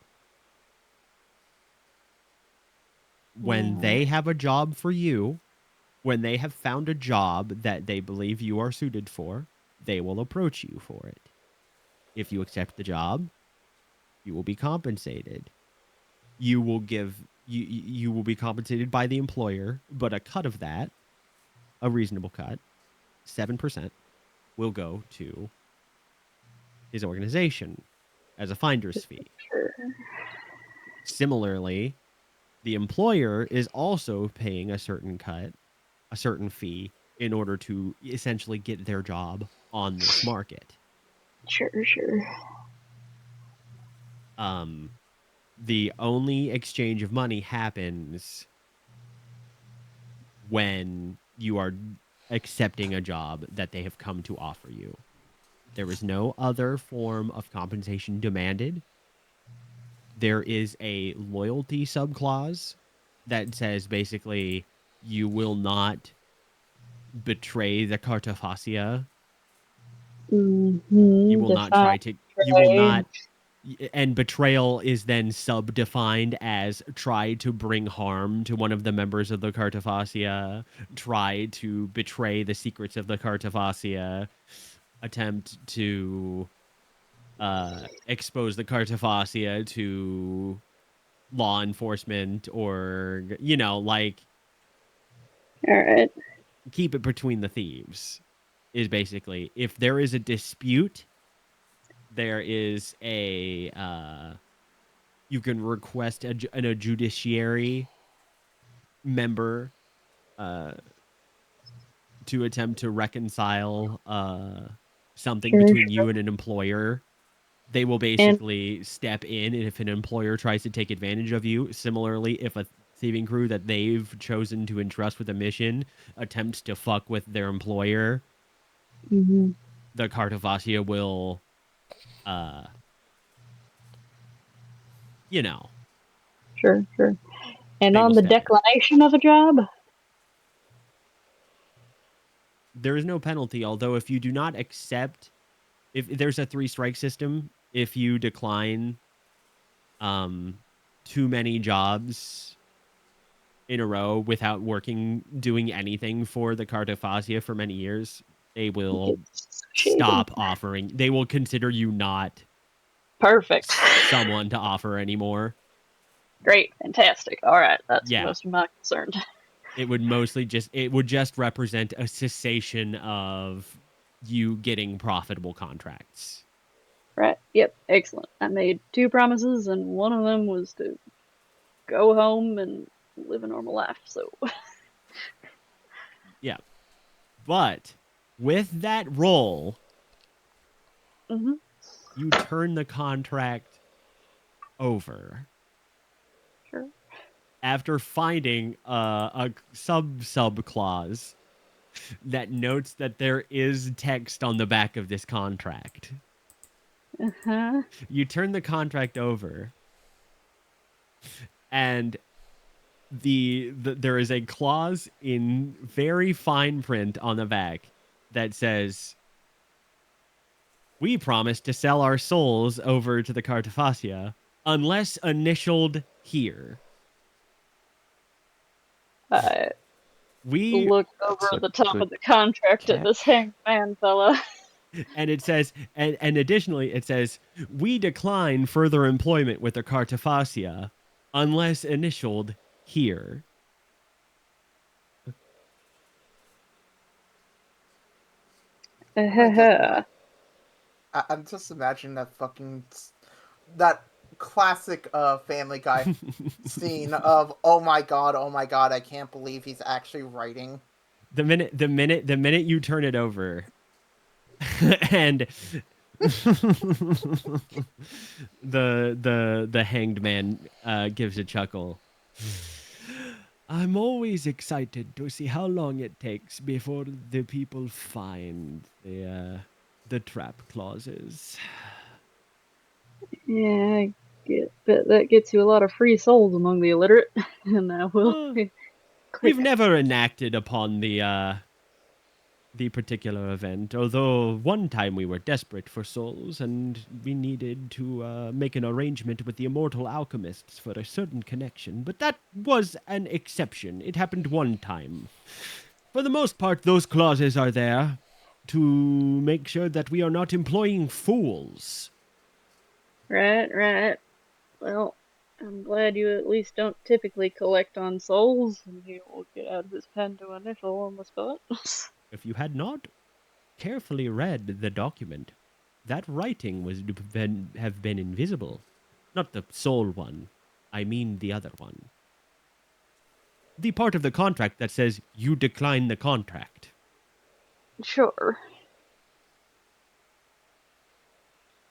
When they have a job for you, when they have found a job that they believe you are suited for, they will approach you for it. If you accept the job, you will be compensated. You will be compensated by the employer, but a cut of that, a reasonable cut, 7%, will go to his organization as a finder's fee. Sure. Similarly, the employer is also paying a certain cut, a certain fee, in order to essentially get their job on this market. Sure. The only exchange of money happens when you are accepting a job that they have come to offer you. There is no other form of compensation demanded. There is a loyalty subclause that says basically you will not betray the Cartophasia. You will not try to. You will not. And betrayal is then sub-defined as try to bring harm to one of the members of the Cartophasia, try to betray the secrets of the Cartophasia, attempt to expose the Cartophasia to law enforcement, or, like, All right. keep it between the thieves is basically, if there is a dispute, there is a you can request a judiciary member to attempt to reconcile something between you and an employer. They will basically step in if an employer tries to take advantage of you. Similarly, if a thieving crew that they've chosen to entrust with a mission attempts to fuck with their employer, Mm-hmm. the Cartophasia will Sure. And They on will the step in. declination of a job? There is no penalty, although if you do not accept, if there's a 3-strike system, if you decline too many jobs in a row without doing anything for the Cartophasia for many years, they will stop offering. They will consider you not Perfect. someone to offer anymore. Great. Fantastic. All right. That's Yeah. most of my concern. It would just represent a cessation of you getting profitable contracts. Right. Yep. Excellent. I made 2 promises, and one of them was to go home and live a normal life. So. Yeah. But with that roll, you turn the contract over. Sure. After finding a sub clause that notes that there is text on the back of this contract. You turn the contract over, and there is a clause in very fine print on the back that says, "We promise to sell our souls over to the Cartophasia unless initialed here." We Look over So at the top good of the contract at catch. this hanged man fella. and it says and additionally it says we decline further employment with the Cartophasia unless initialed here. I'm just imagining that that classic Family Guy scene of oh my god, I can't believe he's actually writing. The minute you turn it over and the hanged man gives a chuckle. I'm always excited to see how long it takes before the people find the trap clauses. Yeah, I bet that gets you a lot of free souls among the illiterate, and that will We've never enacted upon the particular event, although one time we were desperate for souls and we needed to make an arrangement with the immortal alchemists for a certain connection, but that was an exception. It happened one time. For the most part, those clauses are there to make sure that we are not employing fools. Right. Well, I'm glad you at least don't typically collect on souls, and he will get out of his pen to initial on the spot. If you had not carefully read the document, that writing have been invisible. Not the soul one. I mean the other one. The part of the contract that says you decline the contract. Sure.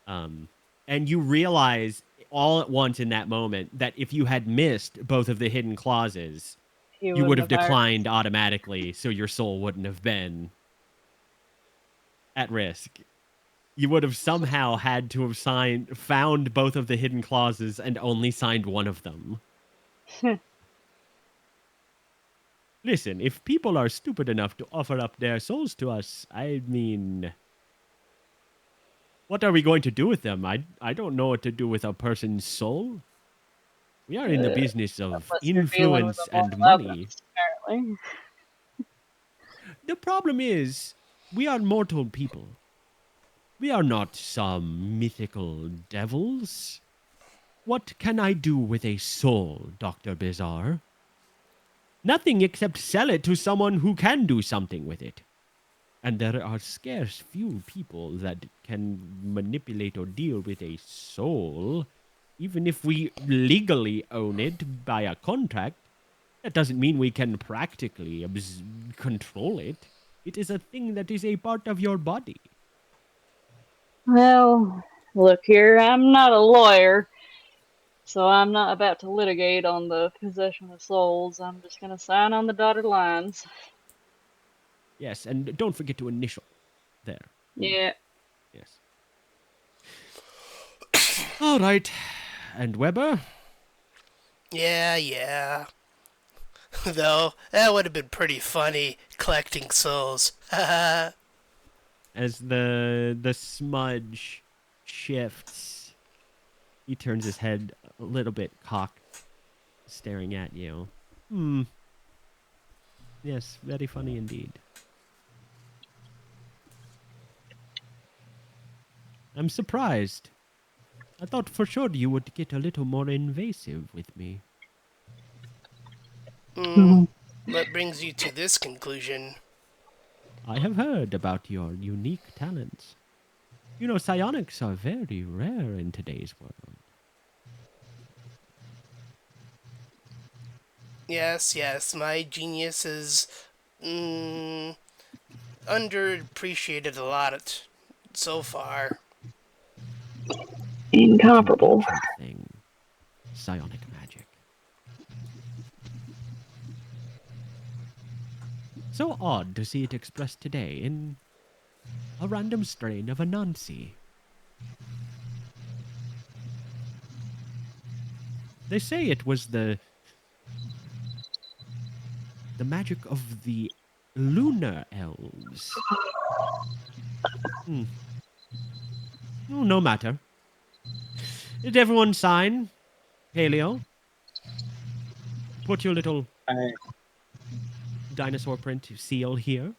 And you realize all at once in that moment that if you had missed both of the hidden clauses, you would have declined automatically, so your soul wouldn't have been at risk. You would have somehow had to have found both of the hidden clauses and only signed one of them. Listen, if people are stupid enough to offer up their souls to us, I mean, what are we going to do with them? I don't know what to do with a person's soul. We are in the business of influence and money. Apparently. The problem is, we are mortal people. We are not some mythical devils. What can I do with a soul, Dr. Bizarre? Nothing except sell it to someone who can do something with it. And there are scarce few people that can manipulate or deal with a soul. Even if we legally own it by a contract, that doesn't mean we can practically control it. It is a thing that is a part of your body. Well, look here, I'm not a lawyer, so I'm not about to litigate on the possession of souls. I'm just going to sign on the dotted lines. Yes, and don't forget to initial there. Yeah. Yes. All right. And Weber? Yeah. Though, that would have been pretty funny, collecting souls. As the smudge shifts, he turns his head a little bit cocked, staring at you. Yes, very funny indeed. I'm surprised. I thought for sure you would get a little more invasive with me. What brings you to this conclusion? I have heard about your unique talents. You know, psionics are very rare in today's world. Yes, my genius is underappreciated a lot so far. Incomparable. Thing. Psionic magic. So odd to see it expressed today in a random strain of Anansi. They say it was the magic of the lunar elves. Oh, no matter. Did everyone sign? Paleo? Put your little dinosaur print seal here?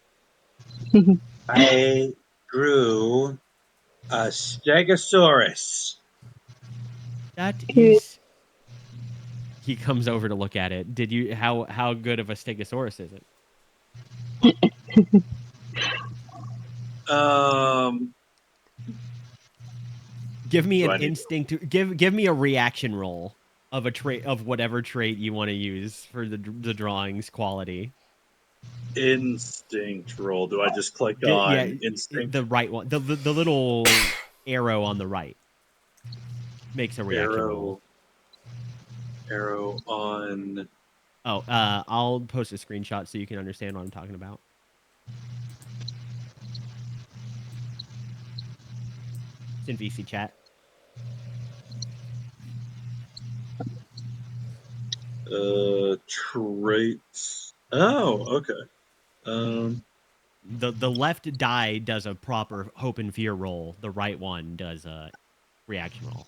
I drew a Stegosaurus. That Cute. is. He comes over to look at it. Did you? How good of a Stegosaurus is it? Give me Do an I need to- instinct. Give me a reaction roll of a trait of whatever trait you want to use for the drawing's quality. Instinct roll. Do I just click Yeah, on instinct? the right one. The little arrow on the right makes a reaction roll. Arrow on. Oh, I'll post a screenshot so you can understand what I'm talking about. It's in VC chat. Traits. Oh, okay. The left die does a proper hope and fear roll. The right one does a reaction roll.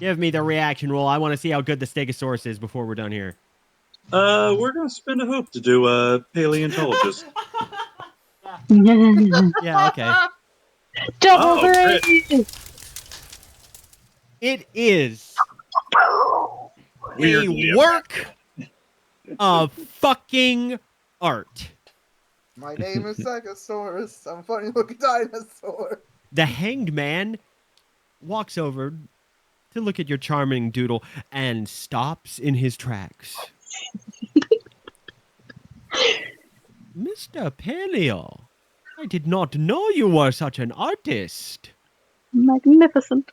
Give me the reaction roll. I want to see how good the Stegosaurus is before we're done here. We're gonna spend a hope to do a paleontologist. Yeah, okay. Double crit. grade! It is Weirdly a work of fucking art. My name is Stegosaurus. I'm a funny looking dinosaur. The hanged man walks over to look at your charming doodle and stops in his tracks. Mr. Paleo, I did not know you were such an artist. Magnificent.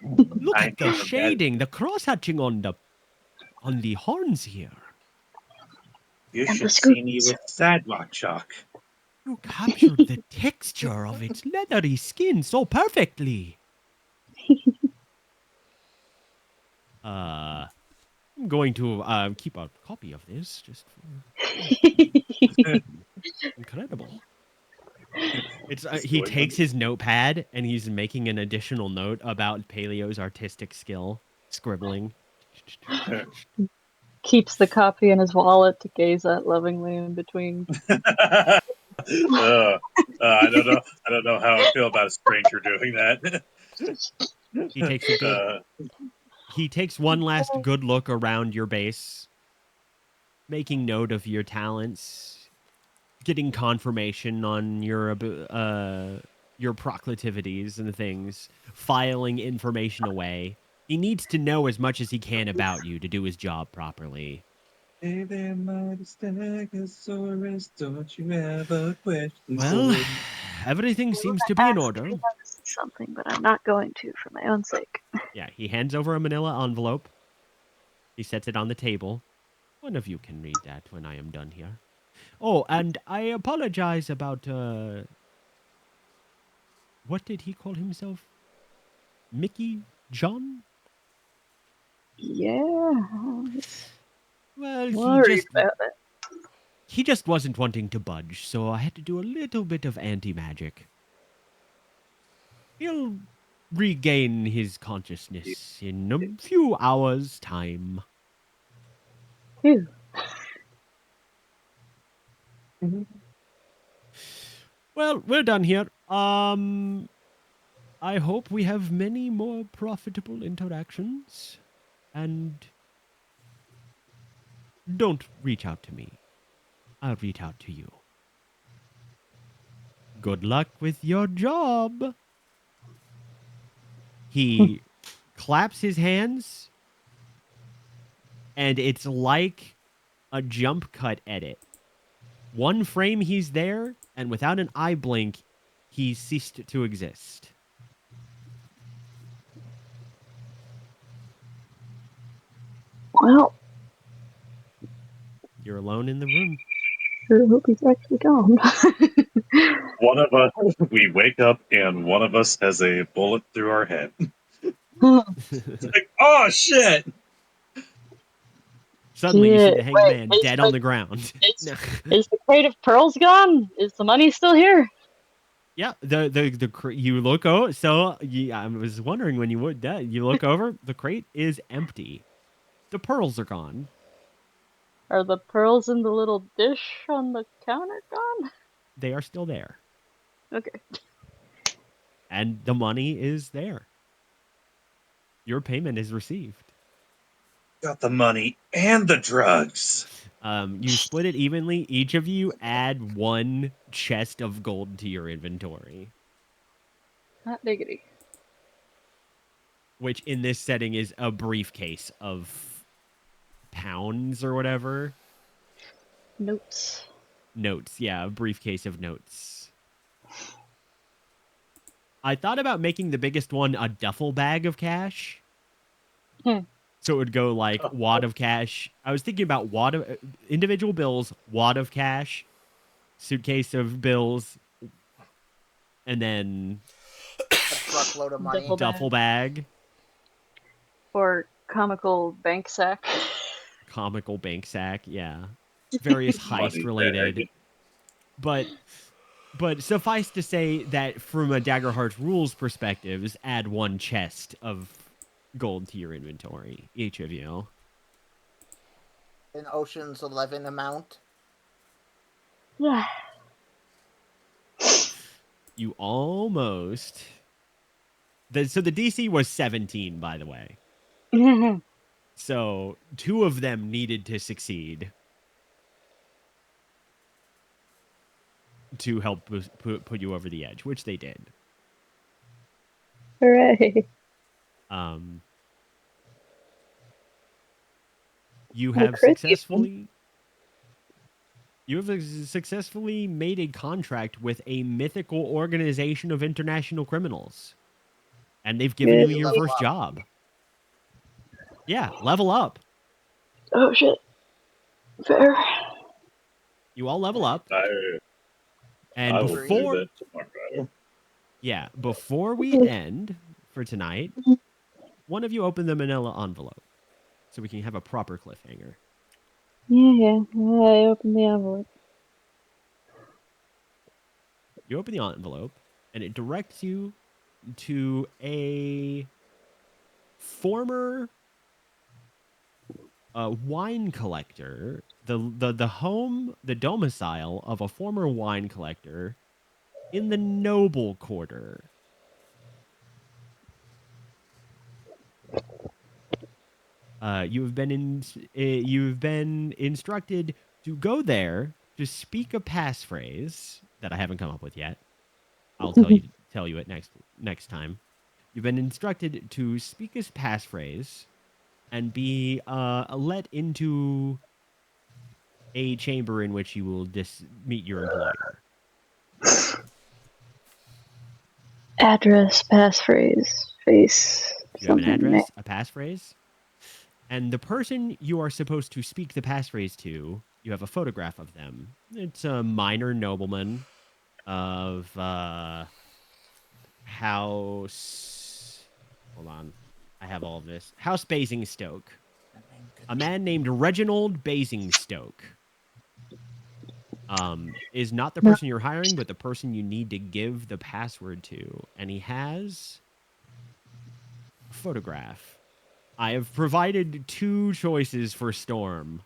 Look I at the know that. shading, the cross-hatching on the horns here. You And the should see me scoops. with sidewalk chalk. You captured the texture of its leathery skin so perfectly. I'm going to keep a copy of this just for incredible. It's he takes his notepad and he's making an additional note about Paleo's artistic skill, scribbling. Keeps the copy in his wallet to gaze at lovingly in between. I don't know how I feel about a stranger doing that. He takes a good. He takes one last good look around your base, making note of your talents, getting confirmation on your proclivities and things, filing information away. He needs to know as much as he can about you to do his job properly. Hey there, mighty Stegosaurus, don't you ever question. Well, everything seems to be in order. Something, but I'm not going to for my own sake. Yeah, he hands over a manila envelope. He sets it on the table. One of you can read that when I am done here. Oh, and I apologize about, what did he call himself? Mickey John? Yeah. Well, Worried about it. he just wasn't wanting to budge, so I had to do a little bit of anti-magic. He'll regain his consciousness in a few hours' time. Phew. Well, we're done here. I hope we have many more profitable interactions. And don't reach out to me. I'll reach out to you. Good luck with your job. He claps his hands, and it's like a jump cut edit. One frame he's there, and without an eye blink, he ceased to exist. Well, You're alone in the room. I hope he's actually gone. One of us, we wake up and one of us has a bullet through our head. It's like, oh shit! Suddenly, you see the Yeah, hanged wait, man is dead the- on the ground. Is the crate of pearls gone? Is the money still here? Yeah, you look over. So I was wondering when you would that. You look over. The crate is empty. The pearls are gone. Are the pearls in the little dish on the counter gone? They are still there. Okay. And the money is there. Your payment is received. Got the money and the drugs. You split it evenly. Each of you add 1 chest of gold to your inventory, Hot diggity. which in this setting is a briefcase of pounds or whatever. Notes. Notes, yeah, a briefcase of notes. I thought about making the biggest one a duffel bag of cash. So it would go like wad of cash. I was thinking about wad of individual bills, wad of cash, suitcase of bills, and then A truckload of money. duffel bag, Or comical bank sack. comical bank sack, yeah. Various heist Money related. bag. But suffice to say that from a Daggerheart's rules perspectives, add 1 chest of gold to your inventory, each of you. An Ocean's 11 amount. Yeah. You almost... So the DC was 17, by the way. So 2 of them needed to succeed to help put you over the edge, which they did. Hooray. You I have crit successfully made a contract with a mythical organization of international criminals, and they've given Good. you your Level first up. job. Yeah, level up. Oh shit. Fair. You all level up, I and will do before that tomorrow. before we end for tonight, one of you open the manila envelope so we can have a proper cliffhanger. Yeah. I opened the envelope. You open the envelope, and it directs you to a former wine collector, the domicile of a former wine collector in the noble quarter. You've been instructed to go there to speak a passphrase that I haven't come up with yet. I'll tell you it next time. You've been instructed to speak a passphrase and be let into a chamber in which you will meet your employer. Address, passphrase, face. You have an something. address, a passphrase, and the person you are supposed to speak the passphrase to, you have a photograph of them. It's a minor nobleman of House... Hold on. I have all of this. House Basingstoke. A man named Reginald Basingstoke. Is not the person you're hiring, but the person you need to give the password to. And he has a photograph. I have provided 2 choices for Storm.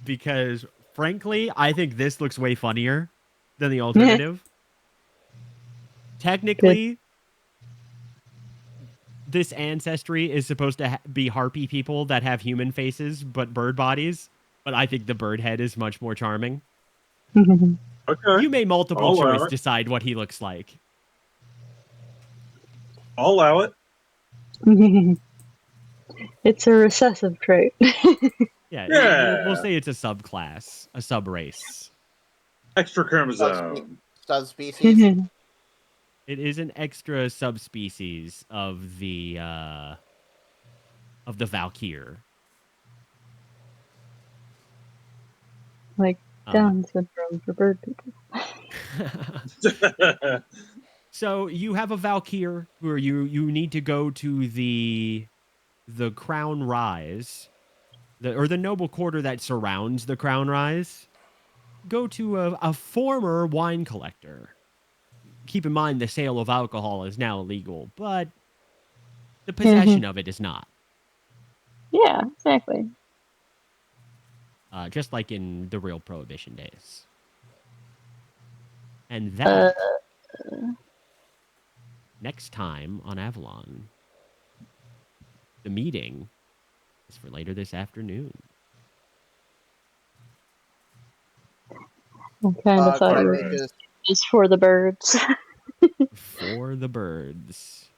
Because, frankly, I think this looks way funnier than the alternative. Technically, this ancestry is supposed to be harpy people that have human faces but bird bodies. But I think the bird head is much more charming. Okay. You may multiple I'll allow choice it. decide what he looks like. I'll allow it. It's a recessive trait. Yeah, Yeah. we'll say it's a subclass, a subrace. Extra chromosome. Subspecies. It is an extra subspecies of the Valkyr. Like Down syndrome for bird people. So you have a Valkyr where you need to go to the Crown Rise, the noble quarter that surrounds the Crown Rise. Go to a former wine collector. Keep in mind the sale of alcohol is now illegal, but the possession of it is not. Yeah, exactly. Just like in the real Prohibition days. And that next time on Avalon, the meeting is for later this afternoon. I kind of thought you were Carmage's just for the birds. For the birds.